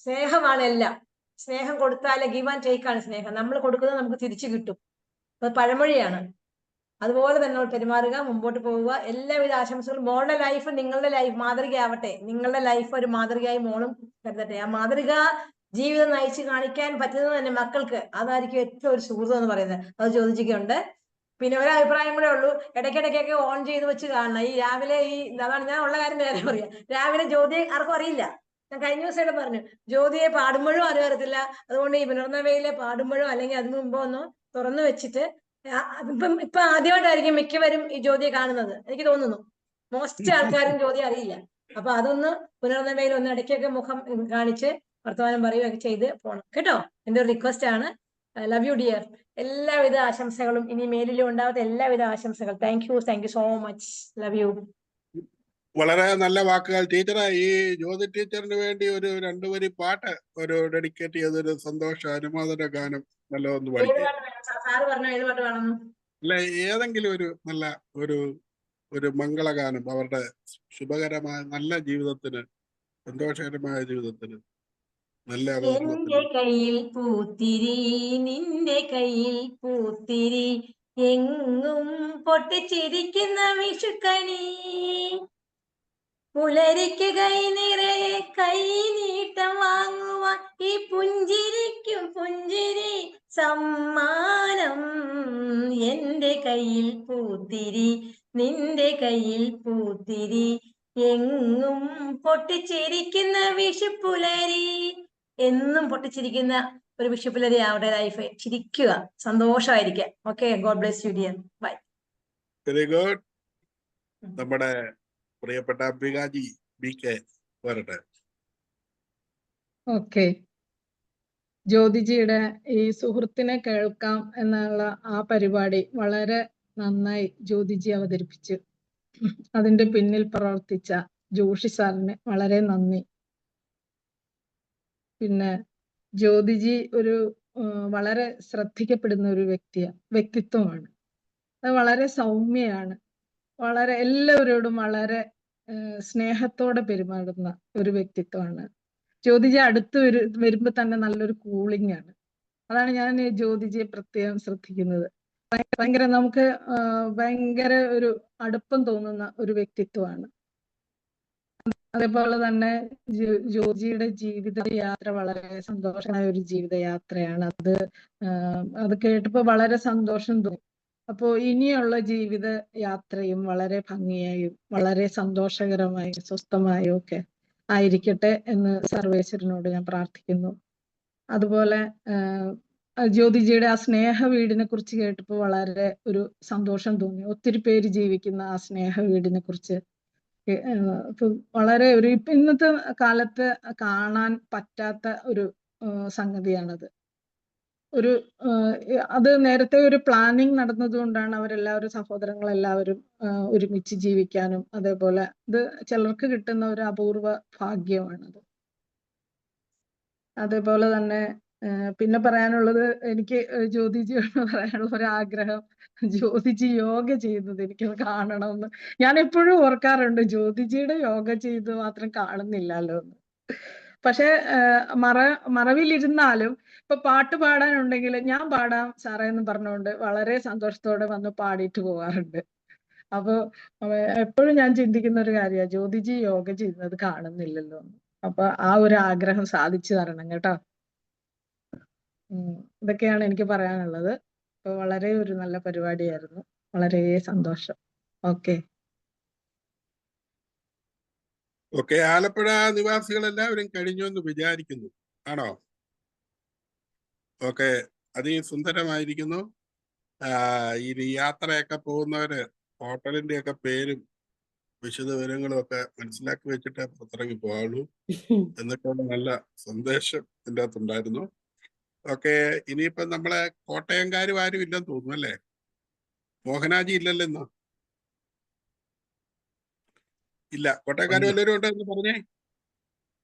സ്നേഹമാണ് എല്ലാം. സ്നേഹം കൊടുത്താല് ഗിവ് ആൻഡ് ടേക്ക് ആണ് സ്നേഹം. നമ്മൾ കൊടുക്കുന്നത് നമുക്ക് തിരിച്ചു കിട്ടും. അത് പഴമൊഴിയാണ്. അതുപോലെ തന്നെ പെരുമാറുക, മുമ്പോട്ട് പോവുക. എല്ലാവിധ ആശംസകളും. മോളുടെ ലൈഫ് നിങ്ങളുടെ ലൈഫ് മാതൃകയാവട്ടെ. നിങ്ങളുടെ ലൈഫ് ഒരു മാതൃകയായി മോളും കരുതട്ടെ. ആ മാതൃക ജീവിതം നയിച്ച് കാണിക്കാൻ പറ്റുന്നത് തന്നെ മക്കൾക്ക്. അതായിരിക്കും ഏറ്റവും ഒരു സുഹൃത്തം എന്ന് പറയുന്നത്. അത് ചോദിച്ചിട്ടുണ്ട്. പിന്നെ ഒരു അഭിപ്രായം കൂടെ ഉള്ളൂ, ഇടയ്ക്കിടയ്ക്കൊക്കെ ഓൺ ചെയ്ത് വെച്ച് കാണണം. ഈ രാവിലെ അതാണ് ഞാൻ ഉള്ള കാര്യം നേരെ പറയാം. രാവിലെ ജ്യോതിയെ ആർക്കും അറിയില്ല. ഞാൻ കഴിഞ്ഞ ദിവസം പറഞ്ഞു, ജ്യോതിയെ പാടുമ്പോഴും അറിയത്തില്ല. അതുകൊണ്ട് ഈ പുനർനവയിലെ പാടുമ്പോഴും അല്ലെങ്കിൽ അതിന് മുമ്പ് ഒന്ന് തുറന്നു വെച്ചിട്ട് ഇപ്പൊ ആദ്യമായിട്ടായിരിക്കും മിക്കവരും ഈ ജ്യോതിയെ കാണുന്നത് എനിക്ക് തോന്നുന്നു. മോസ്റ്റ് ആൾക്കാരും ജ്യോതി അറിയില്ല. അപ്പൊ അതൊന്ന് പുനർനവയിൽ ഒന്ന് ഇടയ്ക്കൊക്കെ മുഖം കാണിച്ച് വർത്തമാനം പറയുകയൊക്കെ ചെയ്ത് പോണം കേട്ടോ. എന്റെ ഒരു റിക്വസ്റ്റ് ആണ്. Love you dear. എല്ലാവിധ ആശംസകളും ഇനി മേലിലും ഉണ്ടാവട്ടെ. എല്ലാവിധ ആശംസകൾ. Thank you so much. Love you. വളരെ നല്ല വാക്കുകൾ ടീച്ചറെ. ഈ ജ്യോതി ടീച്ചറിന് വേണ്ടി ഒരു 2 വരി പാട്ട് ഡെഡിക്കേറ്റ് ചെയ്തൊരു സന്തോഷ അനുമോദന ഗാനം നല്ലതൊന്ന് പഠിക്കുക. അല്ല, ഏതെങ്കിലും ഒരു നല്ല ഒരു മംഗളഗാനം അവരുടെ ശുഭകരമായ നല്ല ജീവിതത്തിന്, സന്തോഷകരമായ ജീവിതത്തിന്, നല്ല എന്റെ കയ്യിൽ പൂത്തിരി നിന്റെ കയ്യിൽ പൂത്തിരി എങ്ങും പൊട്ടിച്ചിരിക്കുന്ന വിഷുക്കണി പുലരിക്ക് കൈ നിറയെ കൈ നീട്ടം വാങ്ങുവാൻ ഈ പുഞ്ചിരിക്കും പുഞ്ചിരി സമ്മാനം. എന്റെ കയ്യിൽ പൂത്തിരി നിന്റെ കയ്യിൽ പൂത്തിരി എങ്ങും പൊട്ടിച്ചിരിക്കുന്ന വിഷുപ്പുലരി. എന്നും പൊട്ടിച്ചിരിക്കുന്ന ഒരു വിഷുപ്പുലരി ആവട്ടെ ലൈഫ്. ചിരിക്കുക, സന്തോഷമായിരിക്കുക. Okay, God bless you dear. Bye. Very good. നമ്മുടെ പ്രിയപ്പെട്ട അംബികാജി BK വരട്ടെ. ഓക്കെ. ജ്യോതിജിയുടെ ഈ സുഹൃത്തിനെ കേൾക്കാം എന്നുള്ള ആ പരിപാടി വളരെ നന്നായി ജ്യോതിജി അവതരിപ്പിച്ചു. അതിന്റെ പിന്നിൽ പ്രവർത്തിച്ച ജോഷി സാറിന് വളരെ നന്ദി. പിന്നെ ജ്യോതിജി ഒരു വളരെ ശ്രദ്ധിക്കപ്പെടുന്ന ഒരു വ്യക്തിത്വമാണ്. അത് വളരെ സൗമ്യയാണ്, വളരെ എല്ലാവരോടും വളരെ സ്നേഹത്തോടെ പെരുമാറുന്ന ഒരു വ്യക്തിത്വമാണ്. ജ്യോതിജി അടുത്ത് വരുമ്പോ തന്നെ നല്ലൊരു കൂളിംഗ് ആണ്. അതാണ് ഞാൻ ജ്യോതിജിയെ പ്രത്യേകം ശ്രദ്ധിക്കുന്നത്. ഭയങ്കര നമുക്ക് ഭയങ്കര ഒരു അടുപ്പം തോന്നുന്ന ഒരു വ്യക്തിത്വമാണ്. അതേപോലെ തന്നെ ജ്യോതിജിയുടെ ജീവിത യാത്ര വളരെ സന്തോഷമായ ഒരു ജീവിതയാത്രയാണ്. അത് കേട്ടപ്പോ വളരെ സന്തോഷം തോന്നി. അപ്പോ ഇനിയുള്ള ജീവിത യാത്രയും വളരെ ഭംഗിയായും വളരെ സന്തോഷകരമായും സ്വസ്ഥമായും ഒക്കെ ആയിരിക്കട്ടെ എന്ന് സർവേശ്വരനോട് ഞാൻ പ്രാർത്ഥിക്കുന്നു. അതുപോലെ ജ്യോതിജിയുടെ ആ സ്നേഹ വീടിനെ കുറിച്ച് കേട്ടപ്പോൾ വളരെ ഒരു സന്തോഷം തോന്നി. ഒത്തിരി പേര് ജീവിക്കുന്ന ആ സ്നേഹ വീടിനെ കുറിച്ച് വളരെ ഒരു ഇന്നത്തെ കാലത്ത് കാണാൻ പറ്റാത്ത ഒരു സംഗതിയാണത്. അത് നേരത്തെ ഒരു പ്ലാനിങ് നടന്നതുകൊണ്ടാണ് അവരെല്ലാവരും സഹോദരങ്ങളെല്ലാവരും ഒരുമിച്ച് ജീവിക്കാനും അതേപോലെ ഇത് ചിലർക്ക് കിട്ടുന്ന ഒരു അപൂർവ ഭാഗ്യമാണത്. അതേപോലെ തന്നെ പിന്നെ പറയാനുള്ളത്, എനിക്ക് ജ്യോതിജിയോട് പറയാനുള്ള ഒരു ആഗ്രഹം, ജ്യോതിജി യോഗ ചെയ്യുന്നത് എനിക്കത് കാണണമെന്ന് ഞാൻ എപ്പോഴും ഓർക്കാറുണ്ട്. ജ്യോതിജിയുടെ യോഗ ചെയ്ത് മാത്രം കാണുന്നില്ലല്ലോ എന്ന്. പക്ഷെ മറവിലിരുന്നാലും ഇപ്പൊ പാട്ട് പാടാനുണ്ടെങ്കിൽ ഞാൻ പാടാം സാറേ എന്ന് പറഞ്ഞുകൊണ്ട് വളരെ സന്തോഷത്തോടെ വന്ന് പാടിയിട്ട് പോകാറുണ്ട്. അപ്പൊ എപ്പോഴും ഞാൻ ചിന്തിക്കുന്ന ഒരു കാര്യമാണ്, ജ്യോതിജി യോഗ ചെയ്യുന്നത് കാണുന്നില്ലല്ലോ. അപ്പൊ ആ ഒരു ആഗ്രഹം സാധിച്ചു തരണം കേട്ടോ. ഇതൊക്കെയാണ് എനിക്ക് പറയാനുള്ളത്. അപ്പൊ വളരെ ഒരു നല്ല പരിപാടിയായിരുന്നു. വളരെ സന്തോഷം. ഓക്കെ. ആലപ്പുഴ നിവാസികളെല്ലാവരും കഴിഞ്ഞു എന്ന് വിചാരിക്കുന്നു. ആണോ? ഓക്കെ, അതിസുന്ദരമായിരിക്കുന്നു. ഇനി യാത്രയൊക്കെ പോകുന്നവര് ഹോട്ടലിന്റെ ഒക്കെ പേരും വിശദ വിവരങ്ങളും ഒക്കെ മനസ്സിലാക്കി വെച്ചിട്ട് പുറത്തിറങ്ങി പോകാവുള്ളൂ എന്നൊക്കെയുള്ള നല്ല സന്ദേശം ഇതിൻ്റെ അകത്തുണ്ടായിരുന്നു. ഓക്കെ, ഇനിയിപ്പോ നമ്മളെ കോട്ടയംകാരും ആരും ഇല്ലെന്ന് തോന്നുന്നു അല്ലേ? മോഹനാജി ഇല്ലല്ലോ ഇന്ന്? ഇല്ല. കോട്ടയംകാരും എല്ലാവരും ഉണ്ടെന്ന് പറഞ്ഞേ.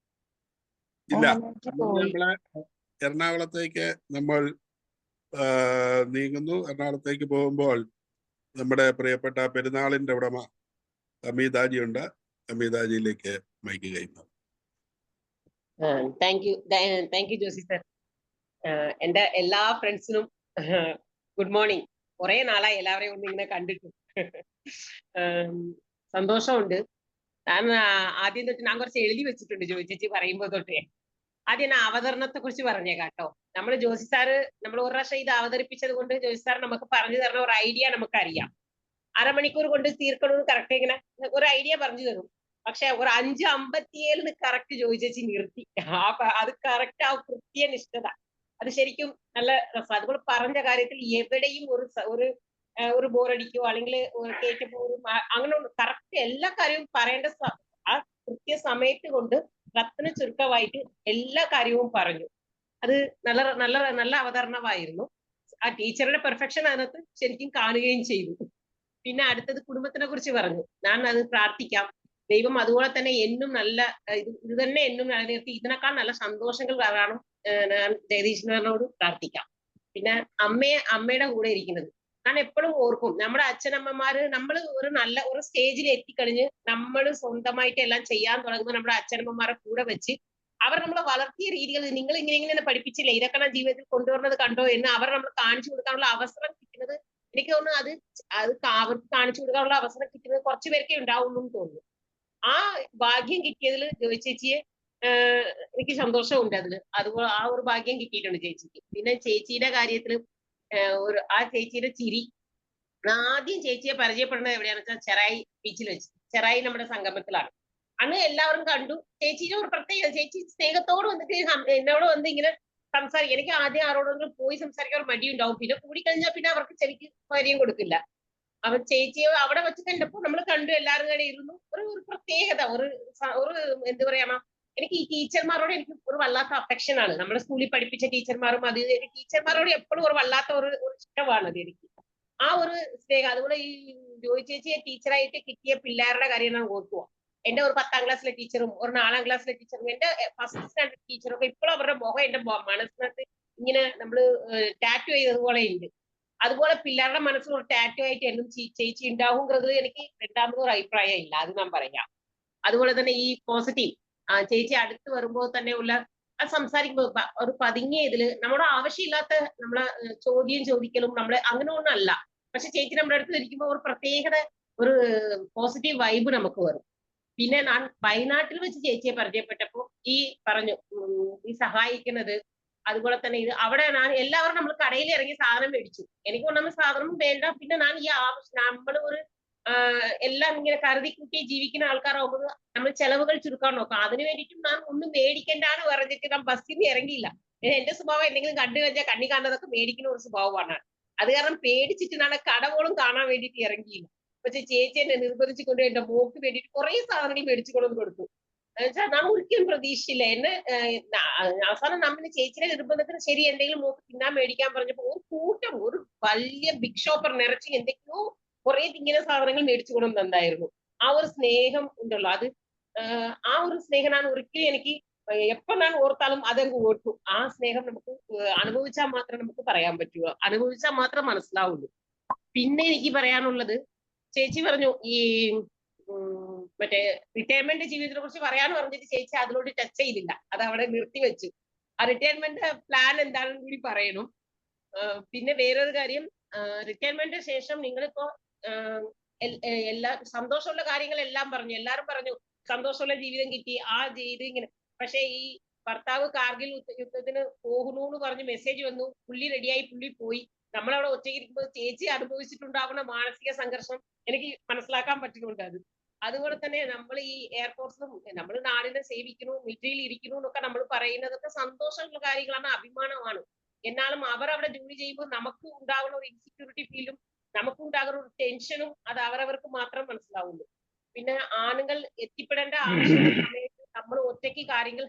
ഇല്ല. നമ്മളെ എറണാകുളത്തേക്ക് നമ്മൾ നീങ്ങുന്നു. എറണാകുളത്തേക്ക് പോകുമ്പോൾ നമ്മുടെ പ്രിയപ്പെട്ട പെരുന്നാളിന്റെ ഉടമ അമിതാജി ഉണ്ട്. അമിതാജിയിലേക്ക് മൈക്ക് കൈമാറും. Thank you Josy sir. എന്റെ എല്ലാ ഫ്രണ്ട്സിനും ഗുഡ് മോർണിംഗ്. കുറെ നാളായി എല്ലാവരെയും ഒന്ന് ഇങ്ങനെ കണ്ടിട്ടു. സന്തോഷമുണ്ട്. ഞാൻ ആദ്യം തൊട്ട് ഞാൻ കുറച്ച് എഴുതി വെച്ചിട്ടുണ്ട് ചേച്ചി പറയുമ്പോ തൊട്ടേ. ആദ്യം ഞാൻ അവതരണത്തെ കുറിച്ച് പറഞ്ഞേക്കാം കേട്ടോ. നമ്മൾ ജോസി സാറ് നമ്മൾ ഒരു പ്രാവശ്യം ഇത് അവതരിപ്പിച്ചത് കൊണ്ട് ജോസി സാർ നമുക്ക് പറഞ്ഞു തരുന്ന ഒരു ഐഡിയ നമുക്കറിയാം. അരമണിക്കൂർ കൊണ്ട് തീർക്കണമെന്ന് കറക്റ്റ് ഇങ്ങനെ ഒരു ഐഡിയ പറഞ്ഞു തരും. പക്ഷെ ഒരു 5:57 കറക്റ്റ് ജോയി ചേച്ചി നിർത്തി. അത് കറക്റ്റ് ആ കൃത്യനിഷ്ഠത, അത് ശരിക്കും നല്ല രസം. അതുകൊണ്ട് പറഞ്ഞ കാര്യത്തിൽ എവിടെയും ഒരു ബോറടിക്കോ അല്ലെങ്കിൽ കേട്ടപ്പോ അങ്ങനെ കറക്റ്റ് എല്ലാ കാര്യവും പറയേണ്ട ആ കൃത്യസമയത്ത് കൊണ്ട് രത്ന ചുരുക്കമായിട്ട് എല്ലാ കാര്യവും പറഞ്ഞു. അത് നല്ല നല്ല നല്ല അവതരണമായിരുന്നു. ആ ടീച്ചറുടെ പെർഫെക്ഷൻ അതിനകത്ത് ശരിക്കും കാണുകയും ചെയ്തു. പിന്നെ അടുത്തത് കുടുംബത്തിനെ കുറിച്ച് പറഞ്ഞു. ഞാൻ അത് പ്രാർത്ഥിക്കാം, ദൈവം അതുപോലെ തന്നെ എന്നും നല്ല ഇത് തന്നെ എന്നും നിലനിർത്തി ഇതിനേക്കാൾ നല്ല സന്തോഷങ്ങൾ വരാനും ഞാൻ ജഗദീശ്വരനോട് പ്രാർത്ഥിക്കാം. പിന്നെ അമ്മയുടെ കൂടെ ഇരിക്കുന്നത് ഞാൻ എപ്പോഴും ഓർക്കും. നമ്മുടെ അച്ഛനമ്മമാര് നമ്മൾ ഒരു സ്റ്റേജിൽ എത്തിക്കഴിഞ്ഞ് നമ്മൾ സ്വന്തമായിട്ട് എല്ലാം ചെയ്യാൻ തുടങ്ങുമ്പോൾ നമ്മുടെ അച്ഛനമ്മമാരെ കൂടെ വെച്ച് അവർ നമ്മളെ വളർത്തിയ രീതികൾ നിങ്ങൾ ഇങ്ങനെ പഠിപ്പിച്ചില്ലേ, ഇതൊക്കെ ഞാൻ ജീവിതത്തിൽ കൊണ്ടുവരുന്നത് കണ്ടോ എന്ന് അവർ നമ്മൾ കാണിച്ചു കൊടുക്കാനുള്ള അവസരം കിട്ടുന്നത് എനിക്ക് തോന്നുന്നു. അത് അവർക്ക് കാണിച്ചു കൊടുക്കാനുള്ള അവസരം കിട്ടുന്നത് കുറച്ചു പേർക്കേ ഉണ്ടാവുള്ളൂ എന്ന് തോന്നുന്നു. ആ ഭാഗ്യം കിട്ടിയതിൽ ജോയി ചേച്ചിയെ എനിക്ക് സന്തോഷമുണ്ട്. അതുപോലെ ആ ഒരു ഭാഗ്യം കിട്ടിയിട്ടുണ്ട് ചേച്ചിക്ക്. പിന്നെ ചേച്ചിയുടെ കാര്യത്തിൽ ആ ചേച്ചിയുടെ ചിരി, ആദ്യം ചേച്ചിയെ പരിചയപ്പെടുന്നത് എവിടെയാണെന്ന് വെച്ചാൽ ചെറായി ബീച്ചിൽ വെച്ച്. ചെറായി നമ്മുടെ സംഗമത്തിലാണ്. അന്ന് എല്ലാവരും കണ്ടു. ചേച്ചിയുടെ ഒരു പ്രത്യേകത, ചേച്ചി സ്നേഹത്തോട് വന്നിട്ട് എന്നോട് വന്ന് ഇങ്ങനെ സംസാരിക്കും. എനിക്ക് ആദ്യം ആരോടെങ്കിലും പോയി സംസാരിക്കാൻ ഒരു മടിയുണ്ടാവും. പിന്നെ കൂടിക്കഴിഞ്ഞാൽ പിന്നെ അവർക്ക് ചെവിക്ക് കാര്യം കൊടുക്കില്ല. അവർ ചേച്ചിയെ അവിടെ വെച്ച് കണ്ടപ്പോൾ നമ്മൾ കണ്ടു, എല്ലാവരും കൂടെ ഇരുന്നു. ഒരു പ്രത്യേകത, ഒരു എന്താ പറയാ, എനിക്ക് ഈ ടീച്ചർമാരോട് എനിക്ക് ഒരു വല്ലാത്ത അഫെക്ഷൻ ആണ്. നമ്മുടെ സ്കൂളിൽ പഠിപ്പിച്ച ടീച്ചർമാരും അത് ടീച്ചർമാരോട് എപ്പോഴും ഒരു വല്ലാത്ത ഒരു ഇഷ്ടമാണ് അത് എനിക്ക്. ആ ഒരു സ്നേഹം. അതുപോലെ ഈ ജോയി ചേച്ചിയെ ടീച്ചറായിട്ട് കിട്ടിയ പിള്ളേരുടെ കാര്യം ഞാൻ ഓർക്കുക. എന്റെ ഒരു 10ാം ക്ലാസ്സിലെ ടീച്ചറും ഒരു 4ാം ക്ലാസ്സിലെ ടീച്ചറും എന്റെ ഫസ്റ്റ് സ്റ്റാൻഡേർഡ് ടീച്ചറും ഒക്കെ ഇപ്പോഴും അവരുടെ മുഖം എന്റെ മനസ്സിനകത്ത് ഇങ്ങനെ നമ്മള് ടാറ്റു ചെയ്തതുപോലെ ഉണ്ട്. അതുപോലെ പിള്ളേരുടെ മനസ്സിൽ ഒരു ടാറ്റു ആയിട്ട് എന്നും ചേച്ചി ഉണ്ടാവുന്നത് എനിക്ക് രണ്ടാമതൊരു അഭിപ്രായം ഇല്ല, അത് ഞാൻ പറയാം. അതുപോലെ തന്നെ ഈ പോസിറ്റീവ് ചേച്ചി അടുത്ത് വരുമ്പോൾ തന്നെ ഉള്ള സംസാരിക്കുമ്പോൾ ഒരു പതുങ്ങിയ ഇതില് നമ്മുടെ ആവശ്യമില്ലാത്ത നമ്മളെ ചോദ്യം ചോദിക്കലും നമ്മളെ അങ്ങനെ ഒന്നല്ല. പക്ഷെ ചേച്ചി നമ്മുടെ അടുത്ത് ഇരിക്കുമ്പോൾ ഒരു പ്രത്യേകത ഒരു പോസിറ്റീവ് വൈബ് നമുക്ക് വരും. പിന്നെ ഞാൻ വയനാട്ടിൽ വെച്ച് ചേച്ചിയെ പരിചയപ്പെട്ടപ്പോ ഈ പറഞ്ഞു ഈ സഹായിക്കുന്നത്, അതുപോലെ തന്നെ ഇത് അവിടെ ഞാൻ എല്ലാവരും നമ്മൾ കടയിൽ ഇറങ്ങി സാധനം മേടിച്ചു. എനിക്ക് ഒന്നാമത് സാധനം വേണ്ട. പിന്നെ ഞാൻ ഈ നമ്മൾ ഒരു എല്ലാം ഇങ്ങനെ കരുതി കൂട്ടി ജീവിക്കുന്ന ആൾക്കാരാകുമ്പോൾ നമ്മൾ ചെലവുകൾ ചുരുക്കാൻ നോക്കാം. അതിന് വേണ്ടിയിട്ടും ഞാൻ ഒന്നും മേടിക്കേണ്ടാണ് പറഞ്ഞിട്ട് ഞാൻ ബസ്സിൽ നിന്ന് ഇറങ്ങിയില്ല. എന്റെ സ്വഭാവം എന്തെങ്കിലും കണ്ടു കഴിഞ്ഞാൽ കണ്ണി കാണുന്നതൊക്കെ മേടിക്കുന്ന ഒരു സ്വഭാവമാണ്. അത് കാരണം പേടിച്ചിട്ട് ഞാൻ കടകളും കാണാൻ വേണ്ടിയിട്ട് ഇറങ്ങിയില്ല. പക്ഷെ ചേച്ചി എന്നെ നിർബന്ധിച്ചുകൊണ്ട് എന്റെ മോക്ക് വേണ്ടിയിട്ട് കുറെ സാധനങ്ങൾ മേടിച്ചു കൊണ്ടു കൊടുത്തു. എന്നുവെച്ചാൽ നാം ഒരിക്കലും പ്രതീക്ഷിച്ചില്ല. എന്നെ അവസാനം നമ്മൾ ചേച്ചിയുടെ നിർബന്ധത്തിന് ശരി എന്തെങ്കിലും മോക്ക് തിന്നാൻ മേടിക്കാൻ പറഞ്ഞപ്പോ ഒരു കൂട്ടം ഒരു വലിയ ബിഗ് ഷോപ്പർ നിറച്ച് എന്തൊക്കെയോ കുറെ ഇങ്ങനെ സാധനങ്ങൾ മേടിച്ചു കൊണ്ടുവന്നുണ്ടായിരുന്നു. ആ ഒരു സ്നേഹം ഉണ്ടല്ലോ, അത് ആ ഒരു സ്നേഹം ഞാൻ ഒരിക്കലും എനിക്ക് എപ്പോ ഞാൻ ഓർത്താലും അതങ്ങ് ഓർത്തു. ആ സ്നേഹം നമുക്ക് അനുഭവിച്ചാൽ മാത്രമേ നമുക്ക് പറയാൻ പറ്റുള്ളൂ, അനുഭവിച്ചാൽ മാത്രം മനസ്സിലാവുള്ളൂ. പിന്നെ എനിക്ക് പറയാനുള്ളത്, ചേച്ചി പറഞ്ഞു ഈ മറ്റേ റിട്ടയർമെന്റ് ജീവിതത്തെ കുറിച്ച് പറയാന്ന് പറഞ്ഞിട്ട് ചേച്ചി അതിലോട്ട് ടച്ച് ചെയ്തില്ല, അത് അവിടെ നിർത്തിവെച്ചു. ആ റിട്ടയർമെന്റ് പ്ലാൻ എന്താണെന്ന് കൂടി പറയണം. പിന്നെ വേറൊരു കാര്യം, റിട്ടയർമെന്റിന് ശേഷം നിങ്ങളിപ്പോ എല്ലാ സന്തോഷമുള്ള കാര്യങ്ങളെല്ലാം പറഞ്ഞു, എല്ലാരും പറഞ്ഞു സന്തോഷമുള്ള ജീവിതം കിട്ടി, ആ ചെയ്ത് ഇങ്ങനെ. പക്ഷെ ഈ ഭർത്താവ് കാർഗിൽ യുദ്ധത്തിന് പോകുന്നു പറഞ്ഞ് മെസ്സേജ് വന്നു, പുള്ളി റെഡിയായി, പുള്ളി പോയി. നമ്മളവിടെ ഒറ്റയ്ക്കിരിക്കുമ്പോൾ ചേച്ചി അനുഭവിച്ചിട്ടുണ്ടാവുന്ന മാനസിക സംഘർഷം എനിക്ക് മനസ്സിലാക്കാൻ പറ്റുന്നുണ്ട്. അതുപോലെ തന്നെ നമ്മൾ ഈ എയർഫോഴ്സിലും നമ്മൾ നാടിനെ സേവിക്കുന്നു, മിലിറ്ററിയിൽ ഇരിക്കുന്നു എന്നൊക്കെ നമ്മൾ പറയുന്നതൊക്കെ സന്തോഷമുള്ള കാര്യങ്ങളാണ്, അഭിമാനമാണ്. എന്നാലും അവർ അവിടെ ജോലി ചെയ്യുമ്പോൾ നമുക്ക് ഉണ്ടാകുന്ന ഒരു ഇൻസെക്യൂരിറ്റി ഫീലും നമുക്ക് ഉണ്ടാകുന്ന ഒരു ടെൻഷനും അത് അവരവർക്ക് മാത്രം മനസ്സിലാവുള്ളൂ. പിന്നെ ആണുങ്ങൾ എത്തിപ്പെടേണ്ട ആവശ്യമുള്ള സമയത്ത് നമ്മൾ ഒറ്റയ്ക്ക് കാര്യങ്ങൾ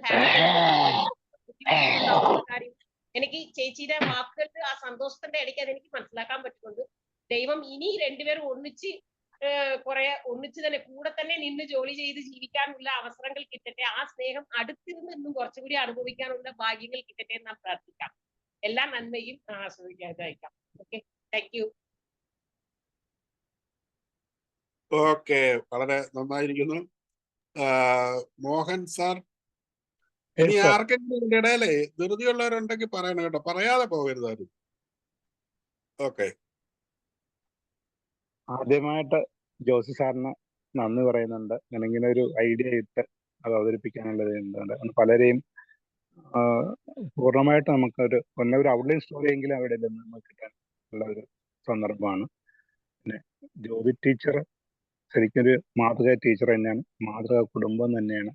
കാര്യം എനിക്ക് ചേച്ചിയുടെ വാക്കുകൾക്ക് ആ സന്തോഷത്തിന്റെ ഇടയ്ക്ക് അതെനിക്ക് മനസ്സിലാക്കാൻ പറ്റുന്നുണ്ട്. ദൈവം ഇനി രണ്ടുപേരും ഒന്നിച്ച് ഒന്നിച്ച് തന്നെ കൂടെ തന്നെ നിന്ന് ജോലി ചെയ്ത് ജീവിക്കാനുള്ള അവസരങ്ങൾ കിട്ടട്ടെ. ആ സ്നേഹം അടുത്തിരുന്ന് ഇന്നും കുറച്ചുകൂടി അനുഭവിക്കാനുള്ള ഭാഗ്യങ്ങൾ കിട്ടട്ടെ എന്ന് ഞാൻ പ്രാർത്ഥിക്കാം. എല്ലാ നന്മയും ആസ്വദിക്കാതായിരിക്കാം. Okay, thank you. ഓക്കെ, വളരെ നന്നായിരിക്കുന്നു. മോഹൻ സാർ, ഇനി ആർക്കെങ്കിലും ഇതിന്റെ ഇടയിലേ ധൃതിയുള്ളവരുണ്ടെങ്കിൽ പറയണം കേട്ടോ, പറയാതെ പോകരുതായിരുന്നു. ഓക്കെ, ആദ്യമായിട്ട് ജോസി സാറിന് നന്ദി പറയുന്നുണ്ട്. ഇങ്ങനെ ഒരു ഐഡിയ ഇട്ട് അത് അവതരിപ്പിക്കാനുള്ളത് എന്തുകൊണ്ട് പലരെയും പൂർണ്ണമായിട്ട് നമുക്കൊരു ഒരു ഔട്ട്ലൈൻ സ്റ്റോറി എങ്കിലും അവിടെ നിന്ന് നമുക്ക് കിട്ടാൻ ഉള്ള ഒരു സന്ദർഭമാണ്. പിന്നെ ജോബി ടീച്ചർ ശരിക്കൊരു മാതൃക ടീച്ചർ തന്നെയാണ്, മാതൃക കുടുംബം തന്നെയാണ്.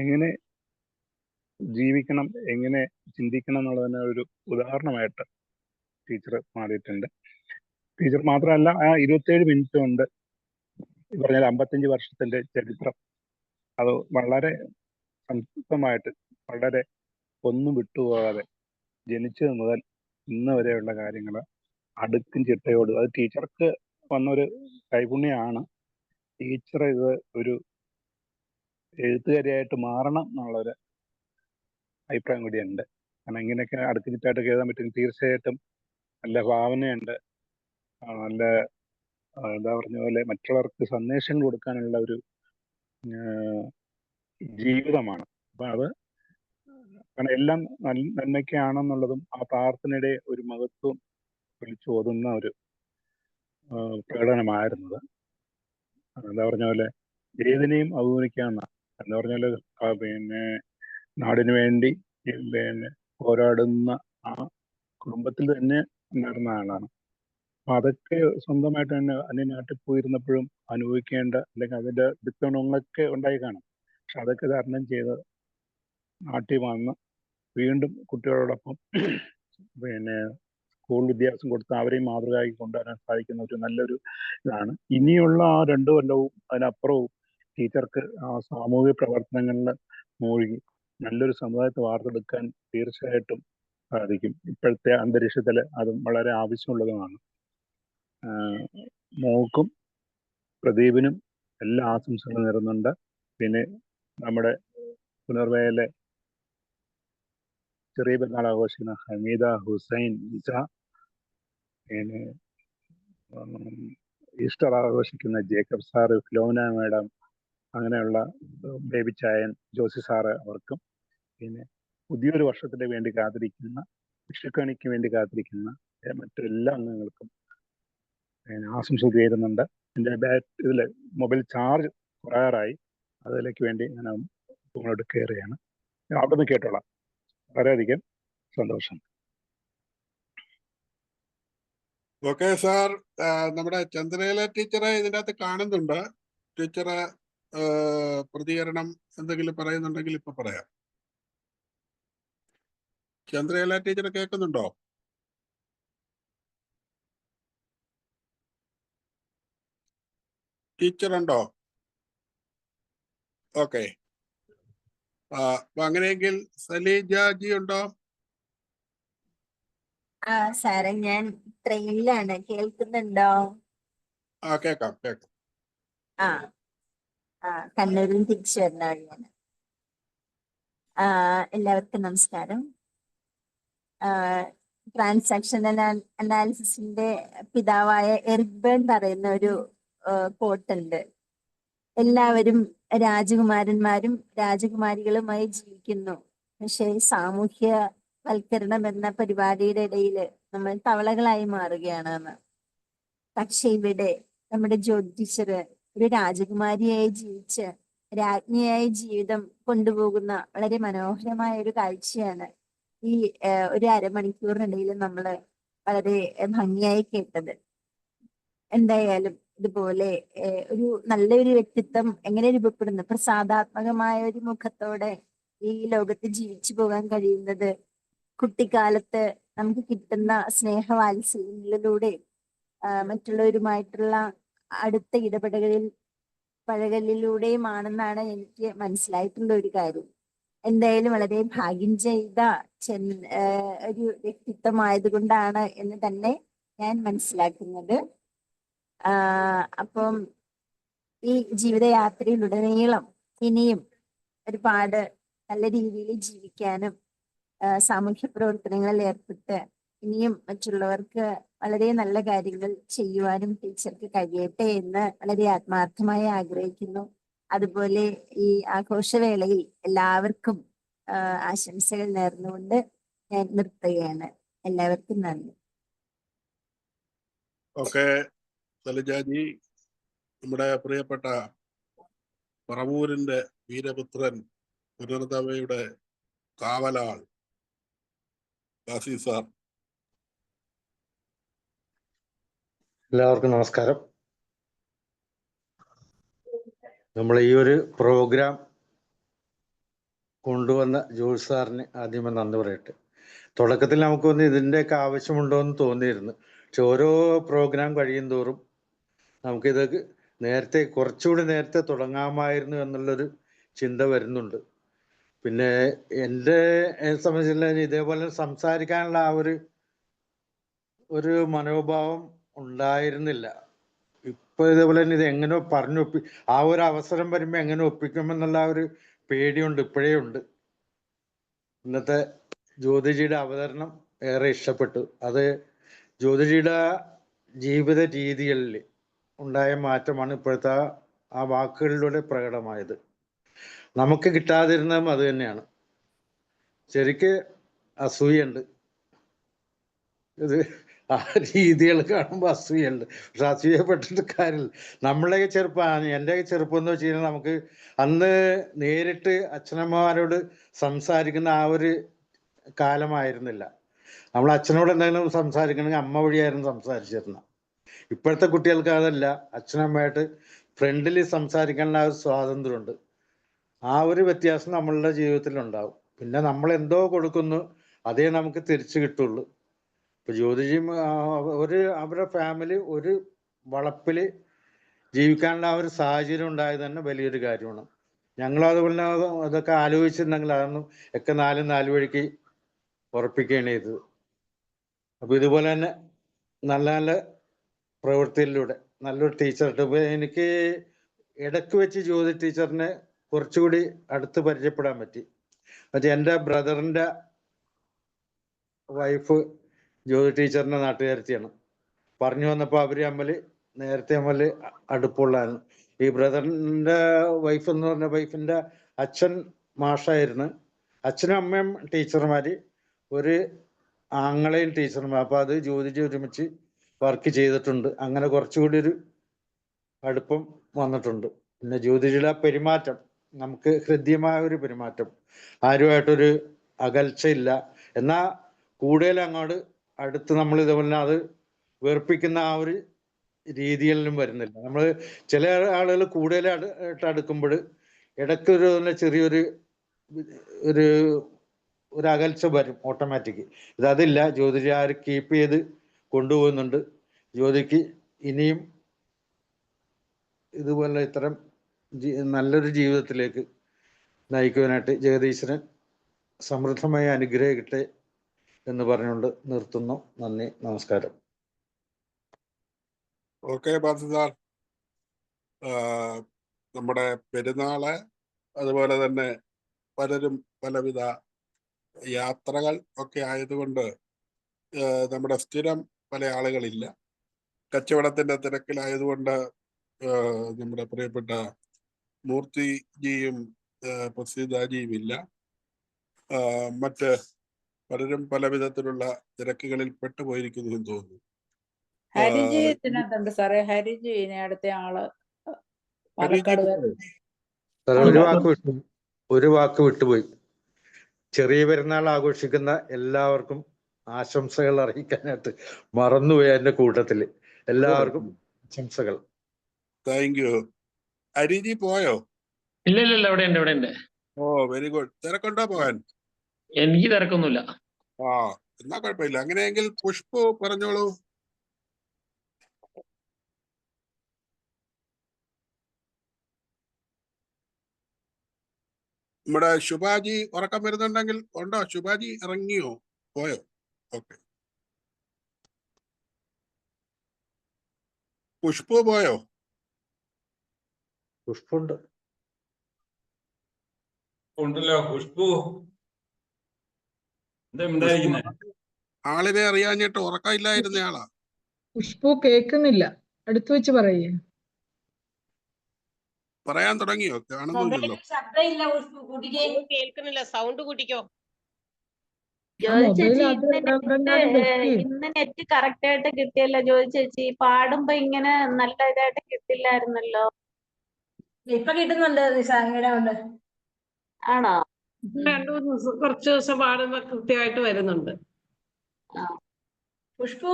എങ്ങനെ ജീവിക്കണം, എങ്ങനെ ചിന്തിക്കണം എന്നുള്ളതിന് ഒരു ഉദാഹരണമായിട്ട് ടീച്ചർ മാറിയിട്ടുണ്ട്. ടീച്ചർ മാത്രമല്ല, ആ 27 മിനിറ്റ് കൊണ്ട് ഈ പറഞ്ഞാൽ 55 വർഷത്തിന്റെ ചരിത്രം അത് വളരെ സംക്ഷിപ്തമായിട്ട്, വളരെ ഒന്നും വിട്ടുപോകാതെ ജനിച്ചത് മുതൽ ഇന്ന് വരെയുള്ള കാര്യങ്ങൾ അടുക്കും ചിട്ടയോട്, അത് ടീച്ചർക്ക് വന്നൊരു കൈപുണ്യമാണ്. ടീച്ചർ ഇത് ഒരു എഴുത്തുകാരിയായിട്ട് മാറണം എന്നുള്ളൊരു അഭിപ്രായം കൂടിയുണ്ട്. കാരണം ഇങ്ങനെയൊക്കെ അടുക്കും ചിട്ടയായിട്ടൊക്കെ എഴുതാൻ പറ്റും. തീർച്ചയായിട്ടും നല്ല ഭാവനയുണ്ട്, നല്ല എന്താ പറഞ്ഞ പോലെ മറ്റുള്ളവർക്ക് സന്ദേശങ്ങൾ കൊടുക്കാനുള്ള ഒരു ജീവിതമാണ്. അപ്പൊ അത് കാരണം എല്ലാം നന്മയ്ക്കാണെന്നുള്ളതും ആ പ്രാർത്ഥനയുടെ ഒരു മഹത്വം വിളിച്ചോതുന്ന ഒരു പ്രകടനമായിരുന്നത്. എന്താ പറഞ്ഞ പോലെ ഏതിനെയും അഭിമുഖിക്കാവുന്ന, എന്താ പറഞ്ഞ പോലെ പിന്നെ നാടിനു വേണ്ടി പിന്നെ പോരാടുന്ന ആ കുടുംബത്തിൽ തന്നെ ഉണ്ടായിരുന്ന ആളാണ്. അപ്പൊ അതൊക്കെ സ്വന്തമായിട്ട് തന്നെ അന്യ നാട്ടിൽ പോയിരുന്നപ്പോഴും അനുഭവിക്കേണ്ട അല്ലെങ്കിൽ അതിന്റെ ദുഃഖങ്ങളൊക്കെ ഉണ്ടായി കാണും. പക്ഷെ അതൊക്കെ തരണം ചെയ്ത് നാട്ടിൽ വന്ന് വീണ്ടും കുട്ടികളോടൊപ്പം പിന്നെ സ്കൂൾ വിദ്യാഭ്യാസം കൊടുത്ത് അവരെയും മാതൃകയാക്കി കൊണ്ടുവരാൻ സാധിക്കുന്ന ഒരു നല്ലൊരു ഇതാണ്. ഇനിയുള്ള ആ 2 കൊല്ലവും അതിനപ്പുറവും ടീച്ചർക്ക് ആ സാമൂഹിക പ്രവർത്തനങ്ങളിൽ മൂழ்കി നല്ലൊരു സമുദായത്തെ വാർത്തെടുക്കാൻ തീർച്ചയായിട്ടും സാധിക്കും. ഇപ്പോഴത്തെ അന്തരീക്ഷത്തിൽ അതും വളരെ ആവശ്യമുള്ളതുമാണ്. മോക്കും പ്രദീപിനും എല്ലാ ആശംസകളും നേരുന്നുണ്ട്. പിന്നെ നമ്മുടെ പുനർവയലെ ചെറിയ പെരുന്നാൾ ആഘോഷിക്കുന്ന ഹമീദ, ഹുസൈൻ, ഇസ, പിന്നെ ഈസ്റ്റർ ആഘോഷിക്കുന്ന ജേക്കബ് സാറ്, ഫിലോമിന മാഡം, അങ്ങനെയുള്ള ബേബി ചായൻ, ജോസി സാറ്, അവർക്കും പിന്നെ പുതിയൊരു വർഷത്തിന് വേണ്ടി കാത്തിരിക്കുന്ന, വിഷുക്കണിക്ക് വേണ്ടി കാത്തിരിക്കുന്ന മറ്റെല്ലാ അംഗങ്ങൾക്കും ആശംസ നേരുന്നുണ്ട്. എൻ്റെ ഇതിൽ മൊബൈൽ ചാർജ് കുറയാറായി, അതിലേക്ക് വേണ്ടി ഞാൻ നിങ്ങളോട് കയറുകയാണ്. അവിടെ നിന്ന് കേട്ടോളാം. വളരെയധികം സന്തോഷം. ഓക്കെ സാർ, നമ്മുടെ ചന്ദ്രകല ടീച്ചറെ ഇതിനകത്ത് കാണുന്നുണ്ട്. ടീച്ചറെ പ്രതികരണം എന്തെങ്കിലും പറയുന്നുണ്ടെങ്കിൽ ഇപ്പൊ പറയാം. ചന്ദ്രകല ടീച്ചറെ കേൾക്കുന്നുണ്ടോ? ടീച്ചർ ഉണ്ടോ? ഓക്കെ, അപ്പൊ അങ്ങനെയെങ്കിൽ സലീജാജി ഉണ്ടോ? സാറേ, ഞാൻ ട്രെയിനിലാണ്. കേൾക്കുന്നുണ്ടോ? കേക്കാം കേക്കാം. കണ്ണൂരിൽ നിന്ന് തിരിച്ചു വരുന്ന വഴിയാണ്. എല്ലാവർക്കും നമസ്കാരം. ട്രാൻസാക്ഷൻ അനാലിസിസിന്റെ പിതാവായ എറിക് ബേൺ പറയുന്ന ഒരു കോട്ടുണ്ട്. എല്ലാവരും രാജകുമാരന്മാരും രാജകുമാരികളുമായി ജീവിക്കുന്നു, പക്ഷേ സാമൂഹ്യവൽക്കരണം എന്ന പരിപാടിയുടെ ഇടയിൽ നമ്മൾ തവളകളായി മാറുകയാണെന്ന്. പക്ഷെ ഇവിടെ നമ്മുടെ ജ്യോതി ടീച്ചർ ഒരു രാജകുമാരിയായി ജീവിച്ച് രാജ്ഞിയായി ജീവിതം കൊണ്ടുപോകുന്ന വളരെ മനോഹരമായ ഒരു കാഴ്ചയാണ് ഈ ഒരു അരമണിക്കൂറിനിടയിൽ നമ്മൾ വളരെ ഭംഗിയായി കേട്ടത്. എന്തായാലും ഇതുപോലെ ഒരു നല്ലൊരു വ്യക്തിത്വം എങ്ങനെ രൂപപ്പെടുന്നു, പ്രസാദാത്മകമായ ഒരു മുഖത്തോടെ ഈ ലോകത്ത് ജീവിച്ചു പോകാൻ കഴിയുന്നത് കുട്ടിക്കാലത്ത് നമുക്ക് കിട്ടുന്ന സ്നേഹവാത്സല്യങ്ങളിലൂടെ മറ്റുള്ളവരുമായിട്ടുള്ള അടുത്ത പഴകലിലൂടെയുമാണെന്നാണ് എനിക്ക് മനസ്സിലായിട്ടുള്ള ഒരു കാര്യം. എന്തായാലും വളരെ ഭാഗ്യം ചെയ്ത ഒരു വ്യക്തിത്വമായതുകൊണ്ടാണ് എന്ന് തന്നെ ഞാൻ മനസ്സിലാക്കുന്നത്. അപ്പം ഈ ജീവിതയാത്രയിലുടനീളം ഇനിയും ഒരുപാട് നല്ല രീതിയിൽ ജീവിക്കാനും സാമൂഹ്യ പ്രവർത്തനങ്ങളിൽ ഏർപ്പെട്ട് ഇനിയും മറ്റുള്ളവർക്ക് വളരെ നല്ല കാര്യങ്ങൾ ചെയ്യുവാനും ടീച്ചർക്ക് കഴിയട്ടെ എന്ന് വളരെ ആത്മാർത്ഥമായി ആഗ്രഹിക്കുന്നു. അതുപോലെ ഈ ആഘോഷവേളയിൽ എല്ലാവർക്കും ആശംസകൾ നേർന്നുകൊണ്ട് ഞാൻ നിർത്തുകയാണ്. എല്ലാവർക്കും നന്ദി. ഓക്കെ സലിജാജി, നമ്മുടെ പ്രിയപ്പെട്ട പറവൂരിന്റെ വീരപുത്രൻ, പുനർതവയുടെ കാവലാൾ കാസി സാർ. എല്ലാവർക്കും നമസ്കാരം. നമ്മൾ ഈ ഒരു പ്രോഗ്രാം കൊണ്ടുവന്ന ജോഷ് സാറിന് ആദ്യമേ നന്ദി പറയട്ടെ. തുടക്കത്തിൽ നമുക്കൊന്ന് ഇതിൻ്റെയൊക്കെ ആവശ്യമുണ്ടോ എന്ന് തോന്നിയിരുന്നു. പക്ഷെ ഓരോ പ്രോഗ്രാം കഴിയും തോറും നമുക്കിത് കുറച്ചുകൂടി നേരത്തെ തുടങ്ങാമായിരുന്നു എന്നുള്ളൊരു ചിന്ത വരുന്നുണ്ട്. പിന്നെ എൻ്റെ സംബന്ധിച്ചുള്ള ഇതേപോലെ സംസാരിക്കാനുള്ള ആ ഒരു മനോഭാവം ഉണ്ടായിരുന്നില്ല. ഇപ്പൊ ഇതേപോലെ തന്നെ ഇത് എങ്ങനെ ആ ഒരു അവസരം വരുമ്പോൾ എങ്ങനെ ഒപ്പിക്കുമെന്നുള്ള ആ ഒരു പേടിയുണ്ട്, ഇപ്പോഴേ ഉണ്ട്. ഇന്നത്തെ ജ്യോതിജിയുടെ അവതരണം ഏറെ ഇഷ്ടപ്പെട്ടു. അത് ജ്യോതിജിയുടെ ജീവിത രീതികളിൽ ഉണ്ടായ മാറ്റമാണ് ഇപ്പോഴത്തെ ആ വാക്കുകളിലൂടെ പ്രകടമായത്. നമുക്ക് കിട്ടാതിരുന്നതും അത് തന്നെയാണ്. ശരിക്ക് അസൂയുണ്ട്. ഇത് ആ രീതികൾ കാണുമ്പോൾ അസൂയുണ്ട്. പക്ഷെ അസൂയപ്പെട്ടിട്ട് കാര്യമില്ല. നമ്മളെ ചെറുപ്പം, എൻ്റെ ചെറുപ്പം എന്ന് വെച്ച് കഴിഞ്ഞാൽ നമുക്ക് അന്ന് നേരിട്ട് അച്ഛനമ്മമാരോട് സംസാരിക്കുന്ന ആ ഒരു കാലമായിരുന്നില്ല. നമ്മൾ അച്ഛനോട് എന്തെങ്കിലും സംസാരിക്കണമെങ്കിൽ അമ്മ വഴിയായിരുന്നു സംസാരിച്ചിരുന്നത്. ഇപ്പോഴത്തെ കുട്ടികൾക്ക് അതല്ല. അച്ഛനമ്മയായിട്ട് ഫ്രണ്ടിൽ സംസാരിക്കാനുള്ള ആ ഒരു സ്വാതന്ത്ര്യമുണ്ട്. ആ ഒരു വ്യത്യാസം നമ്മളുടെ ജീവിതത്തിൽ ഉണ്ടാവും. പിന്നെ നമ്മൾ എന്തോ കൊടുക്കുന്നു അതേ നമുക്ക് തിരിച്ചു കിട്ടുള്ളൂ. ഇപ്പൊ ജ്യോതിജിയും അവരുടെ ഫാമിലി ഒരു വളപ്പില് ജീവിക്കാനുള്ള ആ ഒരു സാഹചര്യം ഉണ്ടായത് തന്നെ വലിയൊരു കാര്യമാണ്. ഞങ്ങൾ അതുപോലെ അതൊക്കെ ആലോചിച്ചിട്ടുണ്ടെങ്കിൽ അതൊന്നും ഒക്കെ നാല് വഴിക്ക് ഉറപ്പിക്കുകയാണ് ചെയ്തത്. അപ്പൊ ഇതുപോലെ തന്നെ നല്ല നല്ല പ്രവൃത്തിയിലൂടെ നല്ലൊരു ടീച്ചർ എനിക്ക് ഇടയ്ക്ക് വെച്ച് ജ്യോതി ടീച്ചറിനെ കുറച്ചുകൂടി അടുത്ത് പരിചയപ്പെടാൻ പറ്റി. പക്ഷെ എൻ്റെ ബ്രദറിൻ്റെ വൈഫ് ജ്യോതി ടീച്ചറിൻ്റെ നാട്ടുകാരത്തിയാണ്. പറഞ്ഞു വന്നപ്പോൾ അവർ തമ്മിൽ നേരത്തെ തമ്മിൽ അടുപ്പമുള്ളതാണ്. ഈ ബ്രദറിൻ്റെ വൈഫ് എന്ന് പറഞ്ഞ വൈഫിൻ്റെ അച്ഛൻ മാഷായിരുന്നു. അച്ഛനും അമ്മയും ടീച്ചർമാർ, ഒരു ആങ്ങളെയും ടീച്ചർമാർ. അപ്പോൾ അത് ജ്യോതിജി ഒരുമിച്ച് വർക്ക് ചെയ്തിട്ടുണ്ട്. അങ്ങനെ കുറച്ചുകൂടി ഒരു അടുപ്പം വന്നിട്ടുണ്ട്. പിന്നെ ജ്യോതിജിയുടെ പെരുമാറ്റം നമുക്ക് ഹൃദ്യമായ ഒരു പെരുമാറ്റം, ആരുമായിട്ടൊരു അകൽച്ചയില്ല. എന്നാൽ കൂടുതൽ അങ്ങോട്ട് അടുത്ത് നമ്മൾ ഇതുപോലെ അത് വെറുപ്പിക്കുന്ന ആ ഒരു രീതിയിലും വരുന്നില്ല. നമ്മൾ ചില ആളുകൾ കൂടുതൽ അടുക്കുമ്പോൾ ഇടയ്ക്കൊരു ചെറിയൊരു ഒരു അകൽച്ച വരും ഓട്ടോമാറ്റിക്. ഇതതില്ല, ജ്യോതിജി ആ ഒരു കീപ്പ് ചെയ്ത് കൊണ്ടുപോകുന്നുണ്ട്. ജ്യോതിക്ക് ഇനിയും ഇതുപോലെ ഇത്തരം നല്ലൊരു ജീവിതത്തിലേക്ക് നയിക്കുവാനായിട്ട് ജഗദീശ്വരൻ സമൃദ്ധമായ അനുഗ്രഹിക്കട്ടെ എന്ന് പറഞ്ഞുകൊണ്ട് നിർത്തുന്നു. നന്ദി, നമസ്കാരം. ഓക്കെ ബാസു സാർ, നമ്മുടെ പെരുന്നാള് അതുപോലെ തന്നെ പലരും പലവിധ യാത്രകൾ ഒക്കെ ആയതുകൊണ്ട് നമ്മുടെ സ്ഥിരം പല ആളുകളില്ല. കച്ചവടത്തിന്റെ തിരക്കിലായതുകൊണ്ട് നമ്മുടെ പ്രിയപ്പെട്ട മൂർത്തിജിയും പ്രസീതാജിയും ഇല്ല. മറ്റ് പലരും പല വിധത്തിലുള്ള തിരക്കുകളിൽ പെട്ടുപോയിരിക്കുന്നു എന്ന് തോന്നുന്നു. ഹരിജി ഇതിനകത്തുണ്ട് സാറേ. ഹരിജി ഇനി അടുത്ത ആള് പാലക്കാട് ഒരു വാക്ക് വിട്ടുപോയി. ചെറിയ പെരുന്നാൾ ആഘോഷിക്കുന്ന എല്ലാവർക്കും ആശംസകൾ അറിയിക്കാനായിട്ട് മറന്നുപോയി. എന്റെ കൂട്ടത്തില് എല്ലാവർക്കും ആശംസകൾ. Thank you. ഹരിജി പോയോ? ഇല്ല ഇവിടെ ഉണ്ട്. ഓ വെരി ഗുഡ്. തിരക്കുണ്ടോ പോകാൻ? എനിക്ക് തിരക്കൊന്നുമില്ല. എന്നാ കുഴപ്പമില്ല. അങ്ങനെയെങ്കിൽ പുഷ്പു പറഞ്ഞോളൂ. നമ്മുടെ ശുഭാജി ഉറക്കം വരുന്നുണ്ടെങ്കിൽ ഉണ്ടോ? ശുഭാജി ഇറങ്ങിയോ? പോയോ? ഓക്കെ. പുഷ്പു പോയോ? പുഷ്പുണ്ട്. ഉണ്ടല്ലോ പുഷ്പു. ആളിനെ അറിയാഞ്ഞിട്ട് ഉറക്കമില്ലായിരുന്ന ആളാ. പുഷ്പു കേൾക്കുന്നില്ല, അടുത്ത് വെച്ച് പറയേ. പറയാൻ തുടങ്ങിയോ? കാണുന്നില്ലല്ലോ. കേൾക്കുന്നില്ല. സൗണ്ട് കൂട്ടിക്കോ. ഇന്ന് നെറ്റ് കറക്റ്റ് ആയിട്ട് കിട്ടിയല്ലോ ജോജി ചേച്ചി. പാടുമ്പോ ഇങ്ങനെ നല്ല ഇതായിട്ട് കിട്ടില്ലായിരുന്നല്ലോ. ഇപ്പൊ കിട്ടുന്നുണ്ട് നിശാങ്കയുണ്ട്. ആണോ? കുറച്ച് ദിവസം പാടുമ്പോ കൃത്യമായിട്ട് വരുന്നുണ്ട്. പുഷ്പു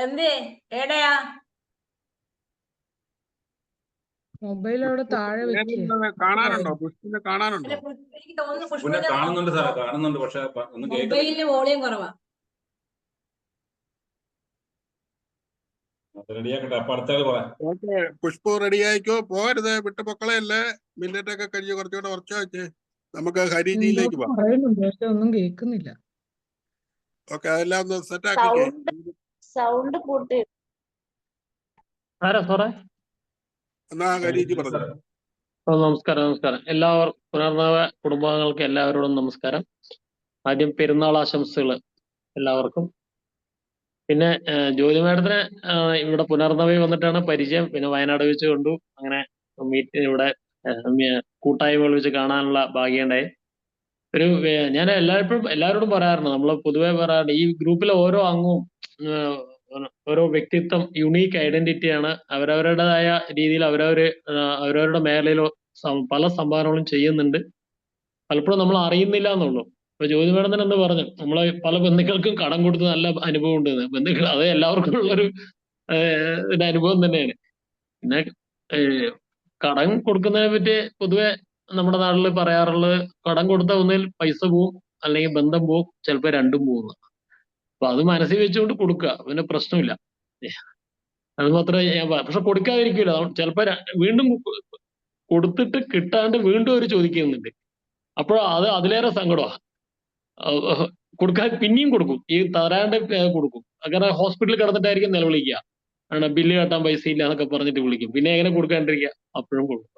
എന്തേ ഏടയാ? മൊബൈൽ അവിടെ താഴെ കാണാനുണ്ടോ? പുഷ്പിനെ കാണാനുണ്ടോ? എനിക്ക് തോന്നുന്നു കാണുന്നുണ്ട് സാറേ, കാണുന്നുണ്ട്. പക്ഷെ മൊബൈലിന് വോളിയം കുറവാ. റെഡിയാക്കട്ടെ. അപ്പൊ അടുത്ത ഓക്കെ, പുഷ്പു റെഡിയായിക്കോ. പോകരുത്, വിട്ടു പൊക്കളയല്ലേ. മിനിറ്റ് ഒക്കെ കഴിഞ്ഞ് കുറച്ചുകൂടെ ഉറച്ചു വെച്ച് നമുക്ക് ഹരിജിയിലേക്ക് പോകാം. പക്ഷെ ഒന്നും കേൾക്കുന്നില്ല. ഓക്കെ, അതെല്ലാം ഒന്ന് സെറ്റ് ആക്കിക്കേ. സൗണ്ട് കൂട്ടി. ആരാ സാറേ? എന്നാ ഹരിജി പറഞ്ഞു. നമസ്കാരം. എല്ലാവർക്കും പുനർനവ കുടുംബാംഗങ്ങൾക്ക് എല്ലാവരോടും നമസ്കാരം. ആദ്യം പെരുന്നാൾ ആശംസകൾ എല്ലാവർക്കും. പിന്നെ ജ്യോതി മാഡത്തിന് ഇവിടെ പുനർനവയിൽ വന്നിട്ടാണ് പരിചയം. പിന്നെ വയനാട് വെച്ച് കണ്ടു. അങ്ങനെ ഇവിടെ കൂട്ടായ്മകൾ വെച്ച് കാണാനുള്ള ഭാഗ്യമുണ്ടായി. ഞാൻ എല്ലാവരോടും പറയാറുണ്ട്, നമ്മൾ പൊതുവെ പറയാറുണ്ട്, ഈ ഗ്രൂപ്പിലെ ഓരോ അംഗവും ഓരോ വ്യക്തിത്വം, യുണീക്ക് ഐഡന്റിറ്റിയാണ്. അവരവരുടേതായ രീതിയിൽ അവരവരുടെ മേഖലയിലോ പല സംഭാവനകളും ചെയ്യുന്നുണ്ട്. പലപ്പോഴും നമ്മൾ അറിയുന്നില്ല എന്നുള്ളൂ. ഇപ്പൊ ജ്യോതി മാഡം തന്നെ പറഞ്ഞു, നമ്മളെ പല ബന്ധുക്കൾക്കും കടം കൊടുത്ത് നല്ല അനുഭവം ഉണ്ട്. ബന്ധുക്കൾ അത് എല്ലാവർക്കും ഉള്ളൊരു അനുഭവം തന്നെയാണ്. പിന്നെ കടം കൊടുക്കുന്നതിനെ പറ്റി പൊതുവെ നമ്മുടെ നാട്ടിൽ പറയാറുള്ളത്, കടം കൊടുത്ത ഒന്നിൽ പൈസ പോവും, അല്ലെങ്കിൽ ബന്ധം പോവും, ചിലപ്പോൾ രണ്ടും പോകുന്നു. അപ്പൊ അത് മനസ്സിൽ വെച്ചുകൊണ്ട് കൊടുക്കുക, പിന്നെ പ്രശ്നമില്ല. അത് മാത്രമേ ഞാൻ പക്ഷെ കൊടുക്കാതിരിക്കില്ല. ചിലപ്പോ വീണ്ടും കൊടുത്തിട്ട് കിട്ടാണ്ട് വീണ്ടും അവർ ചോദിക്കുന്നുണ്ട്. അപ്പോൾ അത് അതിലേറെ സങ്കടമാണ്. കൊടുക്കാൻ പിന്നെയും കൊടുക്കും, ഈ തരാണ്ട് കൊടുക്കും. അങ്ങനെ ഹോസ്പിറ്റലിൽ കിടന്നിട്ടായിരിക്കും നിലവിളിക്കുക, ബില്ല് കെട്ടാൻ പൈസ ഇല്ല എന്നൊക്കെ പറഞ്ഞിട്ട് വിളിക്കും. പിന്നെ എങ്ങനെ കൊടുക്കാണ്ടിരിക്കുക? അപ്പോഴും കൊടുക്കും.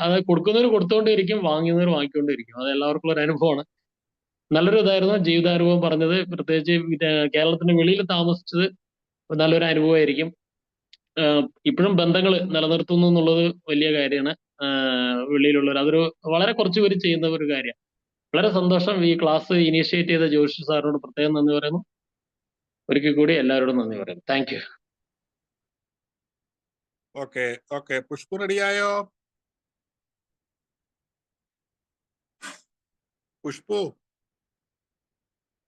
അത് കൊടുക്കുന്നവർ കൊടുത്തോണ്ടേയിരിക്കും, വാങ്ങുന്നവർ വാങ്ങിക്കൊണ്ടേയിരിക്കും. അത് എല്ലാവർക്കും ഒരു അനുഭവമാണ്. നല്ലൊരു ഇതായിരുന്നു ജീവിതാനുഭവം പറഞ്ഞത്. പ്രത്യേകിച്ച് കേരളത്തിന് വെളിയിൽ താമസിച്ചത് നല്ലൊരു അനുഭവമായിരിക്കും. ഇപ്പോഴും ബന്ധങ്ങൾ നിലനിർത്തുന്നു എന്നുള്ളത് വലിയ കാര്യമാണ്. വെളിയിലുള്ളവർ അതൊരു വളരെ കുറച്ച് പേര് ചെയ്യുന്ന ഒരു കാര്യമാണ്. വളരെ സന്തോഷം. ഈ ക്ലാസ് ഇനീഷ്യേറ്റ് ചെയ്ത ജോഷി സാറിനോട് പ്രത്യേകം നന്ദി പറയുന്നു. ഒരിക്കൽ കൂടി എല്ലാവരോടും നന്ദി പറയുന്നു. Thank you. Okay okay, Pushpu റെഡിയായോ? പുഷ്പു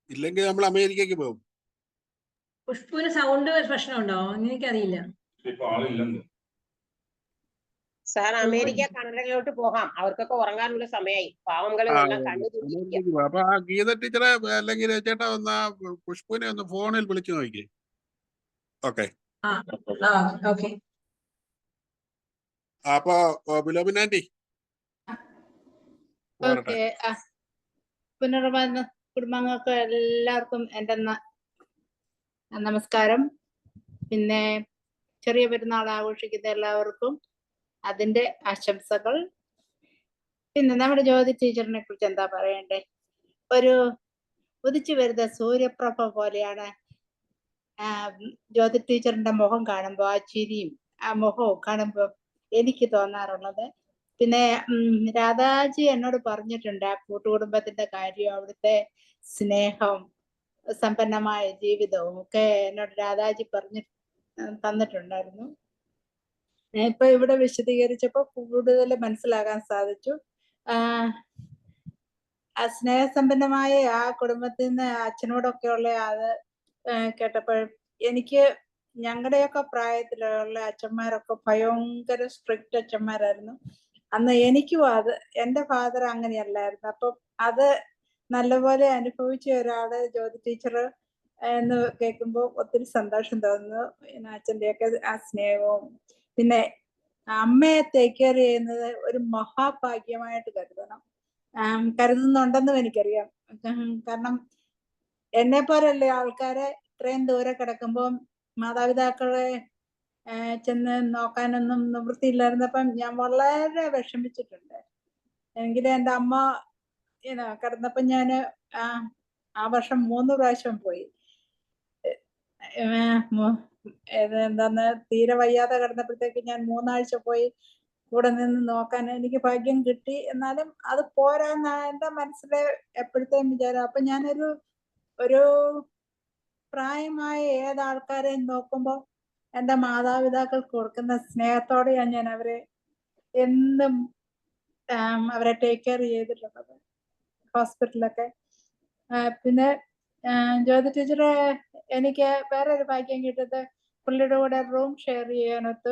ഇല്ലെങ്കിൽ നമ്മൾ അമേരിക്കക്ക് പോകും. പുഷ്പുവിന് സൗണ്ട് പ്രശ്നമുണ്ടോ? എനിക്കറിയില്ല. സാർ അമേരിക്ക കനഡയിലോട്ട് പോകാം, അവർക്കൊക്കെ ഉറങ്ങാനുള്ള സമയമായി. പാവങ്ങള് എല്ലാം കണ്ണു തുറന്നിരിക്കുക. അപ്പൊ ആ ഗീത ടീച്ചറെ അല്ലെങ്കിൽ ചേട്ടാ ഒന്ന് ആ പുഷ്പുവിനെ ഒന്ന് ഫോണിൽ വിളിച്ചു നോക്കി. Okay okay. അപ്പൊ ബിലോമിനാൻറ്റി ഓക്കെ. പുനർവന്ന കുടുംബാംഗങ്ങൾക്ക് എല്ലാവർക്കും എൻ്റെ നമസ്കാരം. പിന്നെ ചെറിയ പെരുന്നാൾ ആഘോഷിക്കുന്ന എല്ലാവർക്കും അതിന്റെ ആശംസകൾ. പിന്നെ നമ്മുടെ ജ്യോതി ടീച്ചറിനെ കുറിച്ച് എന്താ പറയണ്ടേ? ഒരു ഉദിച്ചു വരുന്ന സൂര്യപ്രഭ പോലെയാണ് ജ്യോതി ടീച്ചറിന്റെ മുഖം കാണുമ്പോൾ, ആ ചിരിയും ആ മുഖവും കാണുമ്പോൾ എനിക്ക് തോന്നാറുള്ളത്. പിന്നെ രാധാജി എന്നോട് പറഞ്ഞിട്ടുണ്ട് ആ കൂട്ടുകുടുംബത്തിന്റെ കാര്യം, അവിടുത്തെ സ്നേഹവും സമ്പന്നമായ ജീവിതവും ഒക്കെ എന്നോട് രാധാജി പറഞ്ഞു തന്നിട്ടുണ്ടായിരുന്നു. ഇപ്പൊ ഇവിടെ വിശദീകരിച്ചപ്പോ കൂടുതൽ മനസ്സിലാകാൻ സാധിച്ചു. ആ സ്നേഹസമ്പന്നമായ ആ കുടുംബത്തിൽ നിന്ന് അച്ഛനോടൊക്കെയുള്ള അത് കേട്ടപ്പോൾ എനിക്ക് ഞങ്ങളുടെയൊക്കെ പ്രായത്തിലുള്ള അച്ഛന്മാരൊക്കെ ഭയങ്കര സ്ട്രിക്റ്റ് അച്ഛന്മാരായിരുന്നു. അന്ന് എനിക്കും അത് എൻ്റെ ഫാദർ അങ്ങനെയല്ലായിരുന്നു. അപ്പം അത് നല്ലപോലെ അനുഭവിച്ച ഒരാള് ജ്യോതി ടീച്ചർ എന്ന് കേൾക്കുമ്പോൾ ഒത്തിരി സന്തോഷം തോന്നുന്നു. പിന്നെ അച്ഛൻ്റെയൊക്കെ ആ സ്നേഹവും പിന്നെ അമ്മയെ ടേക്ക് കെയർ ചെയ്യുന്നത് ഒരു മഹാഭാഗ്യമായിട്ട് കരുതുന്നുണ്ടെന്നും എനിക്കറിയാം. കാരണം എന്നെ പോലെയുള്ള ആൾക്കാരെ ഇത്രയും ദൂരെ കിടക്കുമ്പോൾ മാതാപിതാക്കളെ ചെന്ന് നോക്കാനൊന്നും നിവൃത്തിയില്ലായിരുന്നപ്പം ഞാൻ വളരെ വിഷമിച്ചിട്ടുണ്ട്. എങ്കിലും എൻ്റെ അമ്മ കിടന്നപ്പം ഞാൻ ആ വർഷം 3 പ്രാവശ്യം പോയി. എന്താന്ന് തീരെ വയ്യാതെ കിടന്നപ്പോഴത്തേക്ക് ഞാൻ 3 ആഴ്ച പോയി കൂടെ നിന്ന് നോക്കാൻ എനിക്ക് ഭാഗ്യം കിട്ടി. എന്നാലും അത് പോരാന്ന എൻ്റെ മനസ്സിലെ എപ്പോഴത്തെയും വിചാരം. അപ്പൊ ഞാനൊരു പ്രായമായ ഏതാൾക്കാരെയും നോക്കുമ്പോൾ എൻ്റെ മാതാപിതാക്കൾക്ക് കൊടുക്കുന്ന സ്നേഹത്തോടെയാണ് ഞാൻ അവരെ എന്നും അവരെ ടേക്ക് കെയർ ചെയ്തിട്ടുള്ളത് ഹോസ്പിറ്റലൊക്കെ. പിന്നെ ജ്യോതി ടീച്ചറെ എനിക്ക് വേറൊരു ഭാഗ്യം കിട്ടിയത് പുള്ളിയുടെ കൂടെ റൂം ഷെയർ ചെയ്യാനൊത്ത്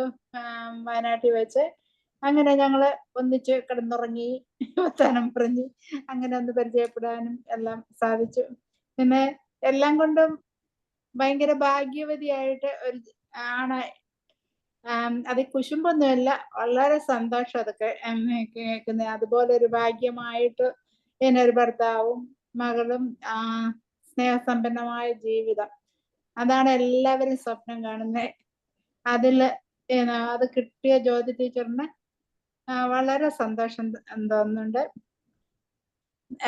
വയനാട്ടിൽ വെച്ച്. അങ്ങനെ ഞങ്ങള് ഒന്നിച്ച് കിടന്നുറങ്ങി വർത്താനം പറഞ്ഞ് അങ്ങനെ ഒന്ന് പരിചയപ്പെടാനും എല്ലാം സാധിച്ചു. പിന്നെ എല്ലാം കൊണ്ടും ഭയങ്കര ഭാഗ്യവതിയായിട്ട് ഒരു ആണ്. അത് കുശുമ്പൊന്നുമല്ല, വളരെ സന്തോഷം അതൊക്കെ കേൾക്കുന്നത്. അതുപോലെ ഒരു ഭാഗ്യമായിട്ട് ഒരു ഭർത്താവും മകളും സ്നേഹസമ്പന്നമായ ജീവിതം, അതാണ് എല്ലാവരും സ്വപ്നം കാണുന്നത്. അത് കിട്ടിയ ജ്യോതി ടീച്ചറിന് വളരെ സന്തോഷം തോന്നുന്നുണ്ട്.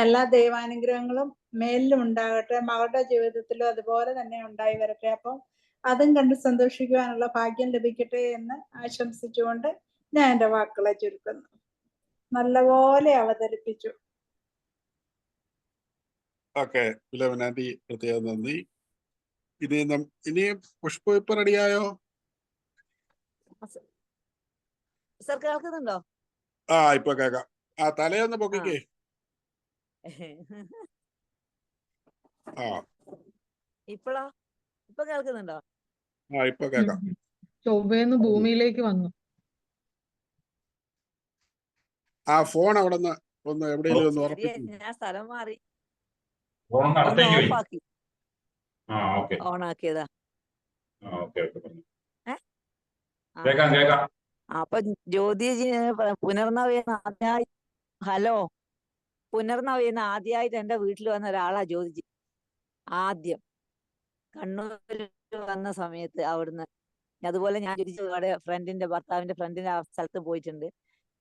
എല്ലാ ദൈവാനുഗ്രഹങ്ങളും മേലിലും ഉണ്ടാകട്ടെ, മകളുടെ ജീവിതത്തിലും അതുപോലെ തന്നെ ഉണ്ടായി വരട്ടെ. അപ്പം അതും കണ്ട് സന്തോഷിക്കുവാനുള്ള ഭാഗ്യം ലഭിക്കട്ടെ എന്ന് ആശംസിച്ചുകൊണ്ട് ഞാൻ എൻ്റെ വാക്കുകളെ ചുരുക്കുന്നു. നല്ലപോലെ അവതരിപ്പിച്ചു. ഓക്കെ, ബിലോമിനാൻറ്റി പ്രത്യേകം നന്ദി. ഇനി പുഷ്പു ഇപ്പൊ റെഡിയായോ? സർ കേൾക്കുന്നുണ്ടോ? ഇപ്പൊ കേക്കാം. തലയൊന്ന് പൊക്കിക്കേ. ഇപ്പഴോ? ഇപ്പൊ കേൾക്കുന്നുണ്ടോ? ഇപ്പൊ കേക്കാം. ചൊവ്വേന്ന് ഭൂമിയിലേക്ക് വന്നു. ആ ഫോൺ അവിടെ ഒന്ന് എവിടെയെങ്കിലും ഒന്ന് ഉറപ്പിക്കും. ഞാൻ സ്ഥലം മാറി ഓഫാക്കി. ഓണാക്കിയതാ. കേക്കാം കേക്കാം. അപ്പൊ ജ്യോതിജി പുനർനവീന ആദ്യമായി ഹലോ പുനർനവീന ആദ്യമായിട്ട് എന്റെ വീട്ടിൽ വന്ന ഒരാളാ ജ്യോതിജി. ആദ്യം കണ്ണൂർ വന്ന സമയത്ത് അവിടുന്ന്. അതുപോലെ ഞാൻ ജ്യോതിജിയുടെ ഭർത്താവിന്റെ ഫ്രണ്ടിന്റെ ആ സ്ഥലത്ത് പോയിട്ടുണ്ട്.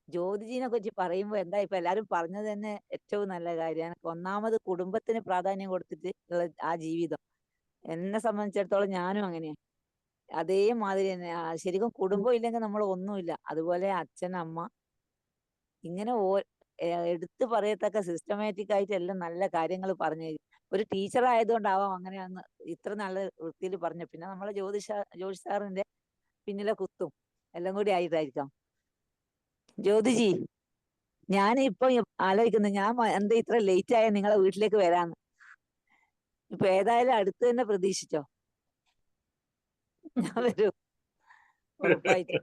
ജ്യോതിജീനെ കുറിച്ച് പറയുമ്പോൾ എന്താ ഇപ്പൊ എല്ലാരും പറഞ്ഞത് തന്നെ ഏറ്റവും നല്ല കാര്യമാണ്. ഒന്നാമത് കുടുംബത്തിന് പ്രാധാന്യം കൊടുത്തിട്ട് ഉള്ള ആ ജീവിതം. എന്നെ സംബന്ധിച്ചിടത്തോളം ഞാനും അങ്ങനെയാ. അതേമാതിരി തന്നെ ശരിക്കും കുടുംബം ഇല്ലെങ്കിൽ നമ്മൾ ഒന്നുമില്ല. അതുപോലെ അച്ഛൻ അമ്മ ഇങ്ങനെ എടുത്തു പറയത്തക്ക സിസ്റ്റമാറ്റിക് ആയിട്ട് എല്ലാം നല്ല കാര്യങ്ങൾ പറഞ്ഞു തരും. ഒരു ടീച്ചർ ആയതുകൊണ്ടാവാം അങ്ങനെയാന്ന് ഇത്ര നല്ല വൃത്തിയിൽ പറഞ്ഞു. പിന്നെ നമ്മളെ ജോഷി സാറിന്റെ പിന്നിലെ കുത്തും എല്ലാം കൂടി ആയിട്ടായിരിക്കാം. ജ്യോതിജി ഞാൻ ഇപ്പൊ ആലോചിക്കുന്നു ഞാൻ എന്താ ഇത്ര ലേറ്റ് ആയ നിങ്ങളെ വീട്ടിലേക്ക് വരാന്ന്. ഇപ്പൊ ഏതായാലും അടുത്ത് തന്നെ പ്രതീക്ഷിച്ചോ, ഞാൻ വരൂ ഉറപ്പായിട്ട്.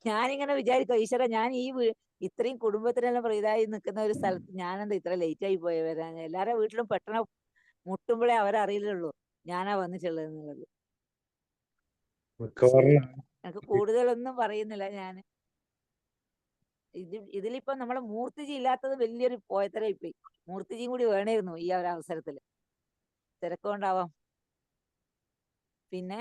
ഞാനിങ്ങനെ വിചാരിക്കും ഈശ്വര ഞാൻ ഈ ഇത്രയും കുടുംബത്തിനെല്ലാം ഇതായി നിൽക്കുന്ന ഒരു സ്ഥലത്ത് ഞാനെന്താ ഇത്ര ലേറ്റ് ആയി പോയ വരാൻ. എല്ലാരുടെ വീട്ടിലും പെട്ടെന്ന് മുട്ടുമ്പോഴേ അവരറിയില്ലുള്ളൂ ഞാനാ വന്നിട്ടുള്ളത് എന്നുള്ളത്. എനിക്ക് കൂടുതലൊന്നും പറയുന്നില്ല ഞാൻ. ഇതിലിപ്പോ നമ്മളെ മൂർത്തിജി ഇല്ലാത്തത് വലിയൊരു പോയത്തരായി പോയി. മൂർത്തിജിയും കൂടി വേണമായിരുന്നു ഈ ഒരു അവസരത്തില്. തിരക്കുകൊണ്ടാവാം. പിന്നെ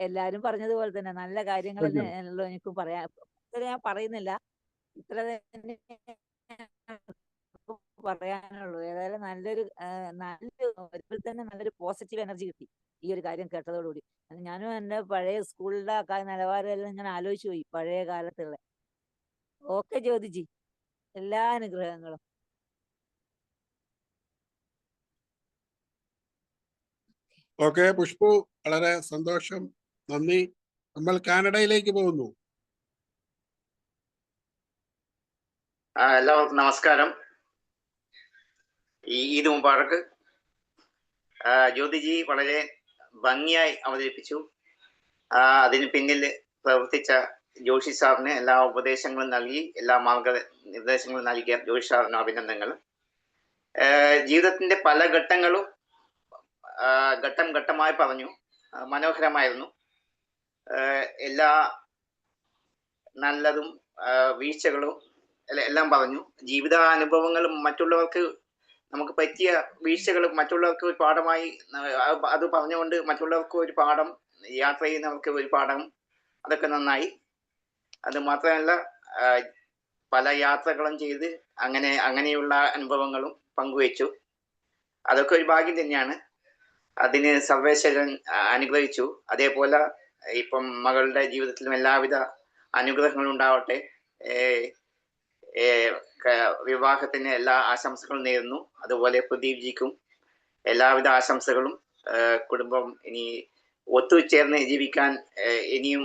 എല്ലാരും പറഞ്ഞതുപോലെ തന്നെ നല്ല കാര്യങ്ങളല്ലേ എനിക്കും പറയാൻ. ഞാൻ പറയുന്നില്ല, ഇത്ര തന്നെ പറയാനുള്ളൂ. ഏതായാലും നല്ലൊരു തന്നെ നല്ലൊരു പോസിറ്റീവ് എനർജി കിട്ടി ഈ ഒരു കാര്യം കേട്ടതോടുകൂടി. ഞാനും എന്റെ പഴയ സ്കൂളിലെ നിലവാരം എല്ലാം ഇങ്ങനെ ആലോചിച്ചു പോയി, പഴയ കാലത്തുള്ള. ഓക്കെ ജ്യോതിജി, എല്ലാ അനുഗ്രഹങ്ങളും. ഓക്കെ പുഷ്പു, വളരെ സന്തോഷം, നന്ദി. നമ്മൾ കാനഡയിലേക്ക് പോകുന്നു. എല്ലാവർക്കും നമസ്കാരം. ഈദ് മുബാറക്ക്. ജ്യോതിജി വളരെ ഭംഗിയായി അവതരിപ്പിച്ചു. അതിന് പിന്നിൽ പ്രവർത്തിച്ച ജോഷി സാറിന് എല്ലാ ഉപദേശങ്ങളും നൽകി, എല്ലാ മാർഗനിർദ്ദേശങ്ങളും നൽകിയ ജോഷി സാറിന് അഭിനന്ദനങ്ങൾ. ജീവിതത്തിന്റെ പല ഘട്ടങ്ങളും ഘട്ടം ഘട്ടമായി പറഞ്ഞു. മനോഹരമായിരുന്നു. എല്ലാ നല്ലതും വീഴ്ചകളും എല്ലാം പറഞ്ഞു. ജീവിതാനുഭവങ്ങളും മറ്റുള്ളവർക്ക് നമുക്ക് പറ്റിയ വീഴ്ചകളും മറ്റുള്ളവർക്ക് ഒരു പാഠമായി അത് പറഞ്ഞുകൊണ്ട് മറ്റുള്ളവർക്ക് ഒരു പാഠം, യാത്ര ചെയ്യുന്നവർക്ക് ഒരു പാഠം, അതൊക്കെ നന്നായി. അത് മാത്രമല്ല പല യാത്രകളും ചെയ്ത് അങ്ങനെയുള്ള അനുഭവങ്ങളും പങ്കുവച്ചു. അതൊക്കെ ഒരു ഭാഗ്യം തന്നെയാണ്. അതിന് സർവേശ്വരൻ അനുഗ്രഹിച്ചു. അതേപോലെ ഇപ്പം മകളുടെ ജീവിതത്തിലും എല്ലാവിധ അനുഗ്രഹങ്ങളും ഉണ്ടാവട്ടെ. വിവാഹത്തിന് എല്ലാ ആശംസകളും നേരുന്നു. അതുപോലെ പ്രദീപ് ജിക്കും എല്ലാവിധ ആശംസകളും. കുടുംബം ഇനി ഒത്തുചേർന്ന് ജീവിക്കാൻ ഇനിയും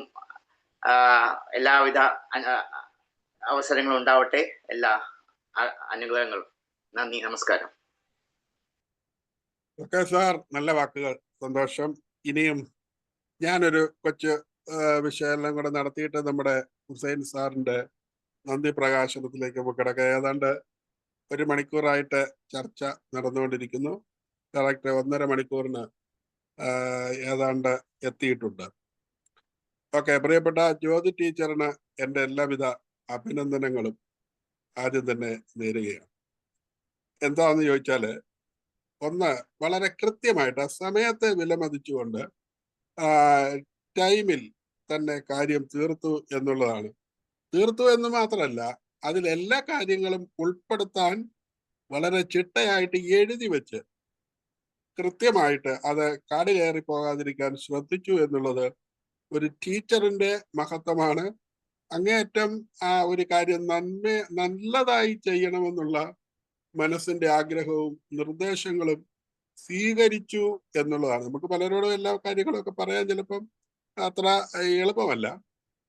എല്ലാവിധ അവസരങ്ങളും ഉണ്ടാവട്ടെ. എല്ലാ അനുഗ്രഹങ്ങളും. നന്ദി, നമസ്കാരം. ഓക്കെ സാർ, നല്ല വാക്കുകൾ, സന്തോഷം. ഇനിയും ഞാനൊരു കൊച്ചു വിഷയമെല്ലാം കൂടെ നടത്തിയിട്ട് നമ്മുടെ ഹുസൈൻ സാറിന്റെ നന്ദി പ്രകാശനത്തിലേക്ക് നമുക്ക് കിടക്കാം. ഏതാണ്ട് 1 മണിക്കൂറായിട്ട് ചർച്ച നടന്നുകൊണ്ടിരിക്കുന്നു. കറക്റ്റ് 1.5 മണിക്കൂറിന് ഏതാണ്ട് എത്തിയിട്ടുണ്ട്. ഓക്കെ, പ്രിയപ്പെട്ട ജ്യോതി ടീച്ചറിന് എൻ്റെ എല്ലാവിധ അഭിനന്ദനങ്ങളും ആദ്യം തന്നെ നേരുകയാണ്. എന്താണെന്ന് ചോദിച്ചാല്, ഒന്ന്, വളരെ കൃത്യമായിട്ട് സമയത്തെ വിലമതിച്ചുകൊണ്ട് ടൈമിൽ തന്നെ കാര്യം തീർത്തു എന്നുള്ളതാണ്. തീർത്തു എന്ന് മാത്രമല്ല, അതിലെല്ലാ കാര്യങ്ങളും ഉൾപ്പെടുത്താൻ വളരെ ചിട്ടയായിട്ട് എഴുതി വെച്ച് കൃത്യമായിട്ട് അത് കാട് കയറി പോകാതിരിക്കാൻ ശ്രദ്ധിച്ചു എന്നുള്ളത് ഒരു ടീച്ചറിന്റെ മഹത്വമാണ്. അങ്ങേയറ്റം ആ ഒരു കാര്യം നല്ലതായി ചെയ്യണമെന്നുള്ള മനസ്സിന്റെ ആഗ്രഹവും നിർദ്ദേശങ്ങളും സ്വീകരിച്ചു എന്നുള്ളതാണ്. നമുക്ക് പലരോടും എല്ലാ കാര്യങ്ങളൊക്കെ പറയാൻ ചിലപ്പം അത്ര എളുപ്പമല്ല.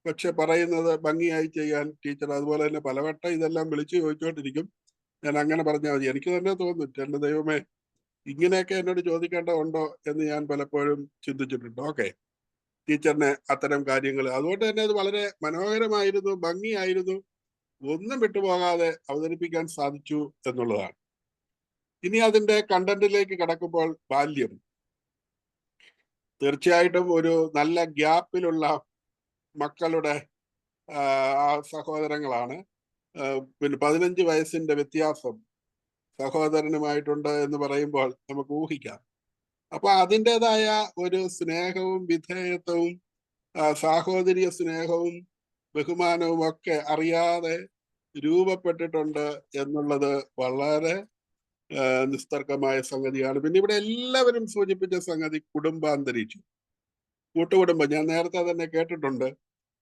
പക്ഷെ പറയുന്നത് ഭംഗിയായി ചെയ്യാൻ ടീച്ചർ അതുപോലെ തന്നെ പലവട്ടം ഇതെല്ലാം വിളിച്ചു ചോദിച്ചുകൊണ്ടിരിക്കും. ഞാൻ അങ്ങനെ പറഞ്ഞാൽ മതി. എനിക്ക് തന്നെ തോന്നുന്നു, എൻ്റെ ദൈവമേ, ഇങ്ങനെയൊക്കെ എന്നോട് ചോദിക്കേണ്ടതുണ്ടോ എന്ന് ഞാൻ പലപ്പോഴും ചിന്തിച്ചിട്ടുണ്ട്. ഓക്കെ, ടീച്ചറിന് അത്തരം കാര്യങ്ങൾ അതുകൊണ്ട് തന്നെ അത് വളരെ മനോഹരമായിരുന്നു, ഭംഗിയായിരുന്നു, ഒന്നും വിട്ടുപോകാതെ അവതരിപ്പിക്കാൻ സാധിച്ചു എന്നുള്ളതാണ്. ഇനി അതിന്റെ കണ്ടന്റിലേക്ക് കടക്കുമ്പോൾ, ബാല്യം തീർച്ചയായിട്ടും ഒരു നല്ല ഗ്യാപ്പിലുള്ള മക്കളുടെ ആ സഹോദരങ്ങളാണ്. പിന്നെ 15 വയസ്സിന്റെ വ്യത്യാസം സഹോദരനുമായിട്ടുണ്ട് എന്ന് പറയുമ്പോൾ നമുക്ക് ഊഹിക്കാം. അപ്പൊ അതിൻ്റെതായ ഒരു സ്നേഹവും വിധേയത്വവും സാഹോദര്യ സ്നേഹവും ബഹുമാനവും ഒക്കെ അറിയാതെ രൂപപ്പെട്ടിട്ടുണ്ട് എന്നുള്ളത് വളരെ നിസ്തർക്കമായ സംഗതിയാണ്. പിന്നെ ഇവിടെ എല്ലാവരും സൂചിപ്പിച്ച സംഗതി കുടുംബാന്തരീക്ഷം, കൂട്ടുകുടുംബം. ഞാൻ നേരത്തെ തന്നെ കേട്ടിട്ടുണ്ട്.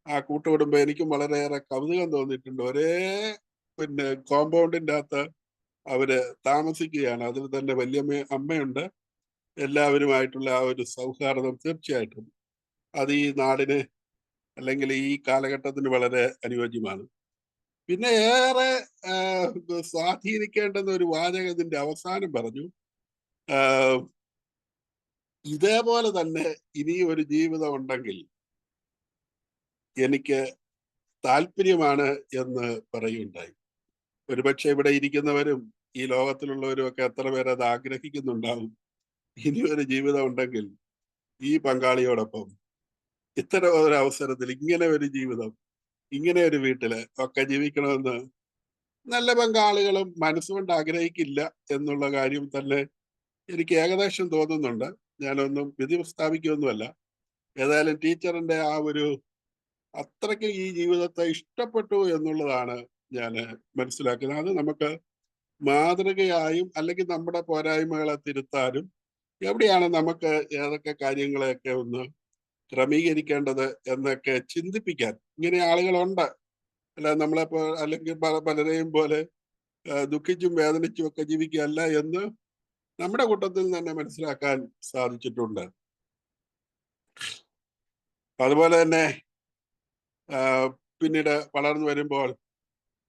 ആ കൂട്ടുകുടുംബം എനിക്കും വളരെയേറെ കൗതുകം തോന്നിയിട്ടുണ്ട്. ഒരേ പിന്നെ കോമ്പൗണ്ടിന്റെ അകത്ത് അവര് താമസിക്കുകയാണ്. അതിൽ തന്നെ വല്യമ്മ അമ്മയുണ്ട്. എല്ലാവരുമായിട്ടുള്ള ആ ഒരു സൗഹാർദ്ദം തീർച്ചയായിട്ടും അത് ഈ നാടിന് അല്ലെങ്കിൽ ഈ കാലഘട്ടത്തിന് വളരെ അനുയോജ്യമാണ്. പിന്നെ ഏറെ സ്വാധീനിക്കേണ്ടുന്ന ഒരു വാചകം ഇതിന്റെ അവസാനം പറഞ്ഞു, ഇതേപോലെ തന്നെ ഇനി ഒരു ജീവിതം ഉണ്ടെങ്കിൽ എനിക്ക് താല്പര്യമാണ് എന്ന് പറയുണ്ടായി. ഒരുപക്ഷെ ഇവിടെ ഇരിക്കുന്നവരും ഈ ലോകത്തിലുള്ളവരും ഒക്കെ എത്ര പേര് അത് ആഗ്രഹിക്കുന്നുണ്ടാവും. ഇനി ഒരു ജീവിതം ഉണ്ടെങ്കിൽ ഈ പങ്കാളിയോടൊപ്പം ഇത്തരം ഒരു അവസരത്തിൽ ഇങ്ങനെ ഒരു ജീവിതം, ഇങ്ങനെ ഒരു വീട്ടില് ഒക്കെ ജീവിക്കണമെന്ന് നല്ല പങ്കാളികളും മനസ്സുകൊണ്ട് ആഗ്രഹിക്കില്ല എന്നുള്ള കാര്യം തന്നെ എനിക്ക് ഏകദേശം തോന്നുന്നുണ്ട്. ഞാനൊന്നും വിധി പ്രസ്താവിക്കുകയൊന്നുമല്ല. ഏതായാലും ടീച്ചറിന്റെ ആ ഒരു അത്രയ്ക്ക് ഈ ജീവിതത്തെ ഇഷ്ടപ്പെട്ടു എന്നുള്ളതാണ് ഞാൻ മനസ്സിലാക്കുന്നത്. അത് നമുക്ക് മാതൃകയായും അല്ലെങ്കിൽ നമ്മുടെ പോരായ്മകളെ തിരുത്താനും എവിടെയാണ് നമുക്ക് ഏതൊക്കെ കാര്യങ്ങളെയൊക്കെ ഒന്ന് ക്രമീകരിക്കേണ്ടത് എന്നൊക്കെ ചിന്തിപ്പിക്കാൻ ഇങ്ങനെ ആളുകളുണ്ട്. അല്ല നമ്മളെപ്പോ അല്ലെങ്കിൽ പലരെയും പോലെ ദുഃഖിച്ചും വേദനിച്ചും ഒക്കെ ജീവിക്കുകയല്ല എന്ന് നമ്മുടെ കൂട്ടത്തിൽ തന്നെ മനസ്സിലാക്കാൻ സാധിച്ചിട്ടുണ്ട്. അതുപോലെ തന്നെ പിന്നീട് വളർന്നു വരുമ്പോൾ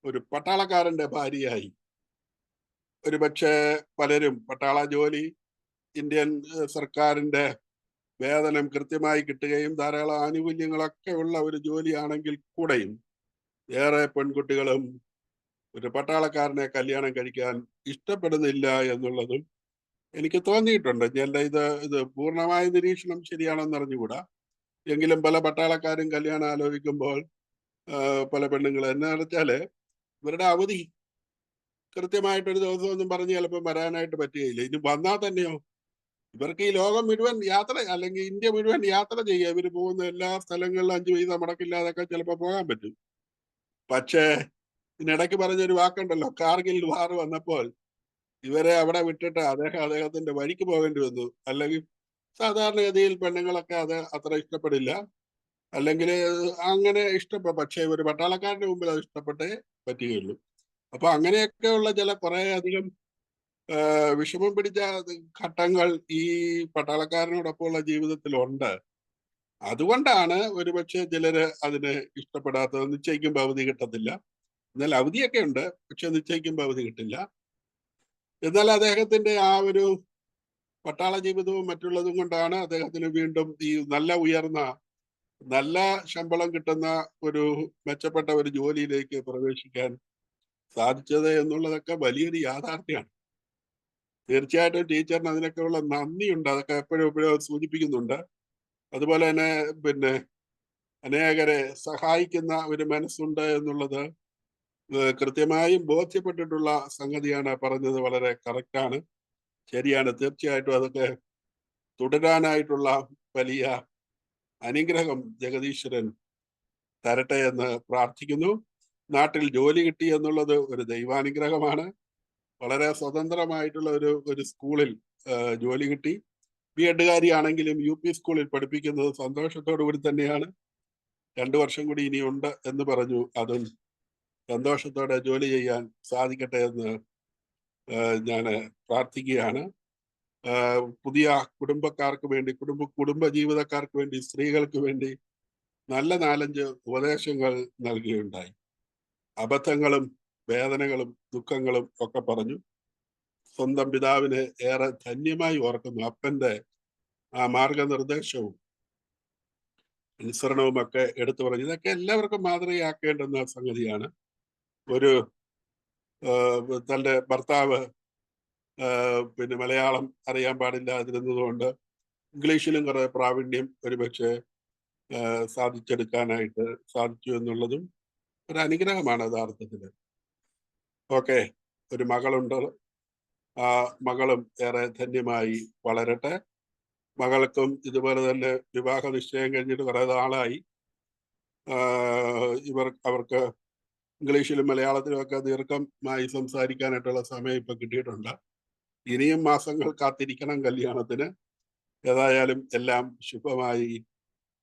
ഒരു പട്ടാളക്കാരന്റെ ഭാര്യയായി. ഒരുപക്ഷെ പലരും പട്ടാള ജോലി, ഇന്ത്യൻ സർക്കാരിന്റെ വേതനം കൃത്യമായി കിട്ടുകയും ധാരാളം ആനുകൂല്യങ്ങളൊക്കെ ഉള്ള ഒരു ജോലിയാണെങ്കിൽ കൂടെയും ഏറെ പെൺകുട്ടികളും ഒരു പട്ടാളക്കാരനെ കല്യാണം കഴിക്കാൻ ഇഷ്ടപ്പെടുന്നില്ല എന്നുള്ളതും എനിക്ക് തോന്നിയിട്ടുണ്ട്. ഇത് പൂർണ്ണമായ നിരീക്ഷണം ശരിയാണെന്ന് അറിഞ്ഞുകൂടാ. എങ്കിലും പല പട്ടാളക്കാരും കല്യാണം ആലോചിക്കുമ്പോൾ പല പെണ്ണുങ്ങൾ എന്ന് വെച്ചാല് ഇവരുടെ അവധി കൃത്യമായിട്ടൊരു ദിവസമൊന്നും പറഞ്ഞ് ചിലപ്പോൾ വരാനായിട്ട് പറ്റുകയില്ല. ഇനി വന്നാൽ തന്നെയോ ഇവർക്ക് ഈ ലോകം മുഴുവൻ യാത്ര അല്ലെങ്കിൽ ഇന്ത്യ മുഴുവൻ യാത്ര ചെയ്യുക. ഇവർ പോകുന്ന എല്ലാ സ്ഥലങ്ങളിലും 5 പൈസ മുടക്കില്ലാതൊക്കെ ചിലപ്പോൾ പോകാൻ പറ്റും. പക്ഷേ ഇതിനിടയ്ക്ക് പറഞ്ഞൊരു വാക്കുണ്ടല്ലോ, കാർഗിൽ വാർ വന്നപ്പോൾ ഇവരെ അവിടെ വിട്ടിട്ട് അദ്ദേഹത്തിന്റെ വഴിക്ക് പോകേണ്ടി വന്നു. അല്ലെങ്കിൽ സാധാരണഗതിയിൽ പെണ്ണുങ്ങളൊക്കെ അത് അത്ര ഇഷ്ടപ്പെടില്ല, അല്ലെങ്കിൽ അങ്ങനെ ഇഷ്ടപ്പെടും. പക്ഷേ ഒരു പട്ടാളക്കാരന്റെ മുമ്പിൽ അത് ഇഷ്ടപ്പെട്ടേ പറ്റുകയുള്ളൂ. അപ്പൊ അങ്ങനെയൊക്കെയുള്ള ചില കുറെ അധികം വിഷമം പിടിച്ച ഘട്ടങ്ങൾ ഈ പട്ടാളക്കാരനോടൊപ്പമുള്ള ജീവിതത്തിലുണ്ട്. അതുകൊണ്ടാണ് ഒരുപക്ഷെ ചിലര് അതിനെ ഇഷ്ടപ്പെടാത്തത്. നിശ്ചയിക്കുമ്പോൾ അവധി കിട്ടത്തില്ല. എന്നാൽ അവധിയൊക്കെ ഉണ്ട്, പക്ഷെ നിശ്ചയിക്കുമ്പോൾ അവധി കിട്ടില്ല. എന്നാൽ അദ്ദേഹത്തിന്റെ ആ ഒരു പട്ടാള ജീവിതവും മറ്റുള്ളതും കൊണ്ടാണ് അദ്ദേഹത്തിന് വീണ്ടും ഈ നല്ല ശമ്പളം കിട്ടുന്ന ഒരു മെച്ചപ്പെട്ട ഒരു ജോലിയിലേക്ക് പ്രവേശിക്കാൻ സാധിച്ചത് എന്നുള്ളതൊക്കെ വലിയൊരു യാഥാർത്ഥ്യമാണ്. തീർച്ചയായിട്ടും ടീച്ചറിന് അതിനൊക്കെയുള്ള നന്ദിയുണ്ട്. അതൊക്കെ എപ്പോഴും സൂചിപ്പിക്കുന്നുണ്ട്. അതുപോലെ തന്നെ പിന്നെ അനേകരെ സഹായിക്കുന്ന ഒരു മനസ്സുണ്ട് എന്നുള്ളത് കൃത്യമായും ബോധ്യപ്പെട്ടിട്ടുള്ള സംഗതിയാണ്. പറഞ്ഞത് വളരെ കറക്റ്റാണ്, ശരിയാണ്. തീർച്ചയായിട്ടും അതൊക്കെ തുടരാനായിട്ടുള്ള വലിയ അനുഗ്രഹം ജഗദീശ്വരൻ തരട്ടെ എന്ന് പ്രാർത്ഥിക്കുന്നു. നാട്ടിൽ ജോലി കിട്ടി എന്നുള്ളത് ഒരു ദൈവാനുഗ്രഹമാണ്. വളരെ സ്വതന്ത്രമായിട്ടുള്ള ഒരു സ്കൂളിൽ ജോലി കിട്ടി. ബി.എഡുകാരിയാണെങ്കിലും UP സ്കൂളിൽ പഠിപ്പിക്കുന്നത് സന്തോഷത്തോടു കൂടി തന്നെയാണ്. 2 വർഷം കൂടി ഇനിയുണ്ട് എന്ന് പറഞ്ഞു. അതും സന്തോഷത്തോടെ ജോലി ചെയ്യാൻ സാധിക്കട്ടെ എന്ന് ഞാൻ പ്രാർത്ഥിക്കുകയാണ്. പുതിയ കുടുംബക്കാർക്ക് വേണ്ടി, കുടുംബ ജീവിതക്കാർക്ക് വേണ്ടി, സ്ത്രീകൾക്ക് വേണ്ടി നല്ല 4-5 ഉപദേശങ്ങൾ നൽകുകയുണ്ടായി. അബദ്ധങ്ങളും വേദനകളും ദുഃഖങ്ങളും ഒക്കെ പറഞ്ഞു. സ്വന്തം പിതാവിനെ ഏറെ ധന്യമായി ഓർക്കുന്നു. അപ്പന്റെ ആ മാർഗനിർദ്ദേശവും അനുസരണവും ഒക്കെ എടുത്തു പറഞ്ഞു. ഇതൊക്കെ എല്ലാവർക്കും മാതൃകയാക്കേണ്ടുന്ന സംഗതിയാണ്. ഒരു തന്റെ ഭർത്താവ് പിന്നെ മലയാളം അറിയാൻ പാടില്ലാതിരുന്നതുകൊണ്ട് ഇംഗ്ലീഷിലും കുറെ പ്രാവീണ്യം ഒരുപക്ഷെ സാധിച്ചെടുക്കാനായിട്ട് സാധിച്ചു എന്നുള്ളതും ഒരു അനുഗ്രഹമാണ് യഥാർത്ഥത്തിൽ. ഓക്കെ, ഒരു മകളുണ്ട്. ആ മകളും ഏറെ ധന്യമായി വളരട്ടെ. മകൾക്കും ഇതുപോലെ തന്നെ വിവാഹ നിശ്ചയം കഴിഞ്ഞിട്ട് കുറെ നാളായി. അവർക്ക് ഇംഗ്ലീഷിലും മലയാളത്തിലും ഒക്കെ ദീർഘമായി സംസാരിക്കാനായിട്ടുള്ള സമയം ഇപ്പൊ കിട്ടിയിട്ടുണ്ട്. ഇനിയും മാസങ്ങൾ കാത്തിരിക്കണം കല്യാണത്തിന്. ഏതായാലും എല്ലാം ശുഭമായി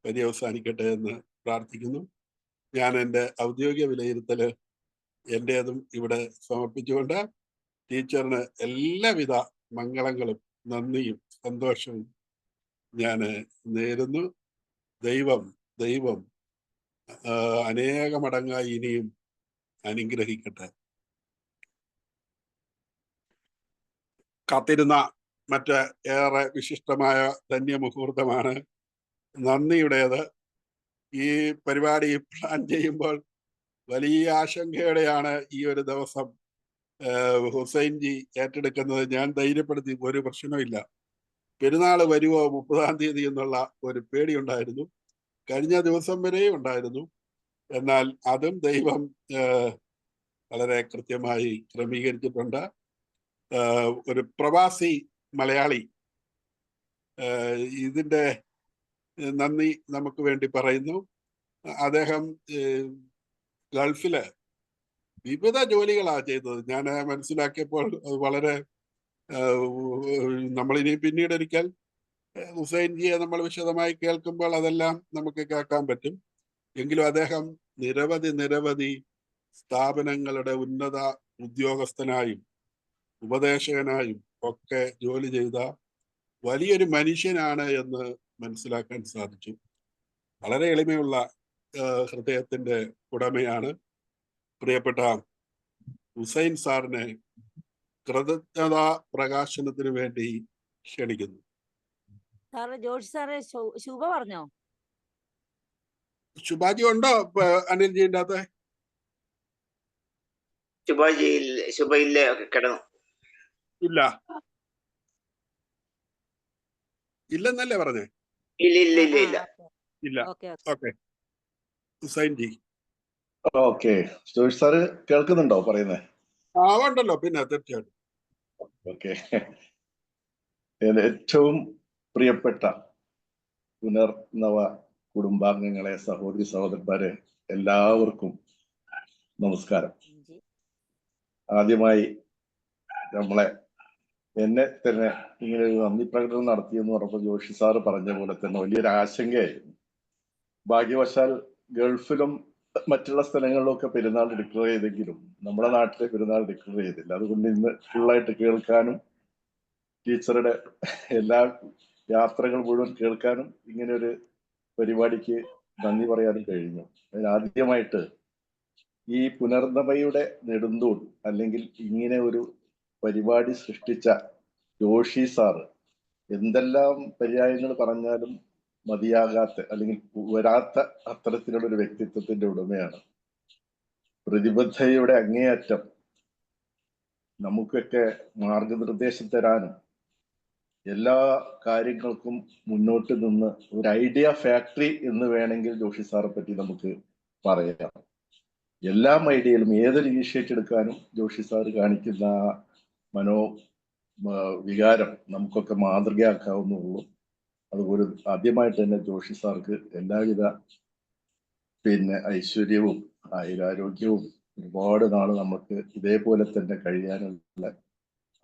പര്യവസാനിക്കട്ടെ എന്ന് പ്രാർത്ഥിക്കുന്നു. ഞാൻ എൻ്റെ ഔദ്യോഗിക വിലയിരുത്തല് എൻ്റേതും ഇവിടെ സമർപ്പിച്ചുകൊണ്ട് ടീച്ചറിന് എല്ലാവിധ മംഗളങ്ങളും നന്ദിയും സന്തോഷവും ഞാൻ നേരുന്നു. ദൈവം അനേക മടങ്ങായി ഇനിയും അനുഗ്രഹിക്കട്ടെ. കാത്തിരുന്ന മറ്റ് ഏറെ വിശിഷ്ടമായ ധന്യമുഹൂർത്തമാണ് നന്ദിയുടേത്. ഈ പരിപാടി പ്ലാൻ ചെയ്യുമ്പോൾ വലിയ ആശങ്കയോടെയാണ് ഈ ഒരു ദിവസം ഹുസൈൻജി ഏറ്റെടുക്കുന്നത്. ഞാൻ ധൈര്യപ്പെടുത്തി, ഒരു പ്രശ്നമില്ല, പെരുന്നാൾ വരുമോ 30-ാം തീയതി എന്നുള്ള ഒരു പേടിയുണ്ടായിരുന്നു. കഴിഞ്ഞ ദിവസം വരെയും ഉണ്ടായിരുന്നു. എന്നാൽ അതും ദൈവം വളരെ കൃത്യമായി ക്രമീകരിച്ചിട്ടുണ്ട്. ഒരു പ്രവാസി മലയാളി ഇതിൻ്റെ നന്ദി നമുക്ക് വേണ്ടി പറയുന്നു. അദ്ദേഹം ഗൾഫില് വിവിധ ജോലികളാണ് ചെയ്തത്. ഞാൻ മനസ്സിലാക്കിയപ്പോൾ അത് വളരെ നമ്മളിനി പിന്നീട് ഒരിക്കൽ ഹുസൈൻജിയെ നമ്മൾ വിശദമായി കേൾക്കുമ്പോൾ അതെല്ലാം നമുക്ക് കേൾക്കാൻ പറ്റും. എങ്കിലും അദ്ദേഹം നിരവധി സ്ഥാപനങ്ങളുടെ ഉന്നത ഉദ്യോഗസ്ഥനായും ഉപദേശകനായും ഒക്കെ ജോലി ചെയ്ത വലിയൊരു മനുഷ്യനാണ് എന്ന് മനസ്സിലാക്കാൻ സാധിച്ചു. വളരെ എളിമയുള്ള ഹൃദയത്തിന്റെ ഉടമയാണ്. പ്രിയപ്പെട്ട ഹുസൈൻ സാറിനെ കൃതജ്ഞതാ പ്രകാശനത്തിന് വേണ്ടി ക്ഷണിക്കുന്നു. ജോഷി സാറേ ശുഭ പറഞ്ഞോ? ശുഭാജി ഉണ്ടോ അനിൽജിന്റെ അകത്ത്? ശുഭയില്ല, കിടന്നു. ഇല്ലെന്നല്ലേ പറഞ്ഞേ? ഇല്ല. Okay, Hussain ji. Okay, Joshi sir കേൾക്കുന്നുണ്ടോ പറയുന്നേ? ഉണ്ടല്ലോ, പിന്നെ തീർച്ചയായിട്ടും. ഓക്കെ, എൻ്റെ ഏറ്റവും പ്രിയപ്പെട്ട പുനർനവ കുടുംബാംഗങ്ങളെ, സഹോദരി സഹോദരന്മാരെ, എല്ലാവർക്കും നമസ്കാരം. ആദ്യമായി എന്നെ തന്നെ ഇങ്ങനെ ഒരു നന്ദി പ്രകടനം നടത്തിയെന്ന് പറഞ്ഞപ്പോൾ ജോഷി സാറ് പറഞ്ഞ പോലെ തന്നെ വലിയൊരു ആശങ്കയായിരുന്നു. ഭാഗ്യവശാൽ ഗൾഫിലും മറ്റുള്ള സ്ഥലങ്ങളിലൊക്കെ പെരുന്നാൾ ഡിക്ലെയർ ചെയ്തെങ്കിലും നമ്മുടെ നാട്ടിലെ പെരുന്നാൾ ഡിക്ലെയർ ചെയ്തില്ല. അതുകൊണ്ട് ഇന്ന് ഫുള്ളായിട്ട് കേൾക്കാനും ടീച്ചറുടെ എല്ലാ യാത്രകൾ മുഴുവൻ കേൾക്കാനും ഇങ്ങനെ ഒരു പരിപാടിക്ക് നന്ദി പറയാനും കഴിഞ്ഞു. അതിനാദ്യമായിട്ട് ഈ പുനർനവയുടെ നെടുന്തൂൺ അല്ലെങ്കിൽ ഇങ്ങനെ ഒരു പരിപാടി സൃഷ്ടിച്ച ജോഷി സാറ് എന്തെല്ലാം പര്യായങ്ങൾ പറഞ്ഞാലും മതിയാകാത്ത അല്ലെങ്കിൽ വരാത്ത അത്തരത്തിലുള്ള ഒരു വ്യക്തിത്വത്തിന്റെ ഉടമയാണ്. പ്രതിബദ്ധതയുടെ അങ്ങേയറ്റം നമുക്കൊക്കെ മാർഗനിർദ്ദേശം തരാനും എല്ലാ കാര്യങ്ങൾക്കും മുന്നോട്ട് നിന്ന് ഒരു ഐഡിയ ഫാക്ടറി എന്ന് വേണമെങ്കിൽ ജോഷി സാറെ പറ്റി നമുക്ക് പറയാം. എല്ലാം ഐഡിയയിലും ഏതൊരു ഇനിഷ്യേറ്റീവ് എടുക്കാനും ജോഷി സാറ് കാണിക്കുന്ന വികാരം നമുക്കൊക്കെ മാതൃകയാക്കാവുന്നുള്ളൂ. അതുപോലെ ആദ്യമായിട്ട് തന്നെ ജോഷി സാർക്ക് എല്ലാവിധ ഐശ്വര്യവും ആയുരാരോഗ്യവും ഒരുപാട് നാള് നമുക്ക് ഇതേപോലെ തന്നെ കഴിയാനുള്ള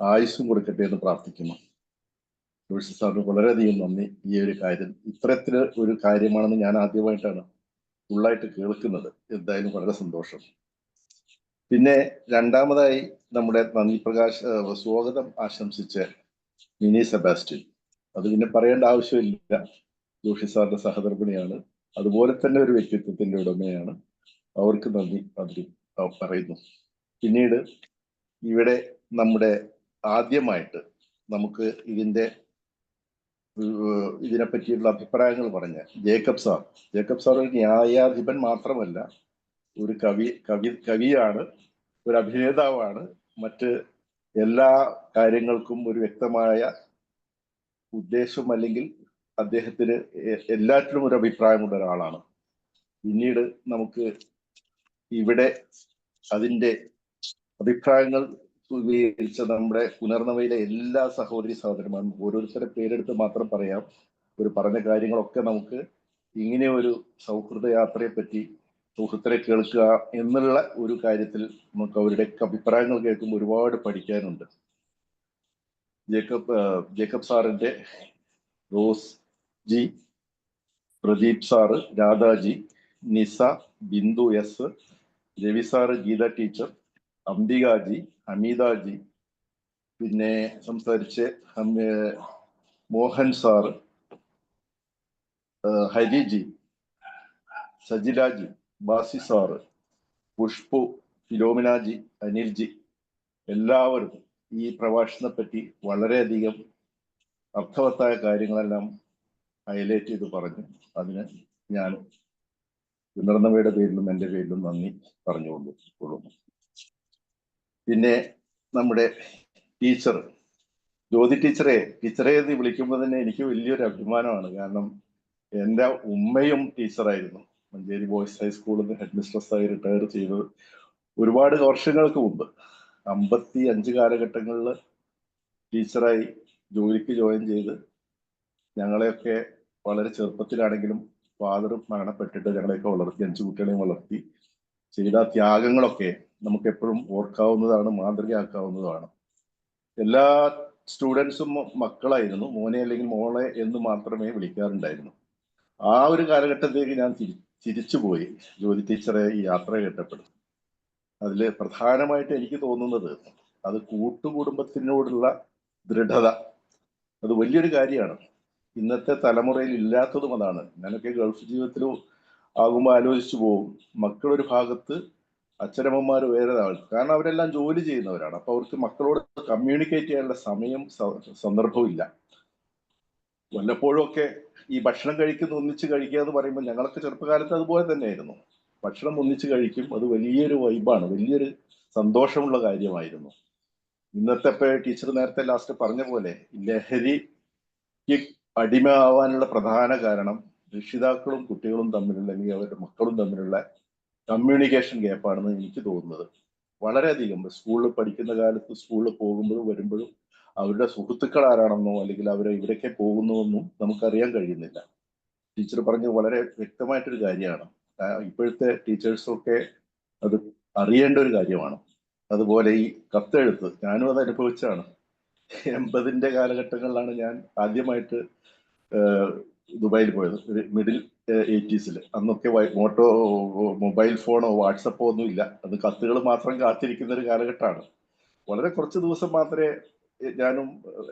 ആയുസ്സും കൊടുക്കട്ടെ എന്ന് പ്രാർത്ഥിക്കുന്നു. ജോഷി സാറിന് വളരെയധികം നന്ദി. ഈ ഒരു കാര്യം ഇത്തരത്തിൽ ഒരു കാര്യമാണെന്ന് ഞാൻ ആദ്യമായിട്ടാണ് ഫുള്ളായിട്ട് കേൾക്കുന്നത്. എന്തായാലും വളരെ സന്തോഷം. പിന്നെ രണ്ടാമതായി നമ്മുടെ നന്ദി സ്വാഗതം ആശംസിച്ച മിനി സെബാസ്റ്റ്യൻ, അത് പിന്നെ പറയേണ്ട ആവശ്യമില്ല. ജോഷി സാറിന്റെ സഹധർമ്മിണിയാണ്, അതുപോലെ തന്നെ ഒരു വ്യക്തിത്വത്തിന്റെ ഉടമയാണ്. അവർക്ക് നന്ദി പറയുന്നു. പിന്നീട് ഇവിടെ നമ്മുടെ ആദ്യമായിട്ട് നമുക്ക് ഇതിനെ പറ്റിയുള്ള അഭിപ്രായങ്ങൾ പറഞ്ഞ ജേക്കബ് സാർ ഒരു ന്യായാധിപൻ മാത്രമല്ല, ഒരു കവിയാണ്, ഒരു അഭിനേതാവാണ്. മറ്റ് എല്ലാ കാര്യങ്ങൾക്കും ഒരു വ്യക്തമായ ഉദ്ദേശം അല്ലെങ്കിൽ അദ്ദേഹത്തിന് എല്ലാറ്റിലും ഒരു അഭിപ്രായമുള്ള ഒരാളാണ്. പിന്നീട് നമുക്ക് ഇവിടെ അതിൻ്റെ അഭിപ്രായങ്ങൾ സ്വീകരിച്ച നമ്മുടെ പുനർനവയിലെ എല്ലാ സഹോദരി സഹോദരന്മാരും, ഓരോരുത്തരുടെ പേരെടുത്ത് മാത്രം പറയാം. ഒരു പറഞ്ഞ കാര്യങ്ങളൊക്കെ നമുക്ക് ഇങ്ങനെ ഒരു സൗഹൃദ യാത്രയെ പറ്റി സുഹൃത്തിനെ കേൾക്കുക എന്നുള്ള ഒരു കാര്യത്തിൽ നമുക്ക് അവരുടെ അഭിപ്രായങ്ങൾ കേൾക്കുമ്പോൾ ഒരുപാട് പഠിക്കാനുണ്ട്. ജേക്കബ് സാറിന്റെ Rose ji, Pradeep sir, Radhaji, Nisa, Bindu S, Ravi sir, Geetha teacher, Ambikaji, Hameedaji, പിന്നെ സംസാരിച്ച മോഹൻ സാറ്, ഹരിജി, സജിലാജി, ബാസി സാറ്, പുഷ്പു, ഫിലോമിനാജി, അനിൽജി, എല്ലാവരും ഈ പ്രഭാഷണത്തെ പറ്റി വളരെയധികം അർത്ഥവത്തായ കാര്യങ്ങളെല്ലാം ഹൈലൈറ്റ് ചെയ്ത് പറഞ്ഞു. അതിന് ഞാൻ പുനർനവയുടെ പേരിലും എൻ്റെ പേരിലും നന്ദി പറഞ്ഞുകൊള്ളുന്നു. പിന്നെ നമ്മുടെ ടീച്ചർ ജ്യോതി ടീച്ചറെ എന്ന് വിളിക്കുമ്പോൾ തന്നെ എനിക്ക് വലിയൊരു അഭിമാനമാണ്. കാരണം എൻ്റെ ഉമ്മയും ടീച്ചറായിരുന്നു. മഞ്ചേരി ബോയ്സ് ഹൈസ്കൂളിൽ നിന്ന് ഹെഡ് മിസ്ട്രസ്സായി റിട്ടയർ ചെയ്തത് ഒരുപാട് വർഷങ്ങൾക്ക് മുമ്പ് 55 കാലഘട്ടങ്ങളിൽ ടീച്ചറായി ജോലിക്ക് ജോയിൻ ചെയ്ത് ഞങ്ങളെയൊക്കെ വളരെ ചെറുപ്പത്തിലാണെങ്കിലും ഫാദറും മരണപ്പെട്ടിട്ട് ഞങ്ങളെയൊക്കെ വളർത്തി, 5 കുട്ടികളെയും വളർത്തി ചെയ്ത ത്യാഗങ്ങളൊക്കെ നമുക്ക് എപ്പോഴും ഓർക്കാവുന്നതാണ്, മാതൃകയാക്കാവുന്നതാണ്. എല്ലാ സ്റ്റുഡൻസും മക്കളായിരുന്നു, മോനെ അല്ലെങ്കിൽ മോളെ എന്ന് മാത്രമേ വിളിക്കാറുണ്ടായിരുന്നു. ആ ഒരു കാലഘട്ടത്തേക്ക് ഞാൻ തിരിച്ചുപോയി ജ്യോതി ടീച്ചറെ ഈ യാത്ര കേട്ടപ്പെടും. അതിൽ പ്രധാനമായിട്ട് എനിക്ക് തോന്നുന്നത് അത് കൂട്ടുകുടുംബത്തിനോടുള്ള ദൃഢത, അത് വലിയൊരു കാര്യമാണ്. ഇന്നത്തെ തലമുറയിൽ ഇല്ലാത്തതും അതാണ്. ഞാനൊക്കെ ഗൾഫ് ജീവിതത്തിൽ ആകുമ്പോൾ ആലോചിച്ചു പോകും, മക്കളൊരു ഭാഗത്ത്, അച്ഛനമ്മമാർ വേറെ ആൾ. കാരണം അവരെല്ലാം ജോലി ചെയ്യുന്നവരാണ്. അപ്പൊ അവർക്ക് മക്കളോട് കമ്മ്യൂണിക്കേറ്റ് ചെയ്യാനുള്ള സമയം സന്ദർഭവും ഇല്ല. വല്ലപ്പോഴും ഒക്കെ ഈ ഭക്ഷണം ഒന്നിച്ച് കഴിക്കുക എന്ന് പറയുമ്പോൾ ഞങ്ങളൊക്കെ ചെറുപ്പകാലത്ത് അതുപോലെ തന്നെയായിരുന്നു. ഭക്ഷണം ഒന്നിച്ച് കഴിക്കും, അത് വലിയൊരു വൈബാണ്, വലിയൊരു സന്തോഷമുള്ള കാര്യമായിരുന്നു. ഇന്നത്തെ ടീച്ചർ നേരത്തെ ലാസ്റ്റ് പറഞ്ഞ പോലെ ലഹരിക്ക് അടിമയാവാനുള്ള പ്രധാന കാരണം രക്ഷിതാക്കളും കുട്ടികളും തമ്മിലുള്ള, അല്ലെങ്കിൽ അവരുടെ മക്കളും തമ്മിലുള്ള കമ്മ്യൂണിക്കേഷൻ ഗ്യാപ്പാണെന്ന് എനിക്ക് തോന്നുന്നത്. വളരെയധികം സ്കൂളിൽ പഠിക്കുന്ന കാലത്ത് സ്കൂളിൽ പോകുമ്പോഴും വരുമ്പോഴും അവരുടെ സുഹൃത്തുക്കൾ ആരാണെന്നോ അല്ലെങ്കിൽ അവരെ ഇവിടേക്ക് പോകുന്നുവെന്നും നമുക്കറിയാൻ കഴിയുന്നില്ല. ടീച്ചർ പറഞ്ഞത് വളരെ വ്യക്തമായിട്ടൊരു കാര്യമാണ്. ഇപ്പോഴത്തെ ടീച്ചേഴ്സൊക്കെ അത് അറിയേണ്ട ഒരു കാര്യമാണ്. അതുപോലെ ഈ കത്തെഴുത്ത്, ഞാനും അത് അനുഭവിച്ചാണ്. 80ന്റെ കാലഘട്ടങ്ങളിലാണ് ഞാൻ ആദ്യമായിട്ട് ദുബായിൽ പോയത്, ഒരു മിഡിൽ 80s. അന്നൊക്കെ മൊബൈൽ ഫോണോ വാട്സപ്പോ ഒന്നും ഇല്ല. അത് കത്തുകൾ മാത്രം കാത്തിരിക്കുന്ന ഒരു കാലഘട്ടമാണ്. വളരെ കുറച്ച് ദിവസം മാത്രമേ ഞാനും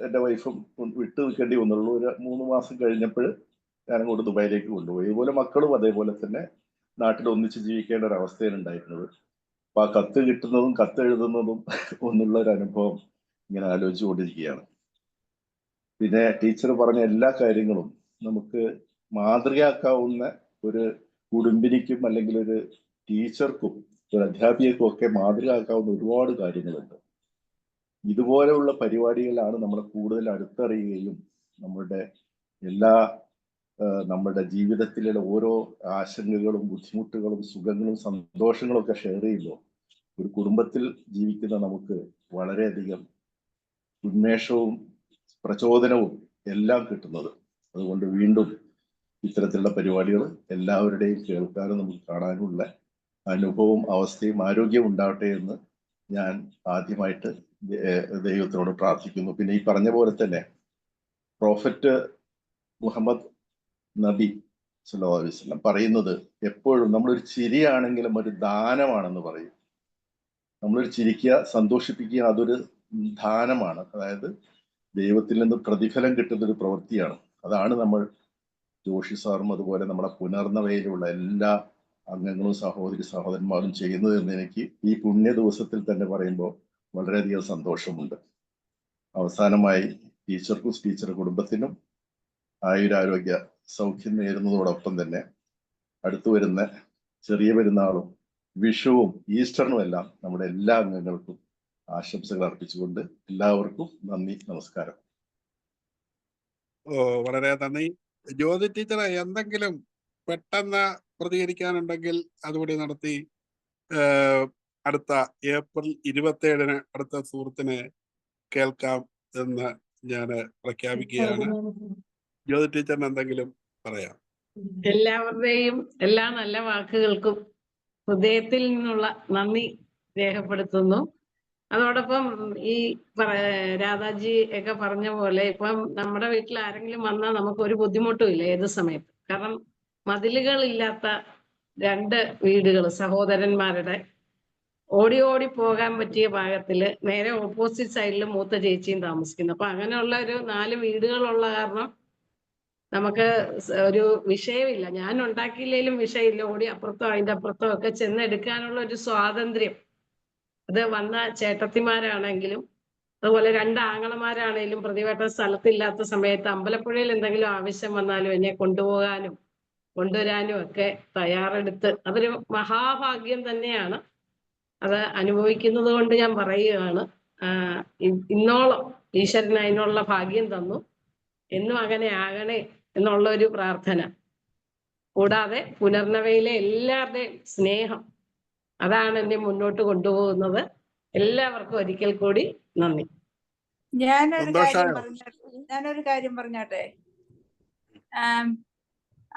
എൻ്റെ വൈഫും വിട്ടു നിൽക്കേണ്ടി വന്നുള്ളൂ. ഒരു 3 മാസം കഴിഞ്ഞപ്പോൾ ഞാൻ അങ്ങോട്ട് ദുബായിലേക്ക് കൊണ്ടുപോയി. ഇതുപോലെ മക്കളും അതേപോലെ തന്നെ നാട്ടിൽ ഒന്നിച്ച് ജീവിക്കേണ്ട ഒരു അവസ്ഥയാണ് ഉണ്ടായിരുന്നത്. അപ്പൊ ആ കത്ത് കിട്ടുന്നതും കത്തെഴുതുന്നതും ഒന്നുള്ള ഒരു അനുഭവം ഇങ്ങനെ ആലോചിച്ചുകൊണ്ടിരിക്കുകയാണ്. പിന്നെ ടീച്ചർ പറഞ്ഞ എല്ലാ കാര്യങ്ങളും നമുക്ക് മാതൃകയാക്കാവുന്ന, ഒരു കുടുംബിനിക്കും അല്ലെങ്കിൽ ഒരു ടീച്ചർക്കും ഒരു അധ്യാപികക്കും ഒക്കെ മാതൃകയാക്കാവുന്ന ഒരുപാട് കാര്യങ്ങളുണ്ട്. ഇതുപോലെയുള്ള പരിപാടികളാണ് നമ്മളെ കൂടുതൽ അടുത്തറിയുകയും നമ്മുടെ ജീവിതത്തിലുള്ള ഓരോ ആശങ്കകളും ബുദ്ധിമുട്ടുകളും സുഖങ്ങളും സന്തോഷങ്ങളും ഒക്കെ ഷെയർ ചെയ്യുമ്പോൾ ഒരു കുടുംബത്തിൽ ജീവിക്കുന്ന നമുക്ക് വളരെയധികം ഉന്മേഷവും പ്രചോദനവും എല്ലാം കിട്ടുന്നത്. അതുകൊണ്ട് വീണ്ടും ഇത്തരത്തിലുള്ള പരിപാടികൾ എല്ലാവരുടെയും കേൾക്കാനും നമുക്ക് കാണാനുമുള്ള അനുഭവവും അവസ്ഥയും ആരോഗ്യവും ഉണ്ടാവട്ടെ എന്ന് ഞാൻ ആദ്യമായിട്ട് ദൈവത്തിനോട് പ്രാർത്ഥിക്കുന്നു. പിന്നെ ഈ പറഞ്ഞ പോലെ തന്നെ പ്രോഫറ്റ് മുഹമ്മദ് നബി സല്ലല്ലാഹു അലൈഹി വസല്ലം പറയുന്നത് എപ്പോഴും നമ്മളൊരു ചിരിയാണെങ്കിലും ഒരു ദാനമാണെന്ന് പറയും. നമ്മളൊരു ചിരിക്കുക, സന്തോഷിപ്പിക്കുക, അതൊരു ദാനമാണ്. അതായത് ദൈവത്തിൽ നിന്ന് പ്രതിഫലം കിട്ടുന്ന ഒരു പ്രവൃത്തിയാണ്. അതാണ് നമ്മൾ ജോഷി സാറും അതുപോലെ നമ്മുടെ പുനർനവയിലുള്ള എല്ലാ അംഗങ്ങളും സഹോദരന്മാരും ചെയ്യുന്നത് എന്ന് എനിക്ക് ഈ പുണ്യ ദിവസത്തിൽ തന്നെ പറയുമ്പോൾ വളരെയധികം സന്തോഷമുണ്ട്. അവസാനമായി ടീച്ചർക്കും ടീച്ചറുടെ കുടുംബത്തിനും ആയുരാരോഗ്യ സൗഖ്യം നേരുന്നതോടൊപ്പം തന്നെ അടുത്തു വരുന്ന ചെറിയ പെരുന്നാളും വിഷുവും ഈസ്റ്ററിനും എല്ലാം നമ്മുടെ എല്ലാ അംഗങ്ങൾക്കും ആശംസകൾ അർപ്പിച്ചുകൊണ്ട് എല്ലാവർക്കും നന്ദി, നമസ്കാരം. വളരെ നന്ദി. ജ്യോതി ടീച്ചറെ എന്തെങ്കിലും പെട്ടെന്ന് പ്രതികരിക്കാനുണ്ടെങ്കിൽ അതുകൂടി നടത്തി അടുത്ത ഏപ്രിൽ 27-ന് അടുത്ത സുഹൃത്തിനെ കേൾക്കാം എന്ന് ഞാൻ പ്രഖ്യാപിക്കുകയാണ്. ജ്യോതി ടീച്ചറിന് എന്തെങ്കിലും പറയാം? എല്ലാവരുടെയും എല്ലാ നല്ല വാക്കുകൾക്കും ഹൃദയത്തിൽ നിന്നുള്ള നന്ദി രേഖപ്പെടുത്തുന്നു. അതോടൊപ്പം ഈ രാധാജി ഒക്കെ പറഞ്ഞ പോലെ ഇപ്പം നമ്മുടെ വീട്ടിൽ ആരെങ്കിലും വന്നാൽ നമുക്ക് ഒരു ബുദ്ധിമുട്ടും ഇല്ല ഏത് സമയത്ത്. കാരണം മതിലുകളില്ലാത്ത 2 വീടുകൾ സഹോദരന്മാരുടെ ഓടി ഓടി പോകാൻ പറ്റിയ ഭാഗത്തില് നേരെ ഓപ്പോസിറ്റ് സൈഡിൽ മൂത്ത ചേച്ചിയും താമസിക്കുന്നു. അപ്പൊ അങ്ങനെയുള്ള ഒരു 4 വീടുകളുള്ള കാരണം നമുക്ക് ഒരു വിഷയമില്ല. ഞാൻ ഉണ്ടാക്കിയില്ലെങ്കിലും വിഷയമില്ല. ഓടി അപ്പുറത്തോ അതിന്റെ അപ്പുറത്തോ ഒക്കെ ചെന്നെടുക്കാനുള്ള ഒരു സ്വാതന്ത്ര്യം. അത് വന്ന ചേട്ടത്തിമാരാണെങ്കിലും അതുപോലെ 2 ആങ്ങളമാരാണെങ്കിലും പ്രതിവട്ട സ്ഥലത്തില്ലാത്ത സമയത്ത് അമ്പലപ്പുഴയിൽ എന്തെങ്കിലും ആവശ്യം വന്നാലും എന്നെ കൊണ്ടുപോകാനും കൊണ്ടുവരാനും ഒക്കെ തയ്യാറെടുത്ത് അതൊരു മഹാഭാഗ്യം തന്നെയാണ്. അത് അനുഭവിക്കുന്നത് കൊണ്ട് ഞാൻ പറയുകയാണ്, ഇന്നോളം ഈശ്വരൻ അതിനുള്ള ഭാഗ്യം തന്നു. എന്നും അങ്ങനെ ആകണേ എന്നുള്ള ഒരു പ്രാർത്ഥന. കൂടാതെ പുനർനവയിലെ എല്ലാവരുടെയും സ്നേഹം അതാണ് എന്നെ മുന്നോട്ട് കൊണ്ടുപോകുന്നത്. എല്ലാവർക്കും ഒരിക്കൽ കൂടി നന്ദി. ഞാനൊരു കാര്യം പറഞ്ഞോട്ടെ.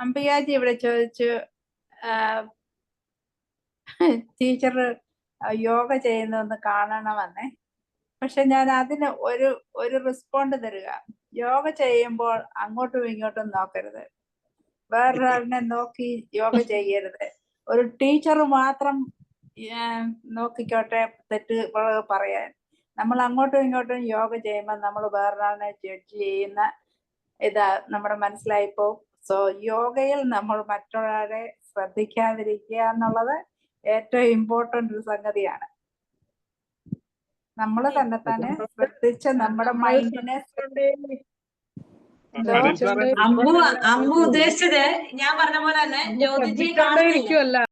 അംബികാജി ഇവിടെ ചോദിച്ചു ടീച്ചർ യോഗ ചെയ്യുന്നൊന്ന് കാണണമെന്നേ. പക്ഷെ ഞാൻ അതിന് ഒരു റെസ്പോണ്ട് തരിക. യോഗ ചെയ്യുമ്പോൾ അങ്ങോട്ടും ഇങ്ങോട്ടും നോക്കരുത്, വേറൊരാളിനെ നോക്കി യോഗ ചെയ്യരുത്. ഒരു ടീച്ചർ മാത്രം നോക്കിക്കോട്ടെ തെറ്റ് പറയാൻ. നമ്മൾ അങ്ങോട്ടും ഇങ്ങോട്ടും യോഗ ചെയ്യുമ്പോൾ നമ്മൾ വേറൊരാളിനെ ജഡ്ജ് ചെയ്യുന്ന ഇതാ നമ്മുടെ മനസ്സിലായിപ്പോ. സോ യോഗയിൽ നമ്മൾ മറ്റൊരാളെ ശ്രദ്ധിക്കാതിരിക്കുക എന്നുള്ളത് ഏറ്റവും ഇമ്പോർട്ടന്റ് ഒരു സംഗതിയാണ്. നമ്മൾ തന്നെ ശ്രദ്ധിച്ച് നമ്മുടെ മൈൻഡിനെ അമ്മു ഉദ്ദേശിച്ചത് ഞാൻ പറഞ്ഞ പോലെ തന്നെ ജ്യോതിജി കാണുന്നില്ല.